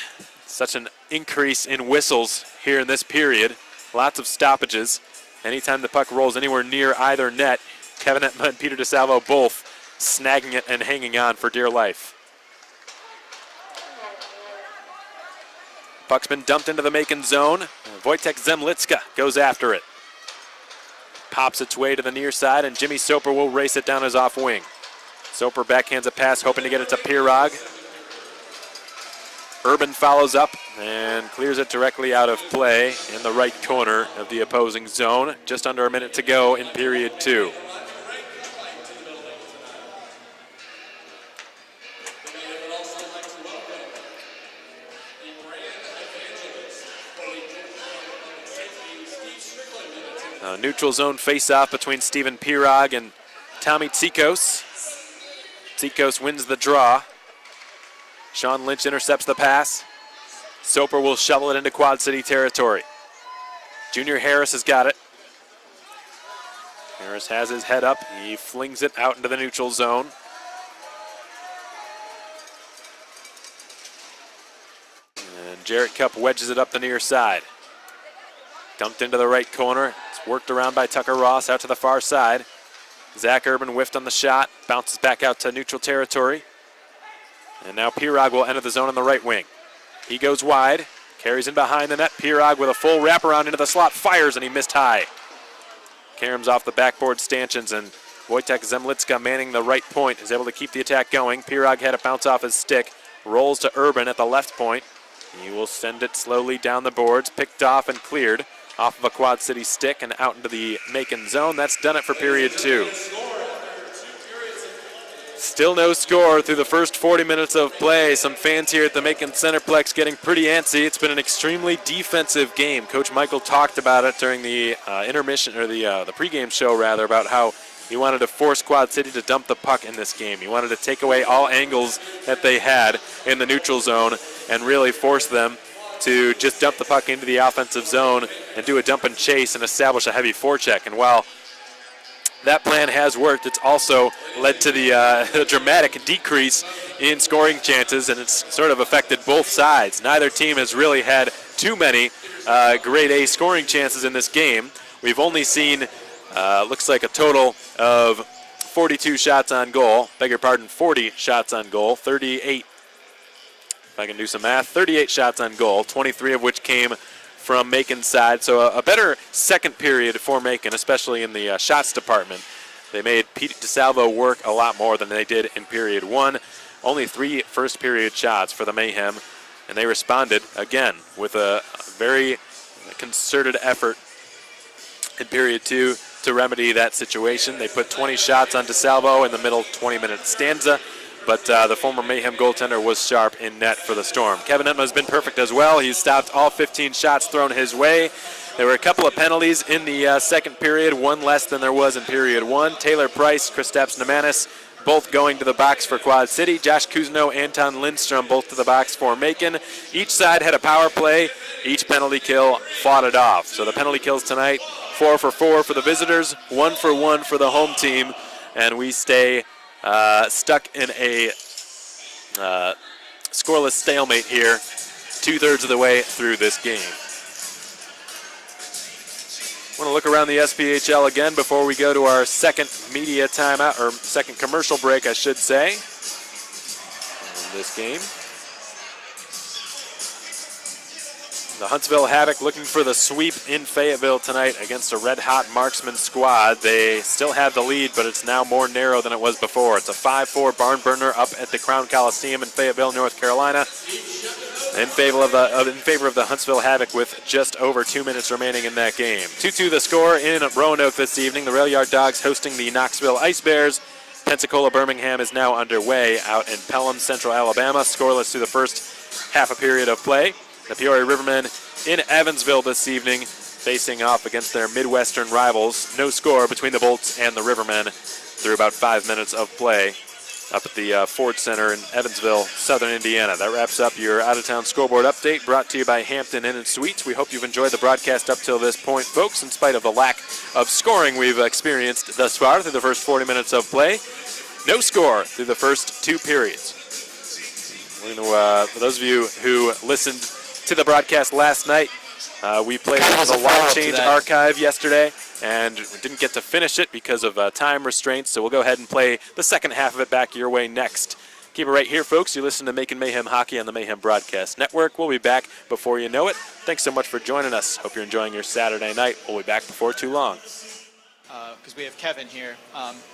such an increase in whistles here in this period. Lots of stoppages. Anytime the puck rolls anywhere near either net, Kevin Etma and Peter DeSalvo both snagging it and hanging on for dear life. Puck's been dumped into the Macon zone. Wojtek Zemlicka goes after it. Pops its way to the near side, and Jimmy Soper will race it down his off wing. Soper backhands a pass, hoping to get it to Pirog. Urban follows up and clears it directly out of play in the right corner of the opposing zone. Just under a minute to go in period 2. Neutral zone face-off between Steven Pirog and Tommy Tsikos. Tsikos wins the draw. Sean Lynch intercepts the pass. Soper will shovel it into Quad City territory. Junior Harris has got it. Harris has his head up. He flings it out into the neutral zone. And Jarrett Cupp wedges it up the near side. Dumped into the right corner. It's worked around by Tucker Ross out to the far side. Zach Urban whiffed on the shot. Bounces back out to neutral territory. And now Pirog will enter the zone on the right wing. He goes wide. Carries in behind the net. Pirog with a full wraparound into the slot. Fires and he missed high. Karam's off the backboard stanchions and Wojtek Zemlicka manning the right point is able to keep the attack going. Pirog had it bounce off his stick. Rolls to Urban at the left point. He will send it slowly down the boards. Picked off and cleared off of a Quad City stick and out into the Macon zone. That's done it for period 2. Still no score through the first 40 minutes of play. Some fans here at the Macon Centreplex getting pretty antsy. It's been an extremely defensive game. Coach Michael talked about it during the intermission, or the pregame show rather, about how he wanted to force Quad City to dump the puck in this game. He wanted to take away all angles that they had in the neutral zone and really force them to just dump the puck into the offensive zone and do a dump and chase and establish a heavy forecheck. And while that plan has worked, it's also led to the dramatic decrease in scoring chances, and it's sort of affected both sides. Neither team has really had too many grade A scoring chances in this game. We've only seen, looks like a total of 42 shots on goal. Beg your pardon, 40 shots on goal, 38. If I can do some math, 38 shots on goal, 23 of which came from Macon's side. So a better second period for Macon, especially in the shots department. They made Pete DeSalvo work a lot more than they did in period 1. Only 3 first period shots for the Mayhem, and they responded again with a very concerted effort in period 2 to remedy that situation. They put 20 shots on DeSalvo in the middle 20-minute stanza, but the former Mayhem goaltender was sharp in net for the Storm. Kevin Etma has been perfect as well. He's stopped all 15 shots thrown his way. There were a couple of penalties in the second period, one less than there was in period 1. Taylor Price, Kristaps Nemanis, both going to the box for Quad City. Josh Cousineau, Anton Lindstrom, both to the box for Macon. Each side had a power play. Each penalty kill fought it off. So the penalty kills tonight, 4 for 4 for the visitors, 1 for 1 for the home team, and we stay stuck in a scoreless stalemate here, 2/3 of the way through this game. I want to look around the SPHL again before we go to our second media timeout, or second commercial break, I should say, in this game. The Huntsville Havoc looking for the sweep in Fayetteville tonight against a red-hot Marksman squad. They still have the lead, but it's now more narrow than it was before. It's a 5-4 barn burner up at the Crown Coliseum in Fayetteville, North Carolina, in favor of the Huntsville Havoc with just over 2 minutes remaining in that game. 2-2 the score in Roanoke this evening. The Rail Yard Dogs hosting the Knoxville Ice Bears. Pensacola Birmingham is now underway out in Pelham, Central Alabama. Scoreless through the first half a period of play. The Peoria Rivermen in Evansville this evening facing off against their Midwestern rivals. No score between the Bolts and the Rivermen through about 5 minutes of play up at the Ford Center in Evansville, Southern Indiana. That wraps up your out-of-town scoreboard update brought to you by Hampton Inn & Suites. We hope you've enjoyed the broadcast up till this point, folks, in spite of the lack of scoring we've experienced thus far through the first 40 minutes of play. No score through the first 2 periods. We're going to, for those of you who listened to the broadcast last night, we played the Line Change archive yesterday, and we didn't get to finish it because of time restraints, so we'll go ahead and play the second half of it back your way next. Keep it right here, folks. You listen to Macon Mayhem Hockey on the Mayhem Broadcast Network. We'll be back before you know it. Thanks so much for joining us. Hope you're enjoying your Saturday night. We'll be back before too long. Because we have Kevin here.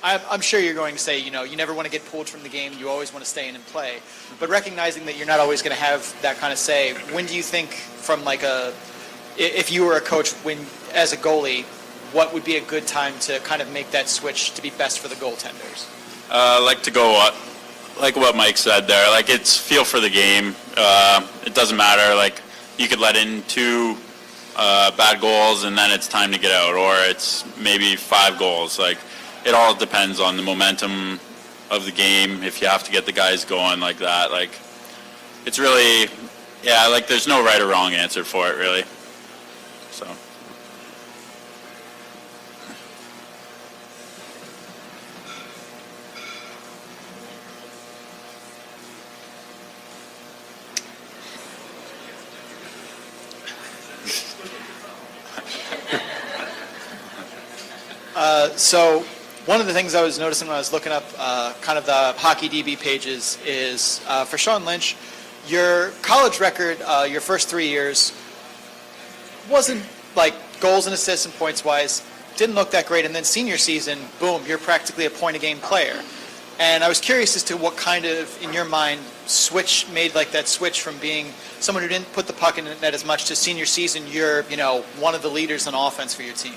I'm sure you're going to say, you never want to get pulled from the game. You always want to stay in and play. But recognizing that you're not always going to have that kind of say, when do you think from if you were a coach, as a goalie, what would be a good time to kind of make that switch to be best for the goaltenders? Like to go like what Mike said there. Like, it's feel for the game. It doesn't matter. Like, you could let in 2 bad goals and then it's time to get out, or it's maybe 5 goals. Like, it all depends on the momentum of the game. If you have to get the guys going like that, like, it's really, like, there's no right or wrong answer for it, really. So. So one of the things I was noticing when I was looking up kind of the Hockey DB pages is for Sean Lynch, your college record, your first 3 years, wasn't like goals and assists and points wise, didn't look that great. And then senior season, boom, you're practically a point a game player. And I was curious as to what kind of, in your mind, made that switch from being someone who didn't put the puck in the net as much to senior season, you're, one of the leaders on offense for your team.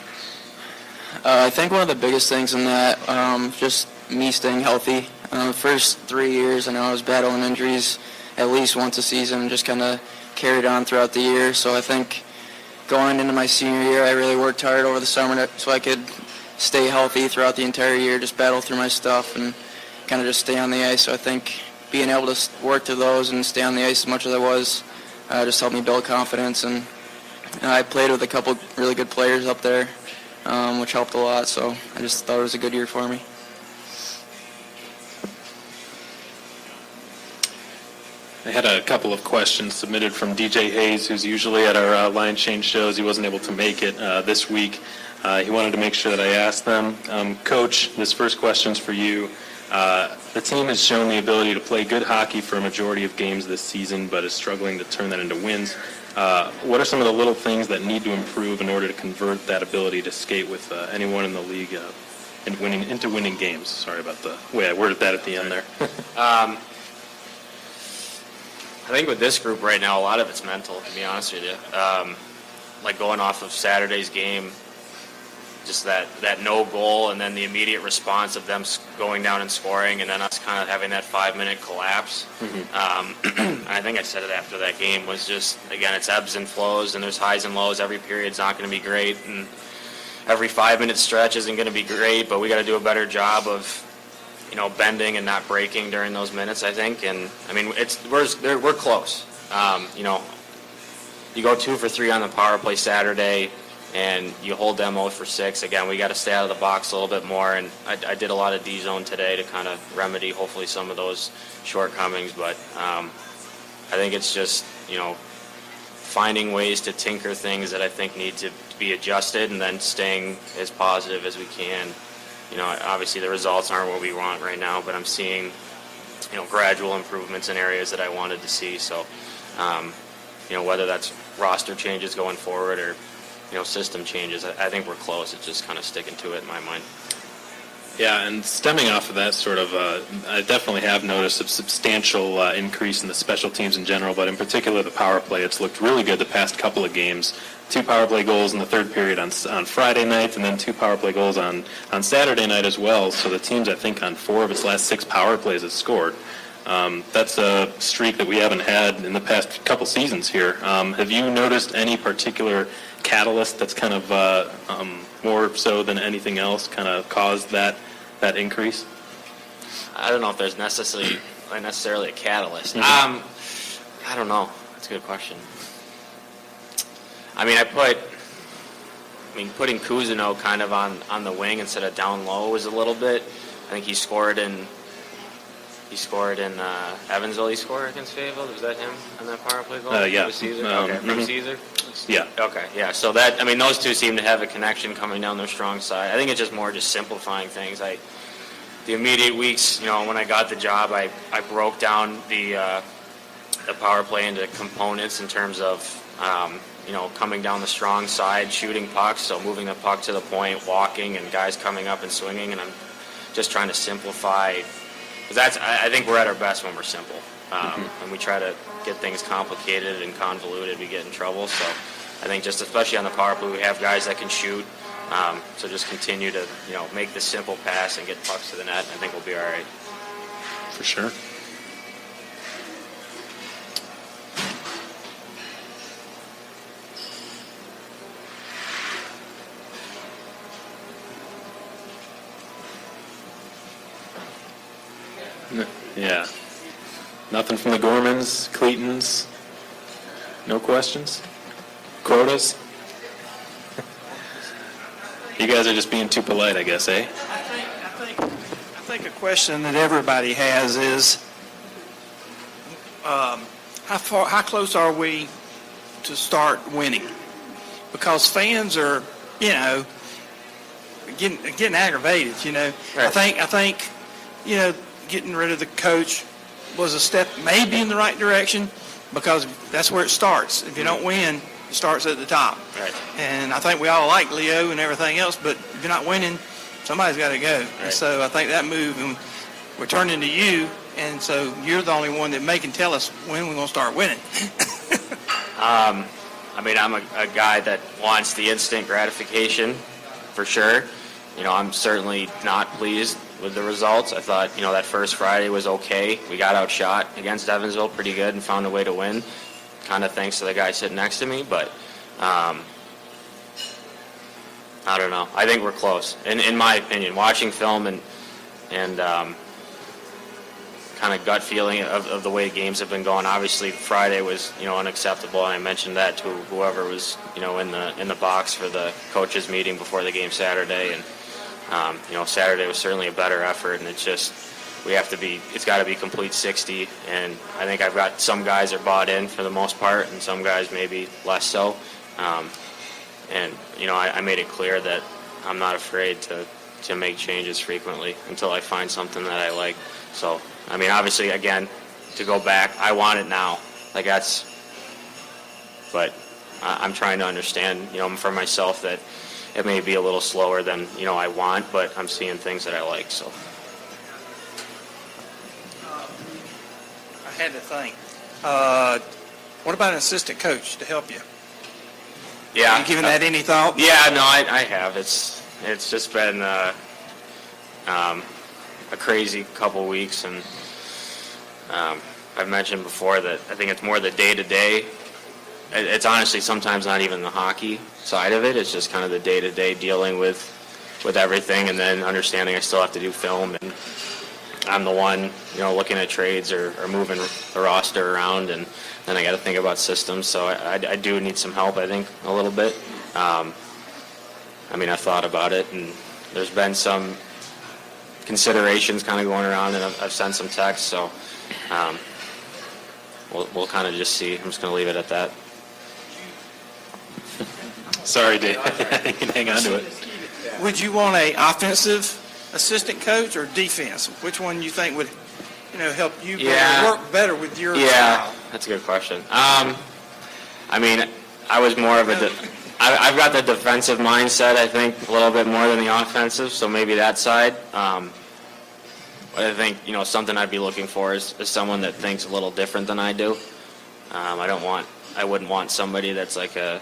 I think one of the biggest things in that, just me staying healthy. The first 3 years, I know I was battling injuries at least once a season and just kind of carried on throughout the year. So I think going into my senior year, I really worked hard over the summer so I could stay healthy throughout the entire year, just battle through my stuff and kind of just stay on the ice. So I think being able to work through those and stay on the ice as much as I was just helped me build confidence. And I played with a couple really good players up there, which helped a lot. So I just thought it was a good year for me. I had a couple of questions submitted from DJ Hayes, who's usually at our line change shows. He wasn't able to make it this week. He wanted to make sure that I asked them. Coach, this first question's for you. The team has shown the ability to play good hockey for a majority of games this season, but is struggling to turn that into wins. What are some of the little things that need to improve in order to convert that ability to skate with anyone in the league and into winning games? Sorry about the way I worded that at the end there. I think with this group right now, a lot of it's mental, to be honest with you. Like going off of Saturday's game, just that no goal and then the immediate response of them going down and scoring and then us kind of having that 5-minute collapse. Mm-hmm. I think I said it after that game was just, again, it's ebbs and flows and there's highs and lows. Every period's not going to be great and every 5-minute stretch isn't going to be great, but we got to do a better job of bending and not breaking during those minutes, I think. And I mean, we're close. You go 2 for 3 on the power play Saturday, and you hold them 0 for 6. Again, we got to stay out of the box a little bit more. And I did a lot of D-zone today to kind of remedy, hopefully, some of those shortcomings. But I think it's just finding ways to tinker things that I think need to be adjusted, and then staying as positive as we can. Obviously the results aren't what we want right now, but I'm seeing, gradual improvements in areas that I wanted to see. So, whether that's roster changes going forward or system changes, I think we're close. It's just kind of sticking to it in my mind. Yeah, and stemming off of that sort of, I definitely have noticed a substantial increase in the special teams in general, but in particular the power play. It's looked really good the past couple of games. 2 power play goals in the third period on Friday night, and then 2 power play goals on Saturday night as well. So the team's, I think, on 4 of its last 6 power plays has scored. That's a streak that we haven't had in the past couple seasons here. Have you noticed any particular catalyst that's kind of more so than anything else kind of caused that increase? I don't know if there's necessarily a catalyst. I don't know. That's a good question. I mean, putting Cousineau kind of on the wing instead of down low was a little bit. I think he scored in Evansville. He scored against Fayetteville. Was that him on that power play goal? Yeah. With Caesar? From Caesar? Yeah. Okay, yeah. So those two seem to have a connection coming down their strong side. I think it's just more just simplifying things. The immediate weeks, when I got the job, I broke down the power play into components in terms of, coming down the strong side, shooting pucks, so moving the puck to the point, walking, and guys coming up and swinging, and I'm just trying to simplify. Because I think we're at our best when we're simple. And we try to get things complicated and convoluted, we get in trouble. So I think just especially on the power play, we have guys that can shoot. So just continue to, make the simple pass and get pucks to the net. I think we'll be all right. For sure. Yeah. Nothing from the Gormans, Cletons? No questions? Quotas? You guys are just being too polite, I guess, eh? I think a question that everybody has is, how close are we to start winning? Because fans are, getting aggravated. Right. I think, getting rid of the coach was a step maybe in the right direction, because that's where it starts. If you don't win, it starts at the top. Right. And I think we all like Leo and everything else, but if you're not winning, somebody's got to go. Right. And so I think that move, and we're turning to you, and so you're the only one that can tell us when we're going to start winning. I'm a guy that wants the instant gratification, for sure. I'm certainly not pleased with the results. I thought, that first Friday was okay. We got outshot against Evansville pretty good and found a way to win, kind of thanks to the guy sitting next to me. But I don't know. I think we're close, in my opinion. Watching film and kind of gut feeling of the way games have been going. Obviously, Friday was unacceptable, and I mentioned that to whoever was in the box for the coaches meeting before the game Saturday. And Saturday was certainly a better effort, and it's got to be complete 60, and I think I've got some guys are bought in for the most part, and some guys maybe less so. I made it clear that I'm not afraid to make changes frequently until I find something that I like. So, obviously, again, to go back, I want it now. But I'm trying to understand, for myself that it may be a little slower than, I want, but I'm seeing things that I like, so. I had to think. What about an assistant coach to help you? Yeah. Have you given that any thought? Yeah, no, I have. It's just been a crazy couple weeks, and I've mentioned before that I think it's more the day-to-day. It's honestly sometimes not even the hockey side of it. It's just kind of the day-to-day dealing with everything, and then understanding I still have to do film, and I'm the one, looking at trades or moving the roster around, and then I got to think about systems. So I do need some help, I think, a little bit. I've thought about it, and there's been some considerations kind of going around, and I've sent some texts. So we'll kind of just see. I'm just going to leave it at that. Sorry, Dave. You can hang on to it. Would you want an offensive assistant coach or defense? Which one you think would, help you work better with your style? That's a good question. I mean, I was more of I've got the defensive mindset, I think, a little bit more than the offensive, so maybe that side. But I think, something I'd be looking for is someone that thinks a little different than I do. I wouldn't want somebody that's like a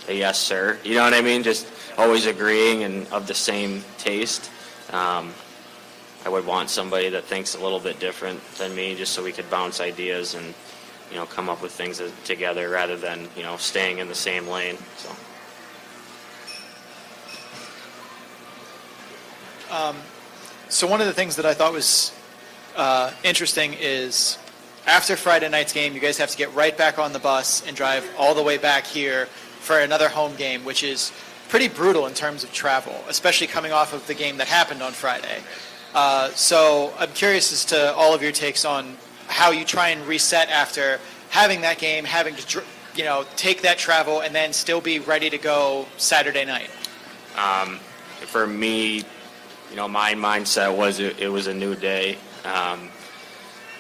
yes, sir. You know what I mean? Just always agreeing and of the same taste. I would want somebody that thinks a little bit different than me, just so we could bounce ideas and, come up with things together rather than, staying in the same lane. So one of the things that I thought was interesting is after Friday night's game, you guys have to get right back on the bus and drive all the way back here for another home game, which is pretty brutal in terms of travel, especially coming off of the game that happened on Friday. So I'm curious as to all of your takes on how you try and reset after having that game, having to take that travel, and then still be ready to go Saturday night. For me, my mindset was it was a new day.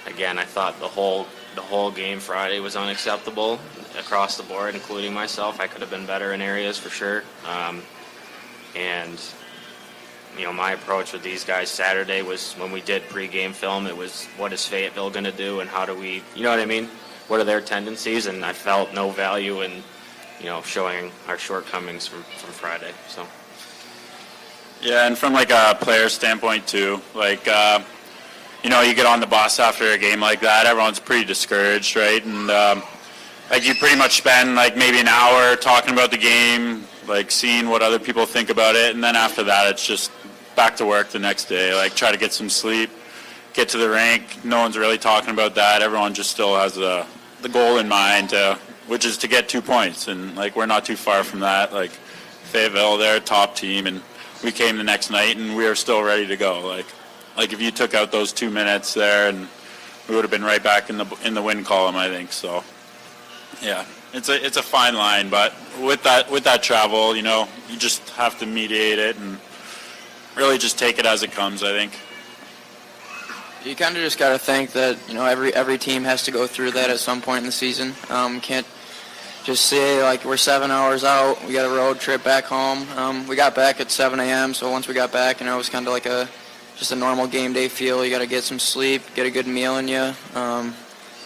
Again, I thought the whole game Friday was unacceptable across the board, including myself. I could have been better in areas for sure. And my approach with these guys Saturday was when we did pregame film, it was what is Fayetteville going to do and how do we, you know what I mean? What are their tendencies? And I felt no value in, showing our shortcomings from Friday. So. Yeah, and from like a player standpoint too, like, you get on the bus after a game like that, everyone's pretty discouraged, right? And like you pretty much spend like maybe an hour talking about the game, like seeing what other people think about it, and then after that it's just back to work the next day, like try to get some sleep, get to the rink. No one's really talking about that. Everyone just still has the goal in mind, which is to get 2 points, and like we're not too far from that. Like Fayetteville, they're a top team, and we came the next night and we were still ready to go. Like if you took out those 2 minutes there, and we would have been right back in the win column, I think. So yeah, it's a fine line, but with that travel, you just have to mediate it and really just take it as it comes, I think. You kind of just got to think that every team has to go through that at some point in the season. Can't just say like we're 7 hours out, we got a road trip back home. We got back at 7 a.m. So once we got back, it was kind of like just a normal game day feel. You got to get some sleep, get a good meal in you.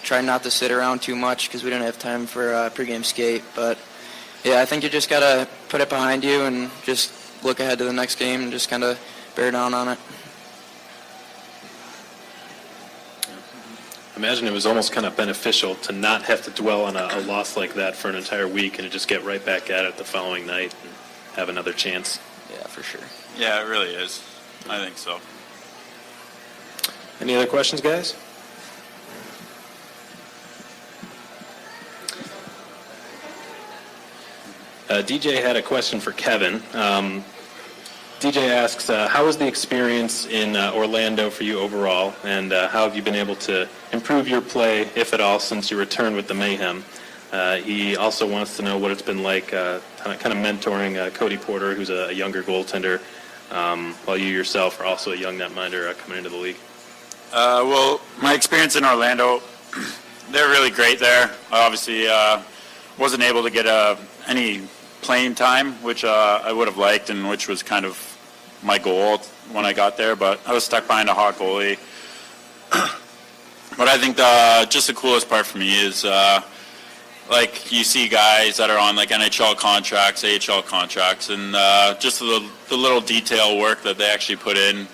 Try not to sit around too much because we didn't have time for pregame skate. But yeah, I think you just got to put it behind you and just look ahead to the next game and just kind of bear down on it. I imagine it was almost kind of beneficial to not have to dwell on a loss like that for an entire week and to just get right back at it the following night and have another chance. Yeah, for sure. Yeah, it really is. I think so. Any other questions, guys? DJ had a question for Kevin. DJ asks, how was the experience in Orlando for you overall, and how have you been able to improve your play, if at all, since you returned with the Mayhem? He also wants to know what it's been like kind of mentoring Cody Porter, who's a younger goaltender, while you yourself are also a young netminder coming into the league. Well, my experience in Orlando, they're really great there. I obviously wasn't able to get any playing time, which I would have liked, and which was kind of my goal when I got there, but I was stuck behind a hot goalie. But I think just the coolest part for me is like you see guys that are on like NHL contracts, AHL contracts, and just the little detail work that they actually put in.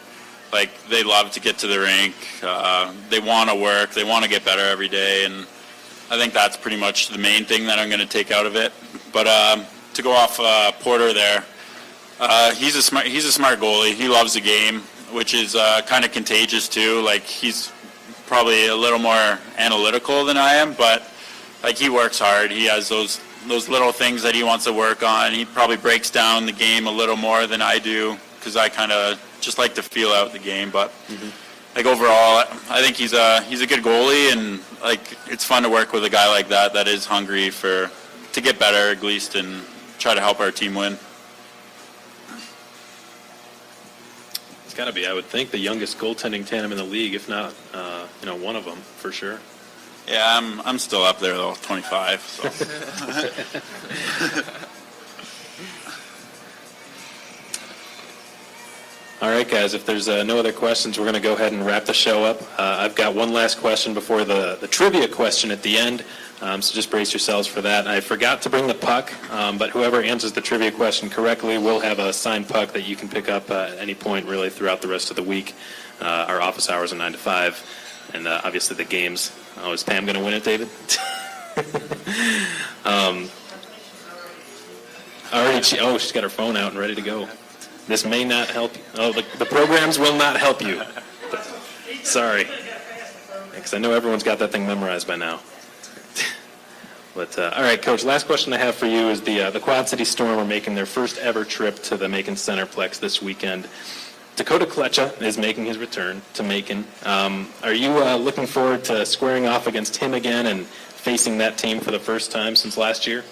Like they love to get to the rink, they want to work, they want to get better every day, and I think that's pretty much the main thing that I'm going to take out of it. But to go off Porter there, he's a smart goalie. He loves the game, which is kind of contagious too. Like he's probably a little more analytical than I am, but like he works hard. He has those little things that he wants to work on. He probably breaks down the game a little more than I do because I kind of just like to feel out the game. But like overall, I think he's a good goalie, and like it's fun to work with a guy like that is hungry to get better at least and try to help our team win. It's got to be, I would think, the youngest goaltending tandem in the league, if not, one of them for sure. Yeah, I'm still up there though, 25. So. All right, guys, if there's no other questions, we're going to go ahead and wrap the show up. I've got one last question before the trivia question at the end, so just brace yourselves for that. I forgot to bring the puck, but whoever answers the trivia question correctly will have a signed puck that you can pick up at any point really throughout the rest of the week. Our office hours are 9 to 5, and obviously the games. Oh, is Pam going to win it, David? She's got her phone out and ready to go. This may not help you. Oh, the programs will not help you. Sorry. Because I know everyone's got that thing memorized by now. But, all right, Coach, last question I have for you is the Quad City Storm are making their first ever trip to the Macon Centreplex this weekend. Dakota Klecha is making his return to Macon. Are you looking forward to squaring off against him again and facing that team for the first time since last year?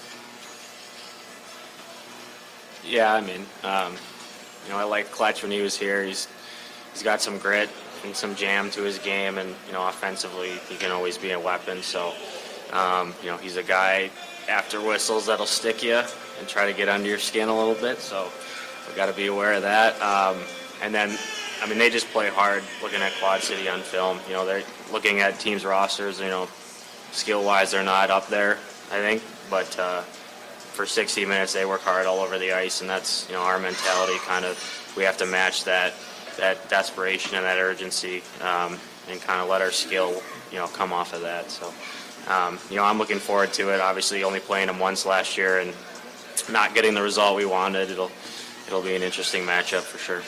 Yeah, I mean, I like Kletch when he was here. He's got some grit and some jam to his game, and offensively he can always be a weapon. So, he's a guy after whistles that'll stick you and try to get under your skin a little bit. So we got to be aware of that. And then, they just play hard. Looking at Quad City on film, they're looking at teams' rosters. Skill-wise, they're not up there, I think, but for 60 minutes they work hard all over the ice, and that's our mentality. Kind of, we have to match that desperation and that urgency, and kind of let our skill come off of that. So I'm looking forward to it. Obviously only playing them once last year and not getting the result we wanted, it'll be an interesting matchup for sure.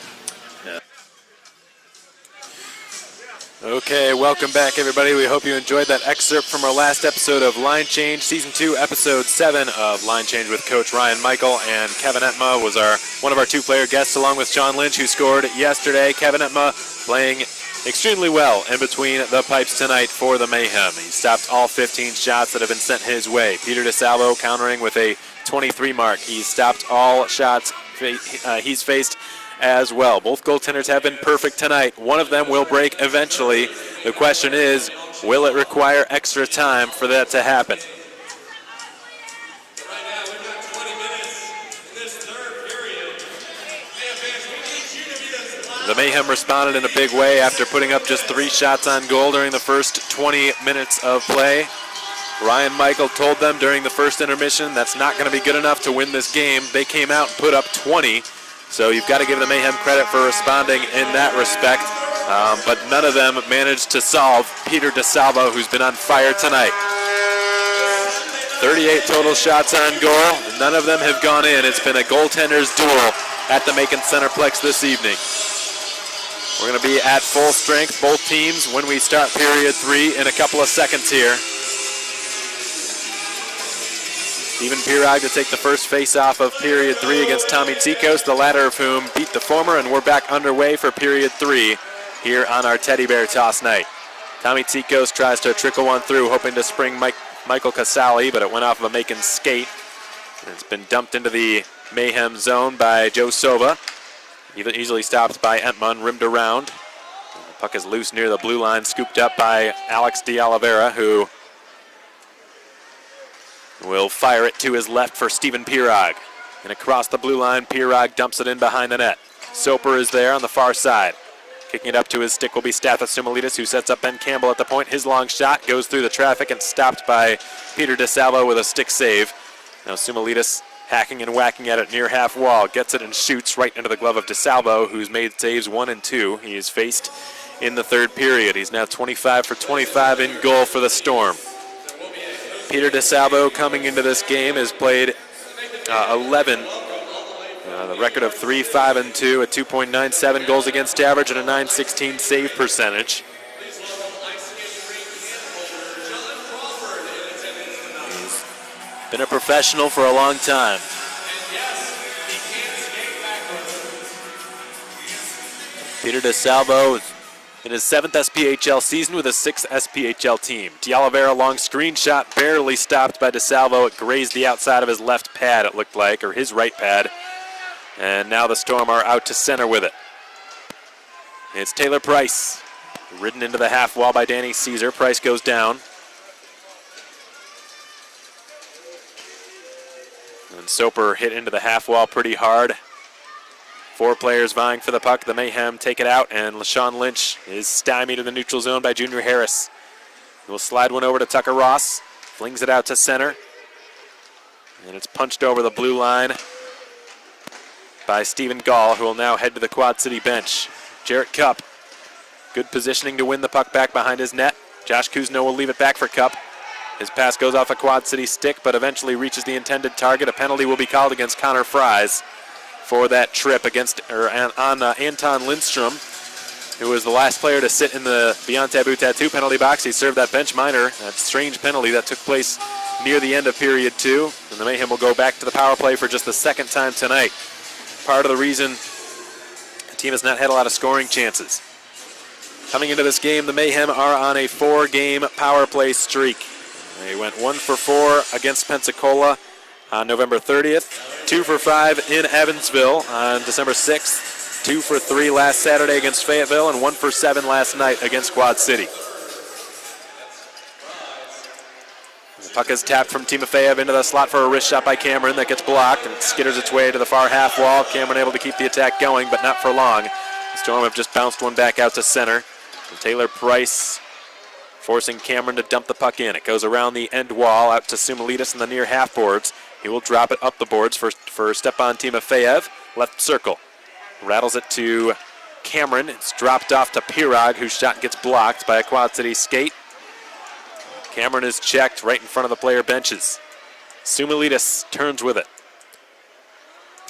Okay, welcome back, everybody. We hope you enjoyed that excerpt from our last episode of Line Change, Season 2, Episode 7 of Line Change with Coach Ryan Michael, and Kevin Etma was one of our two-player guests, along with Sean Lynch, who scored yesterday. Kevin Etma playing extremely well in between the pipes tonight for the Mayhem. He stopped all 15 shots that have been sent his way. Peter DeSalvo countering with a 23 mark. He's stopped all shots he's faced as well. Both goaltenders have been perfect tonight. One of them will break eventually. The question is, will it require extra time for that to happen? Right now, we've got 20 minutes in this third period. The Mayhem responded in a big way after putting up just 3 shots on goal during the first 20 minutes of play. Ryan Michael told them during the first intermission that's not going to be good enough to win this game. They came out and put up 20. So you've got to give the Mayhem credit for responding in that respect. But none of them managed to solve Peter DeSalvo, who's been on fire tonight. 38 total shots on goal. None of them have gone in. It's been a goaltender's duel at the Macon Centreplex this evening. We're going to be at full strength, both teams, when we start period 3 in a couple of seconds here. Steven Pirog to take the first face-off of period 3 against Tommy Tsikos, the latter of whom beat the former, and we're back underway for period 3 here on our Teddy Bear Toss night. Tommy Tsikos tries to trickle one through, hoping to spring Michael Casali, but it went off of a Macon skate. It's been dumped into the Mayhem zone by Joe Sova. Easily stopped by Entman, rimmed around. The puck is loose near the blue line, scooped up by Alex de Oliveira, who will fire it to his left for Steven Pirog. And across the blue line, Pirog dumps it in behind the net. Soper is there on the far side. Kicking it up to his stick will be Stathis Sumalitis, who sets up Ben Campbell at the point. His long shot goes through the traffic and stopped by Peter DeSalvo with a stick save. Now Sumalitis hacking and whacking at it near half wall. Gets it and shoots right into the glove of DeSalvo, who's made saves 1 and 2. He is faced in the third period. He's now 25 for 25 in goal for the Storm. Peter DeSalvo coming into this game has played 11. The record of 3-5-2, a 2.97 goals against average and a .916 save percentage. He's been a professional for a long time. Peter DeSalvo is in his 7th SPHL season with his 6th SPHL team. De Oliveira long screen shot, barely stopped by DeSalvo. It grazed the outside of his left pad, it looked like, or his right pad. And now the Storm are out to center with it. It's Taylor Price, ridden into the half wall by Danny Caesar. Price goes down. And Soper hit into the half wall pretty hard. 4 players vying for the puck. The Mayhem take it out, and LaShawn Lynch is stymied in the neutral zone by Junior Harris. He will slide one over to Tucker Ross, flings it out to center, and it's punched over the blue line by Stephen Gall, who will now head to the Quad City bench. Jarrett Cupp, good positioning to win the puck back behind his net. Josh Kuzno will leave it back for Cupp. His pass goes off a Quad City stick, but eventually reaches the intended target. A penalty will be called against Connor Fries for that trip on Anton Lindstrom, who was the last player to sit in the Beyond Taboo Tattoo penalty box. He served that bench minor, that strange penalty that took place near the end of period 2. And the Mayhem will go back to the power play for just the second time tonight. Part of the reason the team has not had a lot of scoring chances. Coming into this game, the Mayhem are on a 4-game power play streak. They went 1 for 4 against Pensacola on November 30th, 2 for 5 in Evansville on December 6th, 2 for 3 last Saturday against Fayetteville, and 1 for 7 last night against Quad City. The puck is tapped from Timofeyev into the slot for a wrist shot by Cameron that gets blocked and skitters its way to the far half wall. Cameron able to keep the attack going, but not for long. The Storm have just bounced one back out to center. And Taylor Price forcing Cameron to dump the puck in. It goes around the end wall out to Sumalitas in the near half boards. He will drop it up the boards for Stepan Timofeyev. Left circle. Rattles it to Cameron. It's dropped off to Pirog, whose shot gets blocked by a Quad City skate. Cameron is checked right in front of the player benches. Sumalitas turns with it.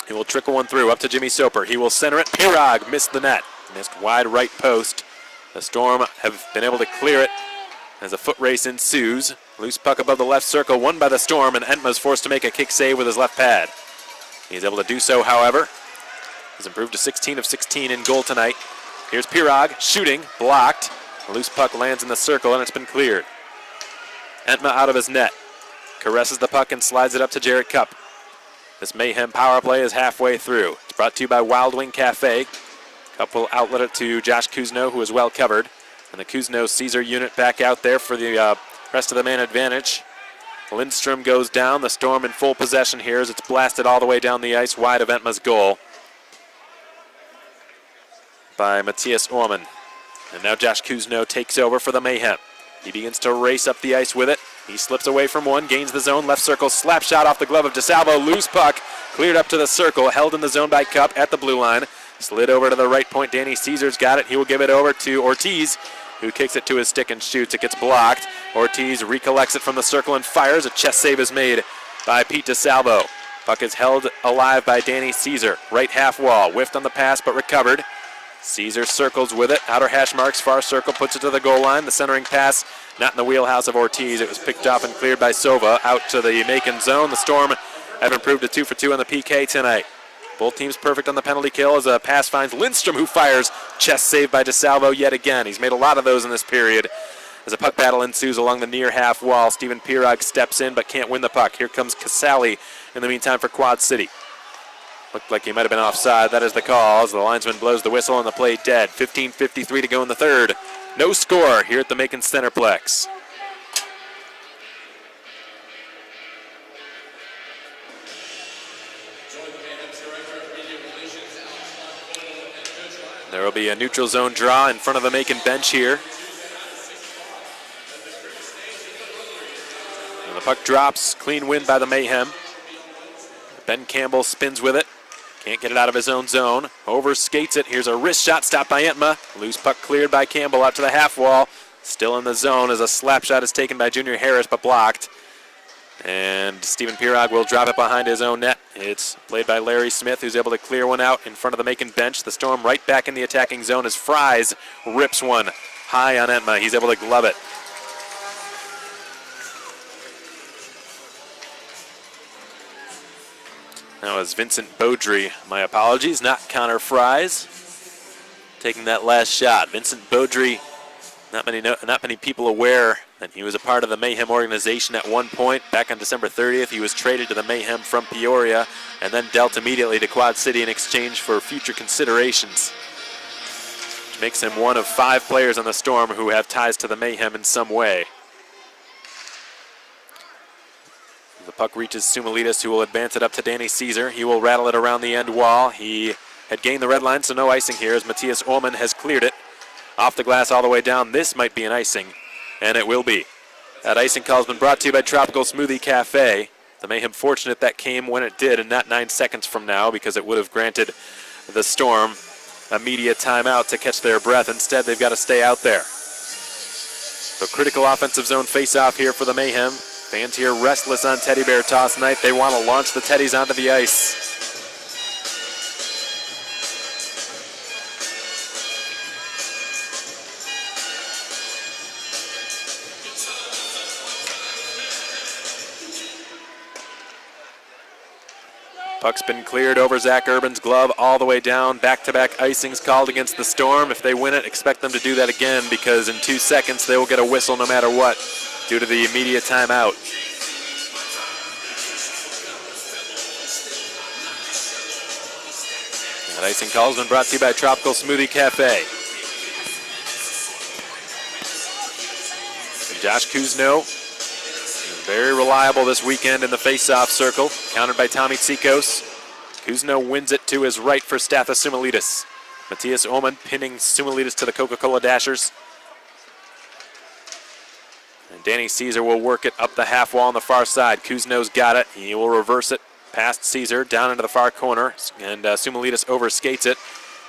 He will trickle one through up to Jimmy Soper. He will center it. Pirog missed the net. Missed wide right post. The Storm have been able to clear it as a foot race ensues. Loose puck above the left circle, won by the Storm, and Entma is forced to make a kick save with his left pad. He's able to do so, however. He's improved to 16 of 16 in goal tonight. Here's Pirog shooting, blocked. The loose puck lands in the circle, and it's been cleared. Entma out of his net. Caresses the puck and slides it up to Jarrett Cupp. This Mayhem power play is halfway through. It's brought to you by Wild Wing Cafe. Cupp will outlet it to Josh Kuzno, who is well covered. And the Kuzno Caesar unit back out there for the rest of the man advantage. Lindstrom goes down. The Storm in full possession here as it's blasted all the way down the ice wide of Entma's goal by Matthias Orman. And now Josh Kuzno takes over for the Mayhem. He begins to race up the ice with it. He slips away from one, gains the zone, left circle, slap shot off the glove of DeSalvo, loose puck, cleared up to the circle, held in the zone by Cupp at the blue line. Slid over to the right point, Danny Caesar's got it. He will give it over to Ortiz, who kicks it to his stick and shoots. It gets blocked. Ortiz recollects it from the circle and fires. A chest save is made by Pete DeSalvo. Puck is held alive by Danny Caesar. Right half wall, whiffed on the pass but recovered. Caesar circles with it. Outer hash marks, far circle, puts it to the goal line. The centering pass, not in the wheelhouse of Ortiz. It was picked off and cleared by Sova out to the Macon zone. The Storm have improved to 2 for 2 on the PK tonight. Both teams perfect on the penalty kill as a pass finds Lindstrom, who fires. Chest save by DeSalvo yet again. He's made a lot of those in this period. As a puck battle ensues along the near half wall, Steven Pirog steps in but can't win the puck. Here comes Casali in the meantime for Quad City. Looked like he might have been offside. That is the call as the linesman blows the whistle and the play dead. 15:53 to go in the third. No score here at the Macon Centreplex. There will be a neutral zone draw in front of the Macon bench here. And the puck drops. Clean win by the Mayhem. Ben Campbell spins with it. Can't get it out of his own zone. Over skates it. Here's a wrist shot stopped by Entma. Loose puck cleared by Campbell out to the half wall. Still in the zone as a slap shot is taken by Junior Harris but blocked. And Steven Pirog will drop it behind his own net. It's played by Larry Smith, who's able to clear one out in front of the Macon bench. The Storm right back in the attacking zone as Fries rips one high on Entma. He's able to glove it. That was Vincent Beaudry. My apologies, not Connor Fries. Taking that last shot. Vincent Beaudry, not many people aware that he was a part of the Mayhem organization at one point. Back on December 30th, he was traded to the Mayhem from Peoria and then dealt immediately to Quad City in exchange for future considerations, which makes him one of 5 players on the Storm who have ties to the Mayhem in some way. The puck reaches Sumalitas, who will advance it up to Danny Caesar. He will rattle it around the end wall. He had gained the red line, so no icing here as Matthias Ullman has cleared it. Off the glass all the way down. This might be an icing, and it will be. That icing call has been brought to you by Tropical Smoothie Cafe. The Mayhem fortunate that came when it did and not 9 seconds from now, because it would have granted the Storm a media timeout to catch their breath. Instead, they've got to stay out there. So critical offensive zone face-off here for the Mayhem. Fans here restless on Teddy Bear Toss night. They want to launch the Teddies onto the ice. Puck's been cleared over Zach Urban's glove all the way down. Back-to-back icings called against the Storm. If they win it, expect them to do that again, because in 2 seconds they will get a whistle no matter what due to the immediate timeout. That icing call has been brought to you by Tropical Smoothie Cafe. And Josh Kuzno, very reliable this weekend in the face-off circle, countered by Tommy Tsikos. Kuzno wins it to his right for Stathis Sumalitas. Matthias Ullman pinning Sumalitas to the Coca-Cola Dashers. And Danny Caesar will work it up the half wall on the far side. Kuzno's got it. He will reverse it past Caesar down into the far corner, and Sumalitas overskates it.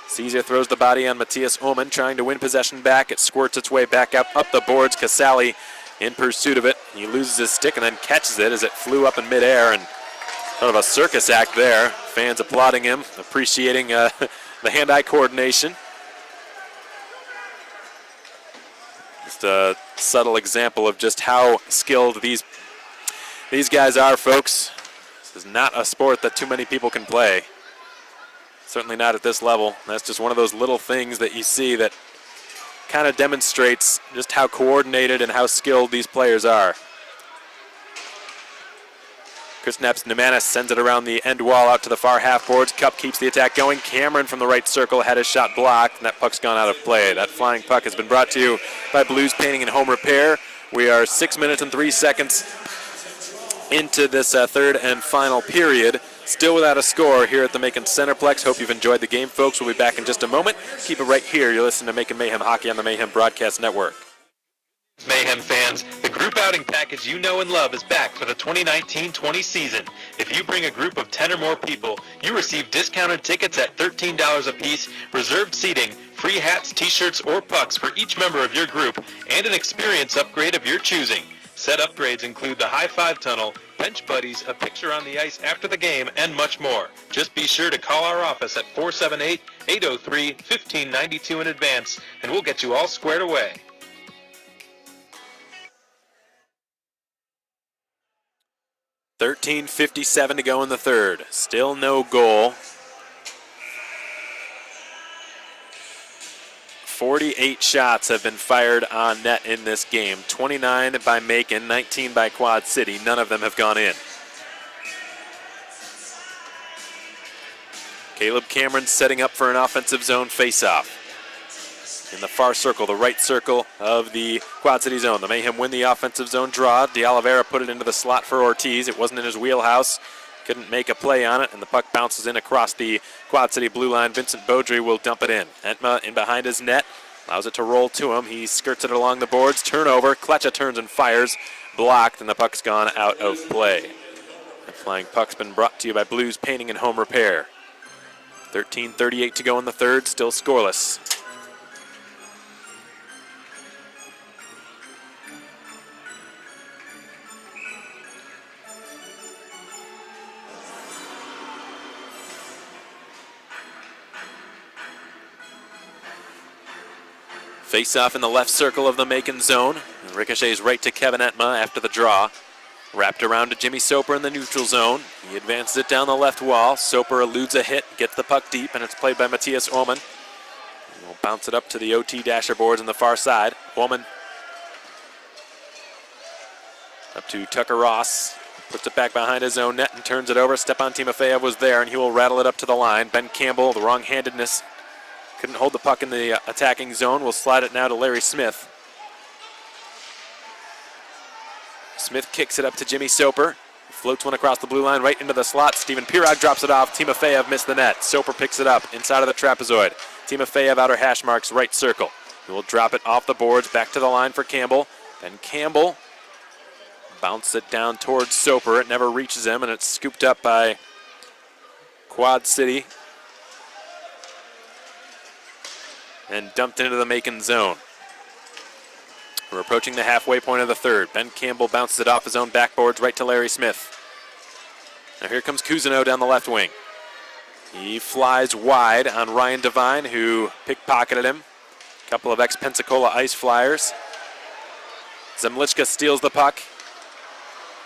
Caesar throws the body on Matthias Ullman, trying to win possession back. It squirts its way back up the boards. Casali in pursuit of it. He loses his stick and then catches it as it flew up in midair, and sort of a circus act there. Fans applauding him, appreciating the hand-eye coordination. Just a subtle example of just how skilled these guys are, folks. This is not a sport that too many people can play. Certainly not at this level. That's just one of those little things that you see that kind of demonstrates just how coordinated and how skilled these players are. Chris Nemanis sends it around the end wall out to the far half boards. Cup keeps the attack going. Cameron from the right circle had his shot blocked, and that puck's gone out of play. That flying puck has been brought to you by Blues Painting and Home Repair. We are 6 minutes and 3 seconds into this third and final period. Still without a score here at the Macon Centreplex. Hope you've enjoyed the game, folks. We'll be back in just a moment. Keep it right here. You're listening to Macon Mayhem Hockey on the Mayhem Broadcast Network. Mayhem fans, the group outing package you know and love is back for the 2019-20 season. If you bring a group of 10 or more people, you receive discounted tickets at $13 a piece, reserved seating, free hats, t-shirts, or pucks for each member of your group, and an experience upgrade of your choosing. Said upgrades include the High Five Tunnel, Bench Buddies, a picture on the ice after the game, and much more. Just be sure to call our office at 478-803-1592 in advance, and we'll get you all squared away. $13:57 to go in the third. Still no goal. 48 shots have been fired on net in this game. 29 by Macon, 19 by Quad City. None of them have gone in. Caleb Cameron setting up for an offensive zone faceoff. In the far circle, the right circle of the Quad City zone. The Mayhem win the offensive zone draw. De Oliveira put it into the slot for Ortiz. It wasn't in his wheelhouse. Couldn't make a play on it, and the puck bounces in across the Quad City blue line. Vincent Beaudry will dump it in. Entma in behind his net, allows it to roll to him. He skirts it along the boards. Turnover. Kletcha turns and fires. Blocked, and the puck's gone out of play. The flying puck's been brought to you by Blues Painting and Home Repair. 13:38 to go in the third, still scoreless. Face-off in the left circle of the Macon zone. Ricochets right to Kevin Entma after the draw. Wrapped around to Jimmy Soper in the neutral zone. He advances it down the left wall. Soper eludes a hit, gets the puck deep, and it's played by Matthias Ullman. We'll bounce it up to the OT dasher boards on the far side. Ullman up to Tucker Ross. Puts it back behind his own net and turns it over. Stepan Timofeyev was there, and he will rattle it up to the line. Ben Campbell, the wrong-handedness, couldn't hold the puck in the attacking zone. We'll slide it now to Larry Smith. Smith kicks it up to Jimmy Soper. Floats one across the blue line right into the slot. Steven Pirog drops it off. Timofeyev missed the net. Soper picks it up inside of the trapezoid. Timofeyev outer hash marks right circle. He will drop it off the boards back to the line for Campbell. Then Campbell bounces it down towards Soper. It never reaches him, and it's scooped up by Quad City and dumped into the Macon zone. We're approaching the halfway point of the third. Ben Campbell bounces it off his own backboards right to Larry Smith. Now here comes Cousineau down the left wing. He flies wide on Ryan Devine, who pickpocketed him. A couple of ex-Pensacola Ice Flyers. Zemlichka steals the puck.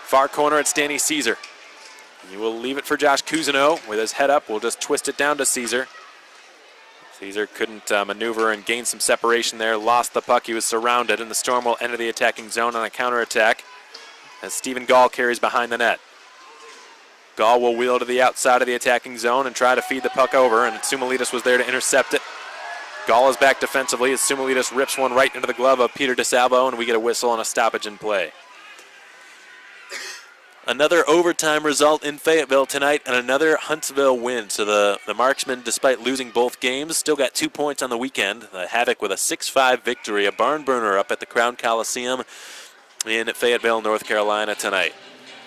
Far corner, it's Danny Caesar. He will leave it for Josh Cousineau with his head up. We'll just twist it down to Caesar. Caesar couldn't maneuver and gain some separation there. Lost the puck. He was surrounded, and the Storm will enter the attacking zone on a counterattack as Stephen Gall carries behind the net. Gall will wheel to the outside of the attacking zone and try to feed the puck over, and Sumalitas was there to intercept it. Gall is back defensively as Sumalitas rips one right into the glove of Peter DeSalvo, and we get a whistle and a stoppage in play. Another overtime result in Fayetteville tonight and another Huntsville win. So the Marksmen, despite losing both games, still got 2 points on the weekend. The Havoc with a 6-5 victory, a barn burner up at the Crown Coliseum in Fayetteville, North Carolina tonight.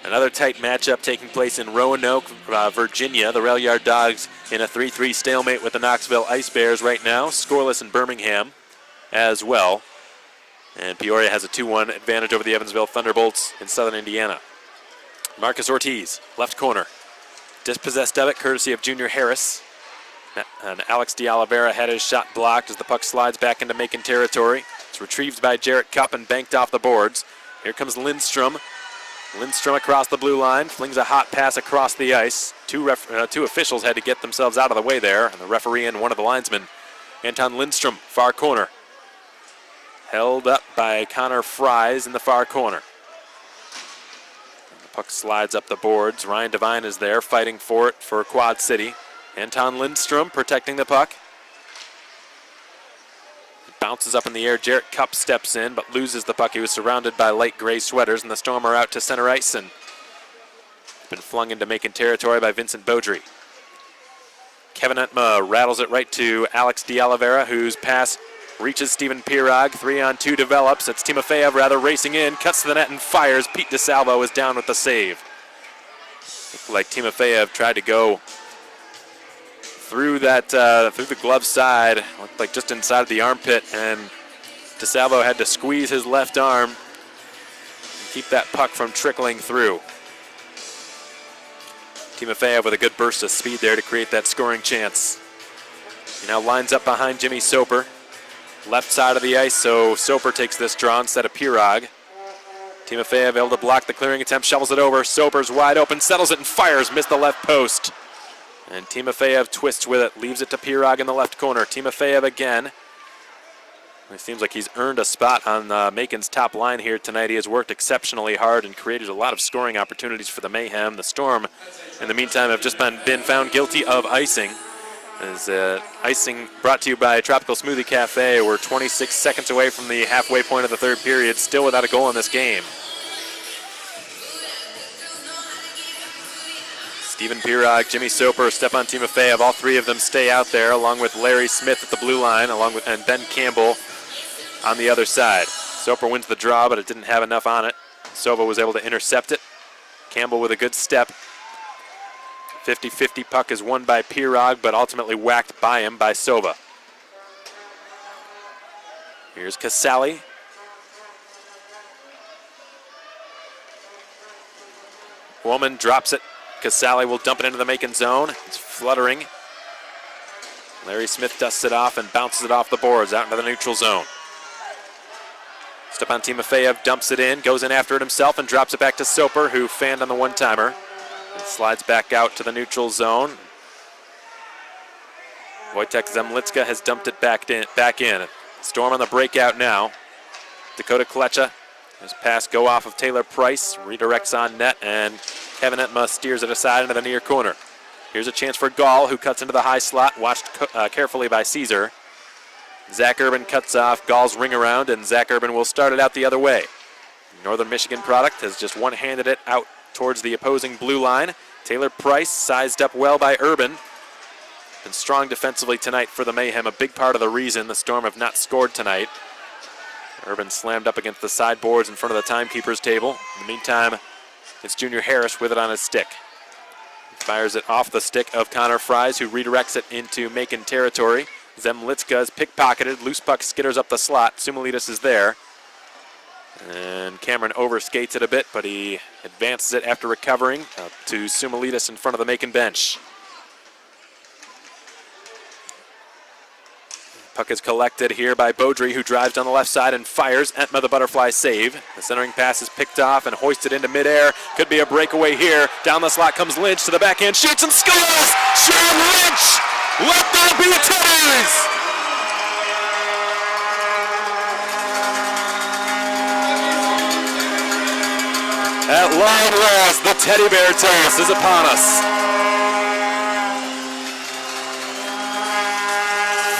Another tight matchup taking place in Roanoke, Virginia. The Rail Yard Dogs in a 3-3 stalemate with the Knoxville Ice Bears right now. Scoreless in Birmingham as well. And Peoria has a 2-1 advantage over the Evansville Thunderbolts in Southern Indiana. Marcus Ortiz, left corner. Dispossessed of it, courtesy of Junior Harris. And Alex de Oliveira had his shot blocked as the puck slides back into Macon territory. It's retrieved by Jarrett Cupp and banked off the boards. Here comes Lindstrom. Lindstrom across the blue line, flings a hot pass across the ice. Two officials had to get themselves out of the way there, and the referee and one of the linesmen. Anton Lindstrom, far corner. Held up by Connor Fries in the far corner. The puck slides up the boards. Ryan Devine is there fighting for it for Quad City. Anton Lindstrom protecting the puck. Bounces up in the air. Jarrett Cupp steps in, but loses the puck. He was surrounded by light gray sweaters, and the Storm are out to center ice and been flung into Macon territory by Vincent Beaudry. Kevin Etma rattles it right to Alex de Oliveira, whose pass reaches Stephen Pirog. 3-on-2 develops. It's Timofeyev racing in, cuts to the net and fires. Pete DeSalvo is down with the save. Looked like Timofeyev tried to go through the glove side, looked like just inside the armpit, and DeSalvo had to squeeze his left arm and keep that puck from trickling through. Timofeyev with a good burst of speed there to create that scoring chance. He now lines up behind Jimmy Soper. Left side of the ice, so Soper takes this draw instead of Pirog. Timofeyev able to block the clearing attempt, shovels it over. Soper's wide open, settles it and fires, missed the left post. And Timofeyev twists with it, leaves it to Pirog in the left corner. Timofeyev again. It seems like he's earned a spot on Macon's top line here tonight. He has worked exceptionally hard and created a lot of scoring opportunities for the Mayhem. The Storm, in the meantime, have just been found guilty of icing. As icing brought to you by Tropical Smoothie Cafe. We're 26 seconds away from the halfway point of the third period, still without a goal in this game. Stephen Pirog, Jimmy Soper, Stepan Timofeyev, all three of them stay out there, along with Larry Smith at the blue line, and Ben Campbell on the other side. Soper wins the draw, but it didn't have enough on it. Sova was able to intercept it. Campbell with a good step. 50-50 puck is won by Pirog, but ultimately whacked by him by Sova. Here's Casali. Woolman drops it. Casali will dump it into the Macon zone. It's fluttering. Larry Smith dusts it off and bounces it off the boards out into the neutral zone. Stepan Timofeyev dumps it in, goes in after it himself, and drops it back to Soper, who fanned on the one-timer. And slides back out to the neutral zone. Wojtek Zemlichka has dumped it back in. Storm on the breakout now. Dakota Klecha. His pass go off of Taylor Price, redirects on net, and Kevin Etma steers it aside into the near corner. Here's a chance for Gall, who cuts into the high slot, watched carefully by Caesar. Zach Urban cuts off Gall's ring around, and Zach Urban will start it out the other way. Northern Michigan product has just one-handed it out towards the opposing blue line. Taylor Price sized up well by Urban. Been strong defensively tonight for the Mayhem, a big part of the reason the Storm have not scored tonight. Urban slammed up against the sideboards in front of the timekeeper's table. In the meantime, it's Junior Harris with it on his stick. He fires it off the stick of Connor Fries, who redirects it into Macon territory. Zemlitska is pickpocketed. Loose puck skitters up the slot. Sumalitis is there. And Cameron overskates it a bit, but he advances it after recovering up to Sumalitis in front of the Macon bench. Puck is collected here by Beaudry, who drives down the left side and fires. Entma the butterfly save. The centering pass is picked off and hoisted into midair. Could be a breakaway here. Down the slot comes Lynch to the backhand, shoots and scores! Sean Lynch! Let there be Teddies! At long last, the Teddy Bear toss is upon us.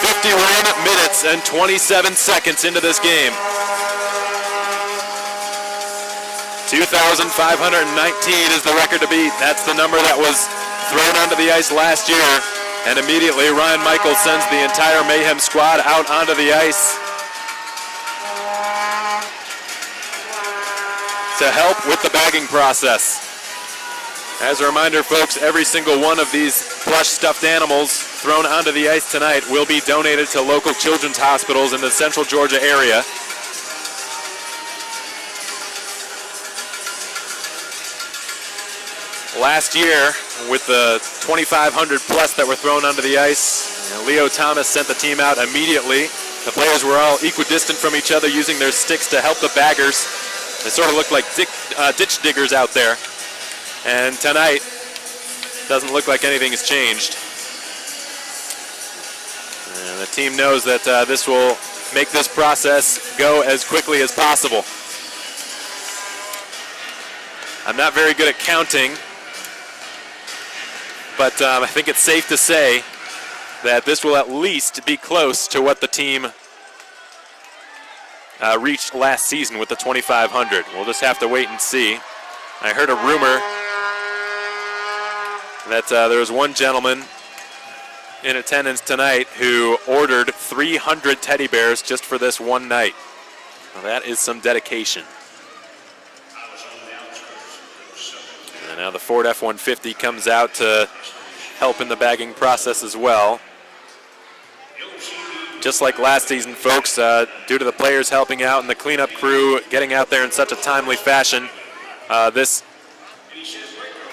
51 minutes and 27 seconds into this game. 2,519 is the record to beat. That's the number that was thrown onto the ice last year. And immediately Ryan Michaels sends the entire Mayhem squad out onto the ice to help with the bagging process. As a reminder, folks, every single one of these plush stuffed animals thrown onto the ice tonight will be donated to local children's hospitals in the central Georgia area. Last year, with the 2,500 plus that were thrown onto the ice, Leo Thomas sent the team out immediately. The players were all equidistant from each other, using their sticks to help the baggers. They sort of looked like ditch diggers out there. And tonight, doesn't look like anything has changed. And the team knows that this will make this process go as quickly as possible. I'm not very good at counting, but I think it's safe to say that this will at least be close to what the team reached last season with the 2,500. We'll just have to wait and see. I heard a rumor that there was one gentleman in attendance tonight who ordered 300 teddy bears just for this one night. Now that is some dedication. And now the Ford F-150 comes out to help in the bagging process as well. Just like last season, folks, due to the players helping out and the cleanup crew getting out there in such a timely fashion, this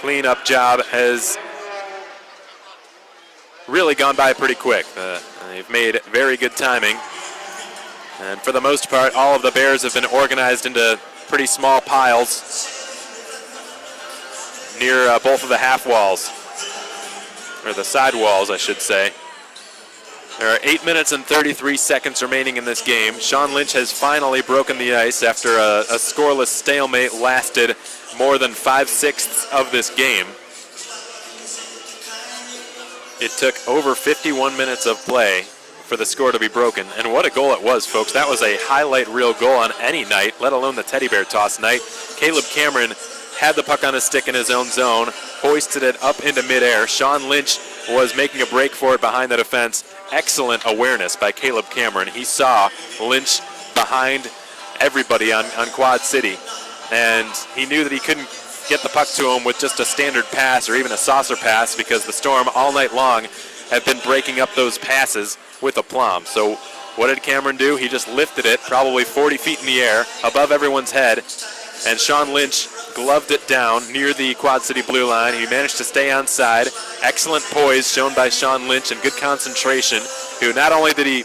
cleanup job has really gone by pretty quick. They've made very good timing. And for the most part, all of the bears have been organized into pretty small piles near both of the half walls, or the side walls, I should say. There are 8 minutes and 33 seconds remaining in this game. Sean Lynch has finally broken the ice after a scoreless stalemate lasted more than 5/6 of this game. It took over 51 minutes of play for the score to be broken. And what a goal it was, folks. That was a highlight reel goal on any night, let alone the teddy bear toss night. Caleb Cameron had the puck on his stick in his own zone, hoisted it up into midair. Sean Lynch was making a break for it behind the defense. Excellent awareness by Caleb Cameron. He saw Lynch behind everybody on Quad City, and he knew that he couldn't get the puck to him with just a standard pass or even a saucer pass, because the Storm all night long have been breaking up those passes with aplomb. So what did Cameron do? He just lifted it probably 40 feet in the air above everyone's head, and Sean Lynch gloved it down near the Quad City blue line. He managed to stay on side. Excellent poise shown by Sean Lynch and good concentration, who not only did he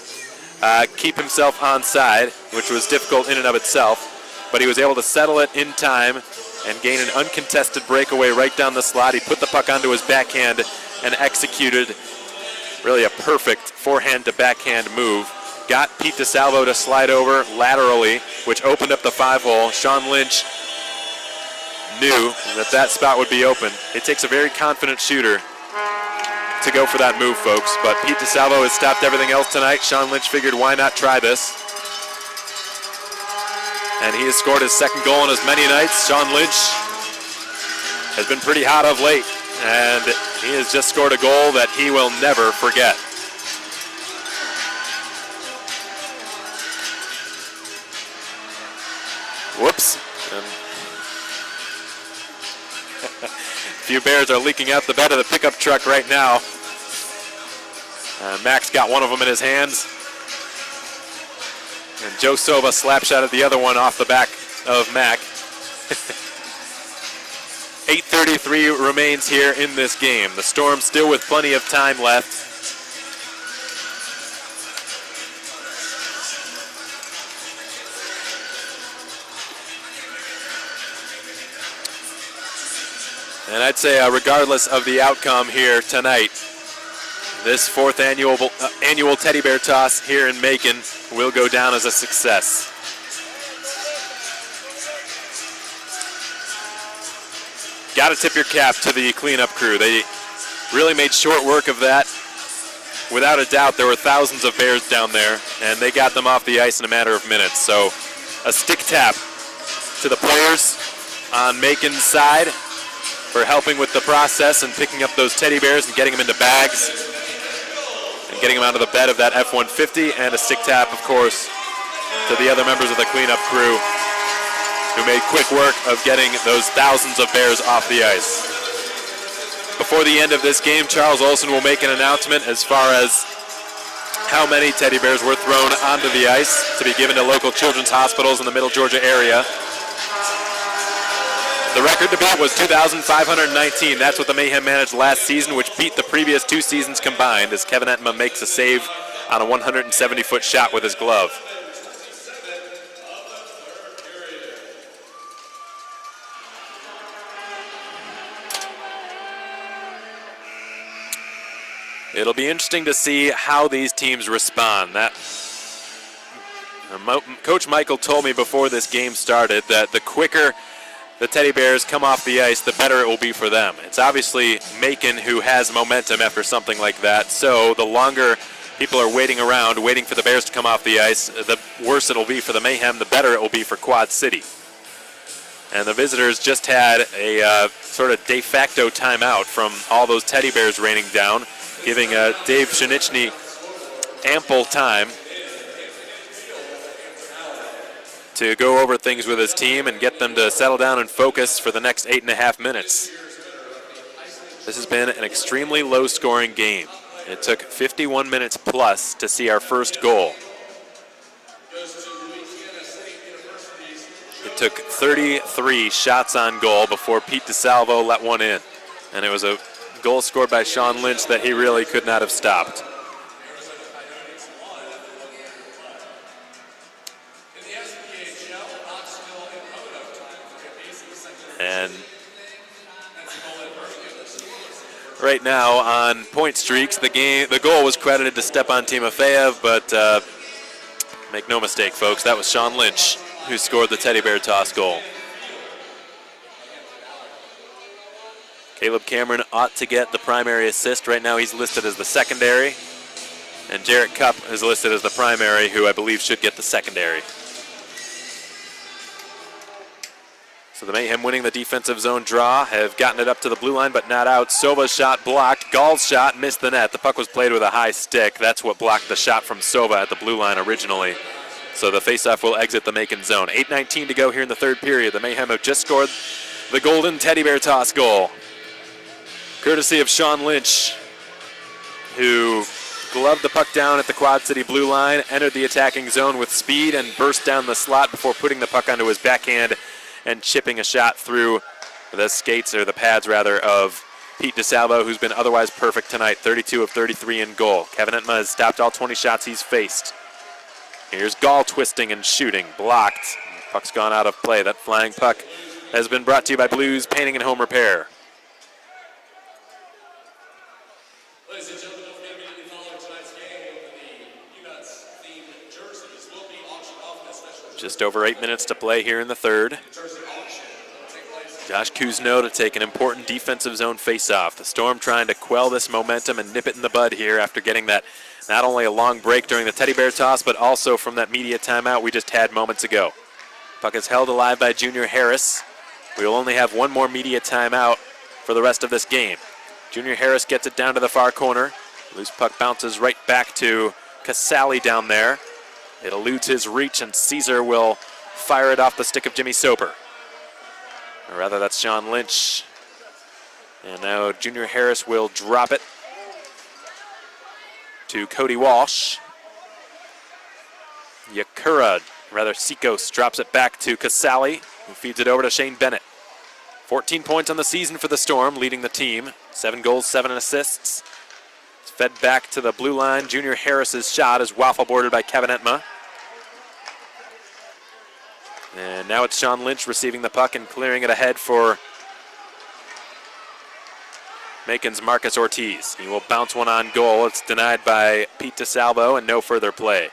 keep himself on side, which was difficult in and of itself, but he was able to settle it in time and gain an uncontested breakaway right down the slot. He put the puck onto his backhand and executed really a perfect forehand to backhand move. Got Pete DeSalvo to slide over laterally, which opened up the 5-hole. Sean Lynch knew that that spot would be open. It takes a very confident shooter to go for that move, folks. But Pete DeSalvo has stopped everything else tonight. Sean Lynch figured, why not try this? And he has scored his second goal in as many nights. Sean Lynch has been pretty hot of late, and he has just scored a goal that he will never forget. Whoops. A few Bears are leaking out the bed of the pickup truck right now. Max got one of them in his hands. And Joe Sova slap shot at the other one off the back of Mac. 8:33 remains here in this game. The Storm still with plenty of time left. And I'd say regardless of the outcome here tonight, this fourth annual Teddy Bear Toss here in Macon will go down as a success. Got to tip your cap to the cleanup crew. They really made short work of that. Without a doubt, there were thousands of Bears down there, and they got them off the ice in a matter of minutes. So a stick tap to the players on Macon's side for helping with the process and picking up those teddy bears and getting them into bags and getting them out of the bed of that F-150, and a stick tap, of course, to the other members of the cleanup crew who made quick work of getting those thousands of bears off the ice. Before the end of this game, Charles Olson will make an announcement as far as how many teddy bears were thrown onto the ice to be given to local children's hospitals in the Middle Georgia area. The record to beat was 2,519. That's what the Mayhem managed last season, which beat the previous two seasons combined, as Kevin Entema makes a save on a 170-foot shot with his glove. It'll be interesting to see how these teams respond. Coach Michael told me before this game started that the quicker the Teddy Bears come off the ice, the better it will be for them. It's obviously Macon who has momentum after something like that, so the longer people are waiting around, waiting for the Bears to come off the ice, the worse it'll be for the Mayhem, the better it will be for Quad City. And the visitors just had a sort of de facto timeout from all those Teddy Bears raining down, giving Dave Shinichny ample time to go over things with his team and get them to settle down and focus for the next 8.5 minutes. This has been an extremely low-scoring game. It took 51 minutes plus to see our first goal. It took 33 shots on goal before Pete DeSalvo let one in. And it was a goal scored by Sean Lynch that he really could not have stopped. And right now on point streaks, the goal was credited to Stepan Timofeyev, but make no mistake, folks, that was Sean Lynch who scored the Teddy Bear toss goal. Caleb Cameron ought to get the primary assist. Right now he's listed as the secondary, and Jarrett Cupp is listed as the primary, who I believe should get the secondary. So the Mayhem winning the defensive zone draw, have gotten it up to the blue line but not out. Sova's shot blocked. Gall's shot missed the net. The puck was played with a high stick. That's what blocked the shot from Sova at the blue line originally. So the faceoff will exit the Macon zone. 8:19 to go here in the third period. The Mayhem have just scored the golden Teddy Bear toss goal, courtesy of Sean Lynch, who gloved the puck down at the Quad City blue line, entered the attacking zone with speed, and burst down the slot before putting the puck onto his backhand and chipping a shot through the skates, or the pads rather, of Pete DeSalvo, who's been otherwise perfect tonight, 32 of 33 in goal. Kevin Entema has stopped all 20 shots he's faced. Here's Gall twisting and shooting, blocked. Puck's gone out of play. That flying puck has been brought to you by Blues Painting and Home Repair. Ladies and gentlemen, don't forget immediately following tonight's game, the UNITS-themed jerseys will be auctioned off in a special. Just over 8 minutes to play here in the third. Josh Kuzno to take an important defensive zone faceoff. The Storm trying to quell this momentum and nip it in the bud here after getting that not only a long break during the Teddy Bear toss, but also from that media timeout we just had moments ago. Puck is held alive by Junior Harris. We will only have one more media timeout for the rest of this game. Junior Harris gets it down to the far corner. Loose puck bounces right back to Casale down there. It eludes his reach, and Caesar will fire it off the stick of Jimmy Soper. Or rather, that's Sean Lynch. And now Junior Harris will drop it to Cody Walsh. Sikos drops it back to Casale, who feeds it over to Shane Bennett. 14 points on the season for the Storm, leading the team. 7 goals, 7 assists. It's fed back to the blue line. Junior Harris's shot is waffle boarded by Kevin Entma. And now it's Sean Lynch receiving the puck and clearing it ahead for Macon's Marcus Ortiz. He will bounce one on goal. It's denied by Pete DeSalvo and no further play.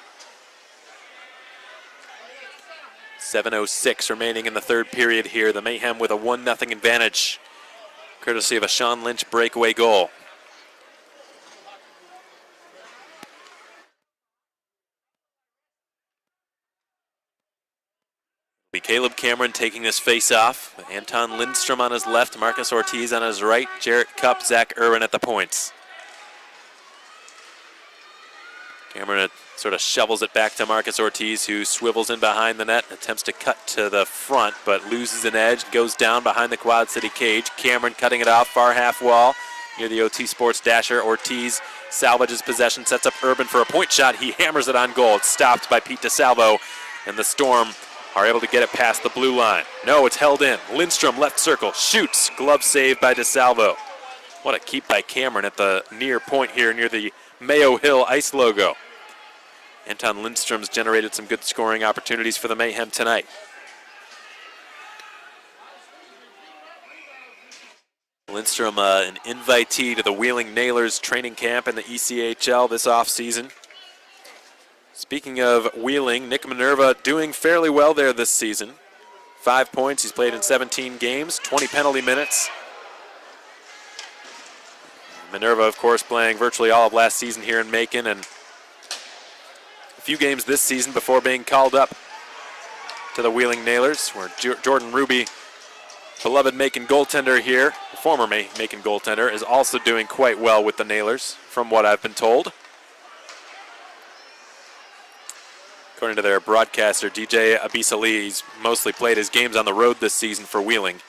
7:06 remaining in the third period here. The Mayhem with a 1-0 advantage, courtesy of a Sean Lynch breakaway goal. Be Caleb Cameron taking this face-off. Anton Lindstrom on his left, Marcus Ortiz on his right, Jarrett Cupp, Zach Irwin at the points. Cameron sort of shovels it back to Marcus Ortiz, who swivels in behind the net, attempts to cut to the front, but loses an edge, goes down behind the Quad City cage. Cameron cutting it off, far half wall, near the OT Sports dasher. Ortiz salvages possession, sets up Urban for a point shot. He hammers it on goal. It's stopped by Pete DeSalvo, and the Storm are able to get it past the blue line. No, it's held in. Lindstrom, left circle, shoots. Glove save by DeSalvo. What a keep by Cameron at the near point here, near the Mayo Hill ice logo. Anton Lindstrom's generated some good scoring opportunities for the Mayhem tonight. Lindstrom, an invitee to the Wheeling Nailers training camp in the ECHL this offseason. Speaking of Wheeling, Nick Minerva doing fairly well there this season. 5 points, he's played in 17 games, 20 penalty minutes. Minerva, of course, playing virtually all of last season here in Macon, and a few games this season before being called up to the Wheeling Nailers, where Jordan Ruby, beloved Macon goaltender here, former Macon goaltender, is also doing quite well with the Nailers, from what I've been told. According to their broadcaster, DJ Abisali, he's mostly played his games on the road this season for Wheeling.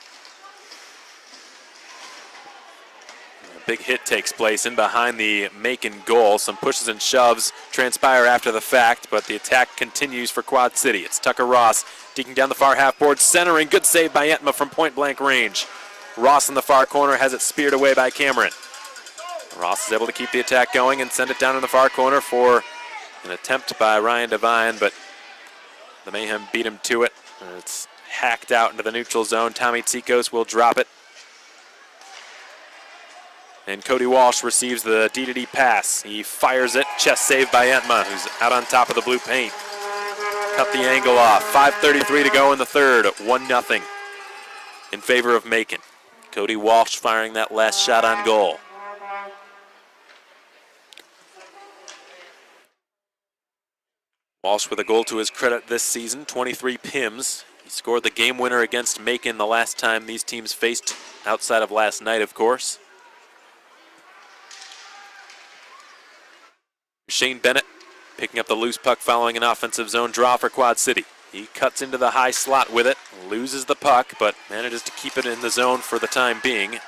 A big hit takes place in behind the Macon goal. Some pushes and shoves transpire after the fact, but the attack continues for Quad City. It's Tucker Ross digging down the far half board, centering. Good save by Entma from point-blank range. Ross in the far corner has it speared away by Cameron. Ross is able to keep the attack going and send it down in the far corner for an attempt by Ryan Devine, but the Mayhem beat him to it. It's hacked out into the neutral zone. Tommy Tsikos will drop it. And Cody Walsh receives the D-to-D pass. He fires it. Chest save by Entma, who's out on top of the blue paint. Cut the angle off. 5:33 to go in the third. 1-0 in favor of Macon. Cody Walsh firing that last shot on goal. Walsh with a goal to his credit this season, 23 PIMs. He scored the game winner against Macon the last time these teams faced, outside of last night, of course. Shane Bennett picking up the loose puck following an offensive zone draw for Quad City. He cuts into the high slot with it, loses the puck, but manages to keep it in the zone for the time being.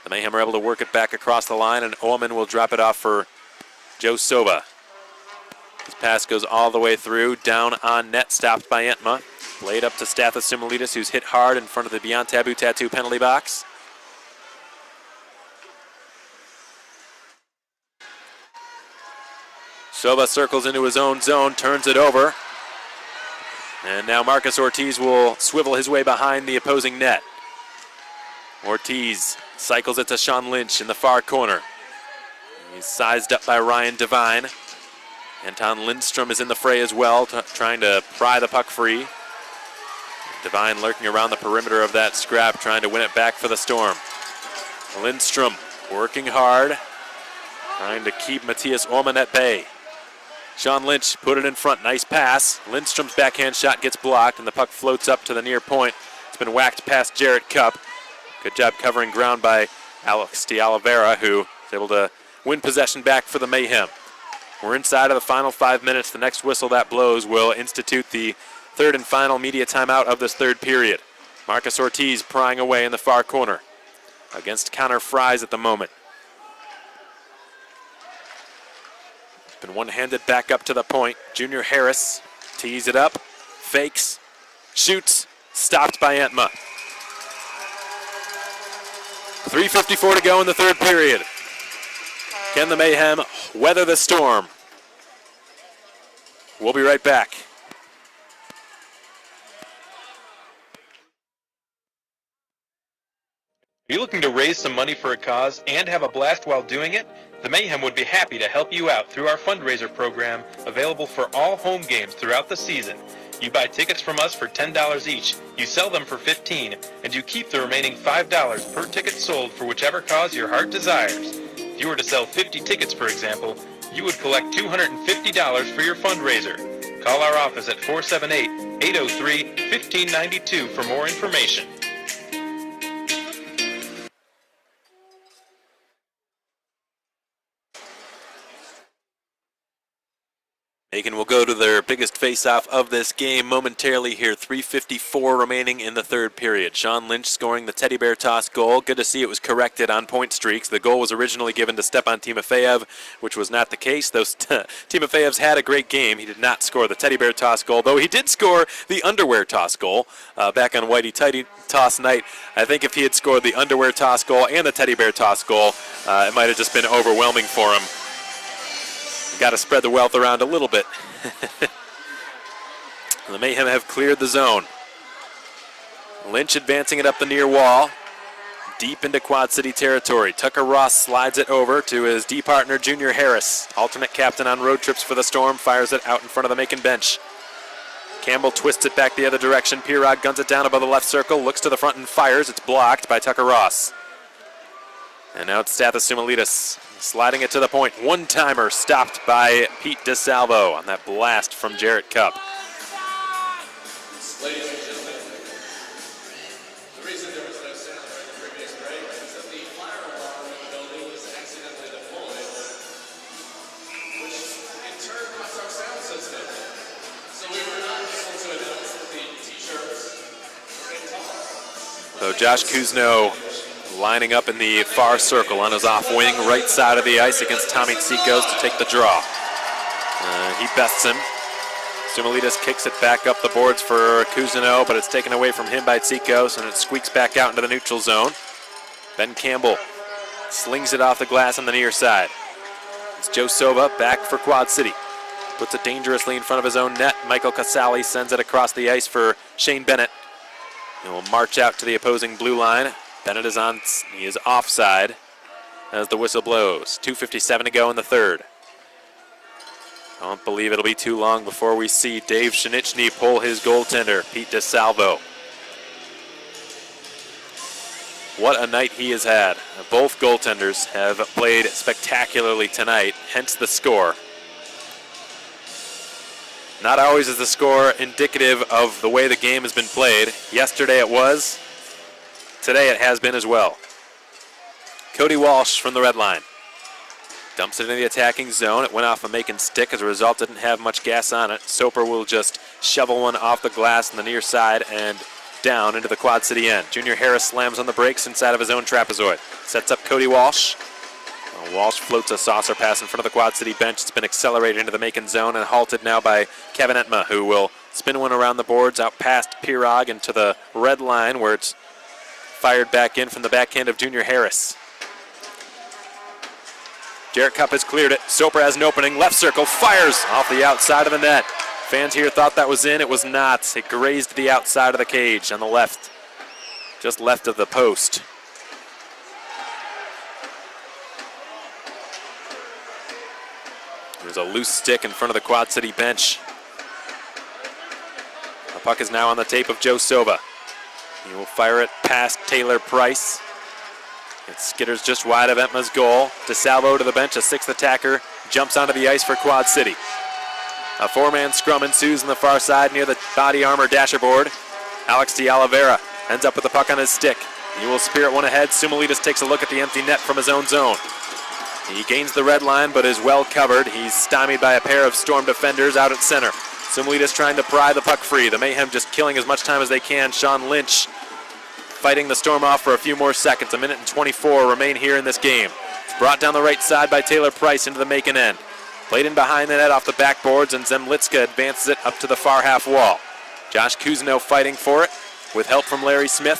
The Mayhem are able to work it back across the line, and Oman will drop it off for Joe Sova. His pass goes all the way through, down on net, stopped by Entma. Played up to Stathis Simulidis, who's hit hard in front of the Beyond Taboo Tattoo penalty box. Sova circles into his own zone, turns it over. And now Marcus Ortiz will swivel his way behind the opposing net. Ortiz cycles it to Sean Lynch in the far corner. He's sized up by Ryan Devine. Anton Lindstrom is in the fray as well, trying to pry the puck free. Devine lurking around the perimeter of that scrap, trying to win it back for the Storm. Lindstrom working hard, trying to keep Matthias Orman at bay. Sean Lynch put it in front, nice pass. Lindstrom's backhand shot gets blocked, and the puck floats up to the near point. It's been whacked past Jarrett Cupp. Good job covering ground by Alex Oliveira, who is able to win possession back for the Mayhem. We're inside of the final 5 minutes. The next whistle that blows will institute the third and final media timeout of this third period. Marcus Ortiz prying away in the far corner against Connor Fries at the moment. Been one-handed back up to the point. Junior Harris tees it up, fakes, shoots, stopped by Anthem. 3:54 to go in the third period. Can the Mayhem weather the storm? We'll be right back. Are you looking to raise some money for a cause and have a blast while doing it? The Mayhem would be happy to help you out through our fundraiser program, available for all home games throughout the season. You buy tickets from us for $10 each, you sell them for $15, and you keep the remaining $5 per ticket sold for whichever cause your heart desires. If you were to sell 50 tickets, for example, you would collect $250 for your fundraiser. Call our office at 478-803-1592 for more information. Macon will go to their biggest face-off of this game momentarily here. 3:54 remaining in the third period. Sean Lynch scoring the teddy bear toss goal. Good to see it was corrected on point streaks. The goal was originally given to Stepan Timofeyev, which was not the case. Though Timofeyev's had a great game, he did not score the teddy bear toss goal, though he did score the underwear toss goal back on Whitey Tighty toss night. I think if he had scored the underwear toss goal and the teddy bear toss goal, it might have just been overwhelming for him. Got to spread the wealth around a little bit. The Mayhem have cleared the zone. Lynch advancing it up the near wall, deep into Quad City territory. Tucker Ross slides it over to his D partner, Junior Harris. Alternate captain on road trips for the Storm, fires it out in front of the Macon bench. Campbell twists it back the other direction. Pirog guns it down above the left circle, looks to the front and fires. It's blocked by Tucker Ross. And now it's Stathis Sumalitis sliding it to the point. One-timer stopped by Pete DeSalvo on that blast from Jarrett Cupp. Ladies and gentlemen, the reason there was no sound during the previous break is that the fire alarm in the building was accidentally deployed, which in turn cuts our sound system. So we were not able to announce that the t-shirts were in time. So Josh Kuzno lining up in the far circle on his off wing, right side of the ice against Tommy Tsikos to take the draw. He bests him. Sumalitis kicks it back up the boards for Kuzino, but it's taken away from him by Tsikos, and it squeaks back out into the neutral zone. Ben Campbell slings it off the glass on the near side. It's Joe Sova back for Quad City. Puts it dangerously in front of his own net. Michael Casali sends it across the ice for Shane Bennett. And will march out to the opposing blue line. Bennett is on, he is offside as the whistle blows. 2:57 to go in the third. I don't believe it'll be too long before we see Dave Shinichny pull his goaltender, Pete DeSalvo. What a night he has had. Both goaltenders have played spectacularly tonight, hence the score. Not always is the score indicative of the way the game has been played. Yesterday it was. Today it has been as well. Cody Walsh from the red line. Dumps it into the attacking zone. It went off a Macon stick. As a result, didn't have much gas on it. Soper will just shovel one off the glass on the near side and down into the Quad City end. Junior Harris slams on the brakes inside of his own trapezoid. Sets up Cody Walsh. Walsh floats a saucer pass in front of the Quad City bench. It's been accelerated into the Macon zone and halted now by Kevin Entma, who will spin one around the boards out past Pirog into the red line where it's fired back in from the backhand of Junior Harris. Jarrett Cupp has cleared it. Soper has an opening. Left circle, fires off the outside of the net. Fans here thought that was in. It was not. It grazed the outside of the cage on the left, just left of the post. There's a loose stick in front of the Quad City bench. The puck is now on the tape of Joe Sova. He will fire it past Taylor Price. It skitters just wide of Entma's goal. DeSalvo to the bench, a sixth attacker, jumps onto the ice for Quad City. A four-man scrum ensues on the far side near the body armor dasher board. Alex de Oliveira ends up with the puck on his stick. He will spirit one ahead. Sumalitas takes a look at the empty net from his own zone. He gains the red line, but is well covered. He's stymied by a pair of Storm defenders out at center. Sumalitas trying to pry the puck free. The Mayhem just killing as much time as they can. Sean Lynch fighting the Storm off for a few more seconds. 1:24 remain here in this game. It's brought down the right side by Taylor Price into the Macon end. Played in behind the net off the backboards, and Zemlitska advances it up to the far half wall. Josh Kuzno fighting for it with help from Larry Smith.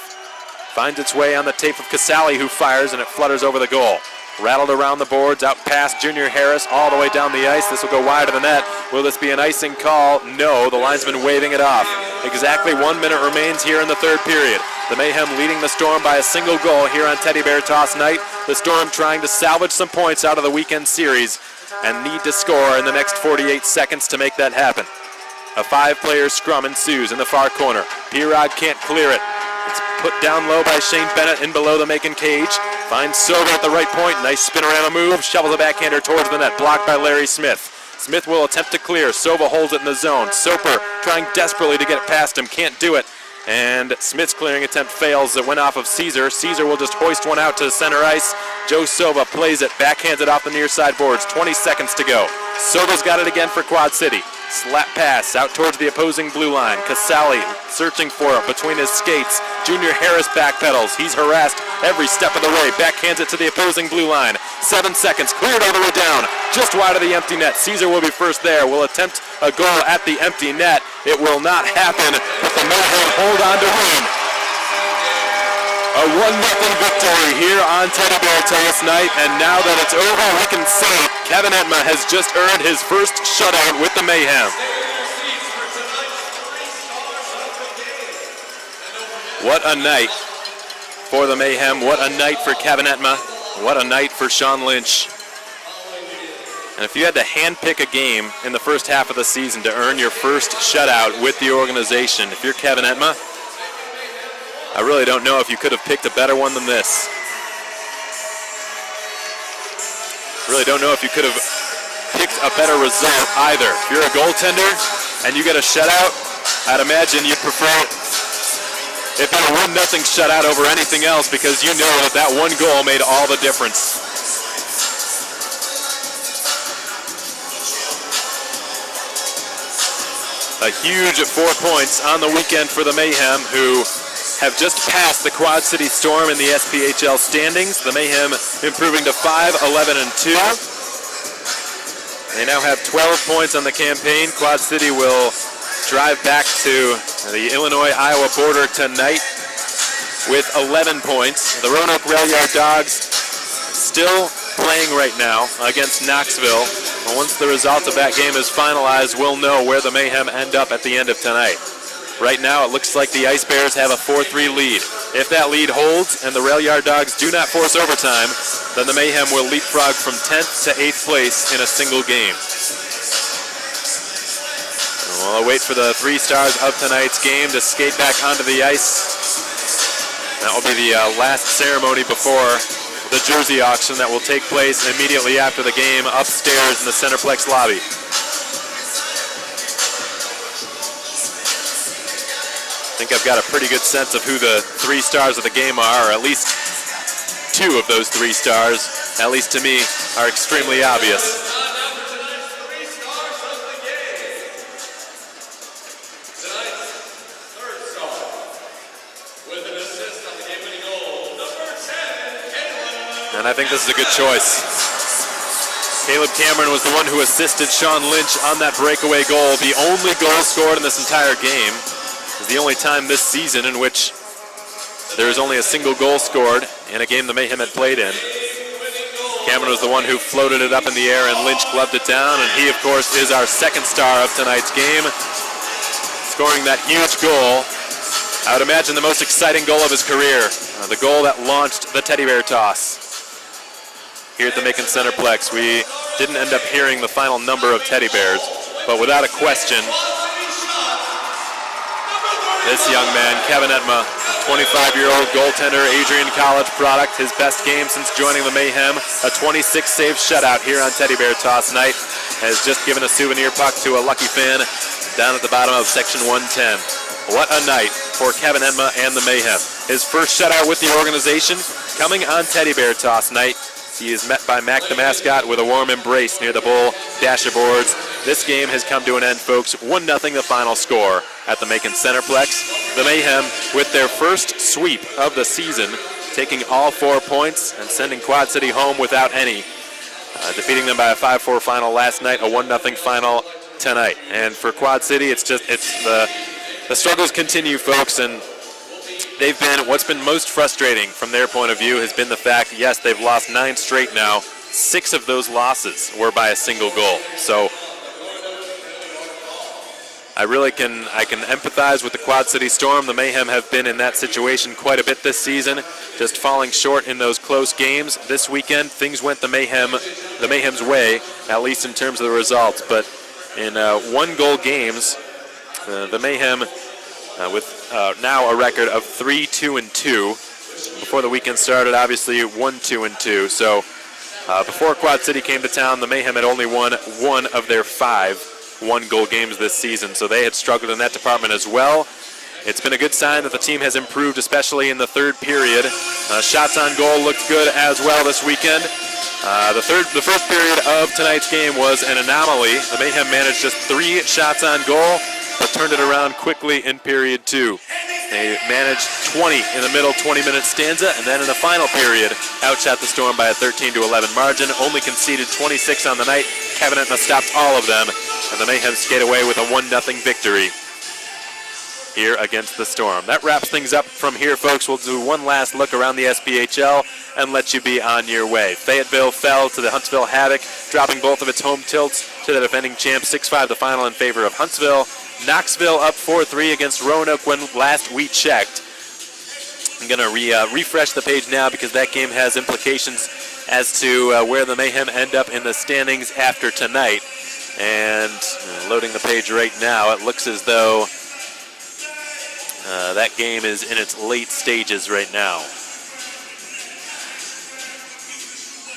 Finds its way on the tape of Casale, who fires, and it flutters over the goal. Rattled around the boards, out past Junior Harris, all the way down the ice. This will go wide of the net. Will this be an icing call? No, the linesman waving it off. Exactly 1 minute remains here in the third period. The Mayhem leading the Storm by a single goal here on Teddy Bear Toss night. The Storm trying to salvage some points out of the weekend series and need to score in the next 48 seconds to make that happen. A 5-player scrum ensues in the far corner. P-Rod can't clear it. It's put down low by Shane Bennett in below the Macon cage. Finds Silver at the right point. Nice spinorama move. Shovels a backhander towards the net. Blocked by Larry Smith. Smith will attempt to clear. Sova holds it in the zone. Soper trying desperately to get it past him. Can't do it. And Smith's clearing attempt fails. It went off of Caesar. Caesar will just hoist one out to the center ice. Joe Sova plays it. Backhands it off the near side boards. 20 seconds to go. Sova's got it again for Quad City. Slap pass out towards the opposing blue line. Casale searching for it between his skates. Junior Harris backpedals. He's harassed every step of the way. Backhands it to the opposing blue line. 7 seconds. Cleared all the way down. Just wide of the empty net. Caesar will be first there. Will attempt a goal at the empty net. It will not happen, but the Mayhem hold on to win. A 1-0 victory here on Teddy Bear Toss night, and now that it's over, we can say Kevin Etma has just earned his first shutout with the Mayhem. What a night for the Mayhem. What a night for Kevin Etma. What a night for Sean Lynch. And if you had to handpick a game in the first half of the season to earn your first shutout with the organization, if you're Kevin Etma, I really don't know if you could have picked a better one than this. Really don't know if you could have picked a better result either. If you're a goaltender and you get a shutout, I'd imagine you'd prefer it being a 1-0 shutout over anything else, because you know that that one goal made all the difference. A huge 4 points on the weekend for the Mayhem, who have just passed the Quad City Storm in the SPHL standings. The Mayhem improving to 5-11-2. They now have 12 points on the campaign. Quad City will drive back to the Illinois-Iowa border tonight with 11 points. The Roanoke Rail Yard Dogs still playing right now against Knoxville. And once the result of that game is finalized, we'll know where the Mayhem end up at the end of tonight. Right now, it looks like the Ice Bears have a 4-3 lead. If that lead holds and the Rail Yard Dogs do not force overtime, then the Mayhem will leapfrog from 10th to 8th place in a single game. We'll wait for the 3 stars of tonight's game to skate back onto the ice. That will be the last ceremony before the jersey auction that will take place immediately after the game upstairs in the Centreplex lobby. I think I've got a pretty good sense of who the 3 stars of the game are, or at least 2 of those 3 stars, at least to me, are extremely obvious. And I think this is a good choice. Caleb Cameron was the one who assisted Sean Lynch on that breakaway goal, the only goal scored in this entire game. It's the only time this season in which there is only a single goal scored in a game the Mayhem had played in. Cameron was the one who floated it up in the air, and Lynch gloved it down, and he, of course, is our second star of tonight's game, scoring that huge goal. I would imagine the most exciting goal of his career, the goal that launched the Teddy Bear Toss. Here at the Macon Centreplex, we didn't end up hearing the final number of Teddy Bears, but without a question, this young man, Kevin Etma, 25-year-old goaltender, Adrian College product, his best game since joining the Mayhem, a 26-save shutout here on Teddy Bear Toss night, has just given a souvenir puck to a lucky fan down at the bottom of Section 110. What a night for Kevin Enma and the Mayhem. His first shutout with the organization coming on Teddy Bear Toss night. He is met by Mac the mascot with a warm embrace near the Bull Dasher boards. This game has come to an end, folks. 1-0 the final score at the Macon Centreplex. The Mayhem with their first sweep of the season, taking all 4 points and sending Quad City home without any. Defeating them by a 5-4 final last night, a 1-0 final tonight. And for Quad City, the struggles continue, folks, and they've been, what's been most frustrating from their point of view has been the fact, yes, they've lost 9 straight now. 6 of those losses were by a single goal. So I can empathize with the Quad City Storm. The Mayhem have been in that situation quite a bit this season, just falling short in those close games. This weekend, things went the Mayhem's way, at least in terms of the results. But in 1-goal games, the Mayhem, with now a record of 3-2-2. Before the weekend started, obviously 1-2-2. So before Quad City came to town, the Mayhem had only won 1 of their 5 1-goal games this season. So they had struggled in that department as well. It's been a good sign that the team has improved, especially in the third period. Shots on goal looked good as well this weekend. The first period of tonight's game was an anomaly. The Mayhem managed just 3 shots on goal, but turned it around quickly in period 2. They managed 20 in the middle 20-minute stanza, and then in the final period, outshot the Storm by a 13-11 margin, only conceded 26 on the night. Kevin Enma stopped all of them, and the Mayhem skate away with a 1-0 victory here against the Storm. That wraps things up from here, folks. We'll do one last look around the SPHL and let you be on your way. Fayetteville fell to the Huntsville Havoc, dropping both of its home tilts to the defending champs. 6-5 the final in favor of Huntsville. Knoxville up 4-3 against Roanoke when last we checked. I'm going to refresh the page now because that game has implications as to where the Mayhem end up in the standings after tonight. And loading the page right now, it looks as though that game is in its late stages right now.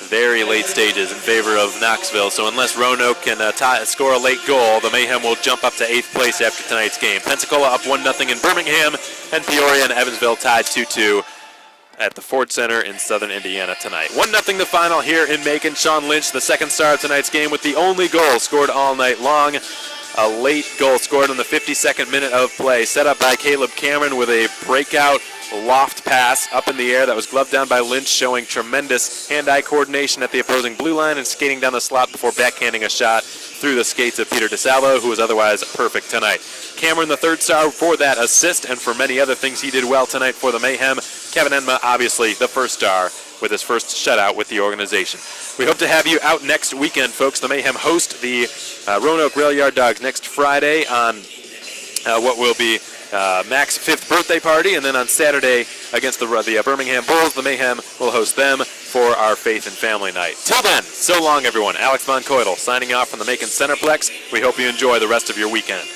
Very late stages in favor of Knoxville. So unless Roanoke can score a late goal, the Mayhem will jump up to 8th place after tonight's game. Pensacola up 1-0 in Birmingham, and Peoria and Evansville tied 2-2 at the Ford Center in southern Indiana tonight. 1-0 the final here in Macon. Sean Lynch, the second star of tonight's game, with the only goal scored all night long. A late goal scored in the 52nd minute of play, set up by Caleb Cameron with a breakout loft pass up in the air that was gloved down by Lynch, showing tremendous hand-eye coordination at the opposing blue line and skating down the slot before backhanding a shot through the skates of Peter DeSalvo, who was otherwise perfect tonight. Cameron, the third star for that assist and for many other things he did well tonight for the Mayhem. Kevin Enma, obviously the first star with his first shutout with the organization. We hope to have you out next weekend, folks. The Mayhem host the Roanoke Rail Yard Dogs next Friday on what will be Mac's 5th birthday party, and then on Saturday against the Birmingham Bulls, the Mayhem will host them for our Faith and Family Night. Till then, so long, everyone. Alex Von Coydel signing off from the Macon Centreplex. We hope you enjoy the rest of your weekend.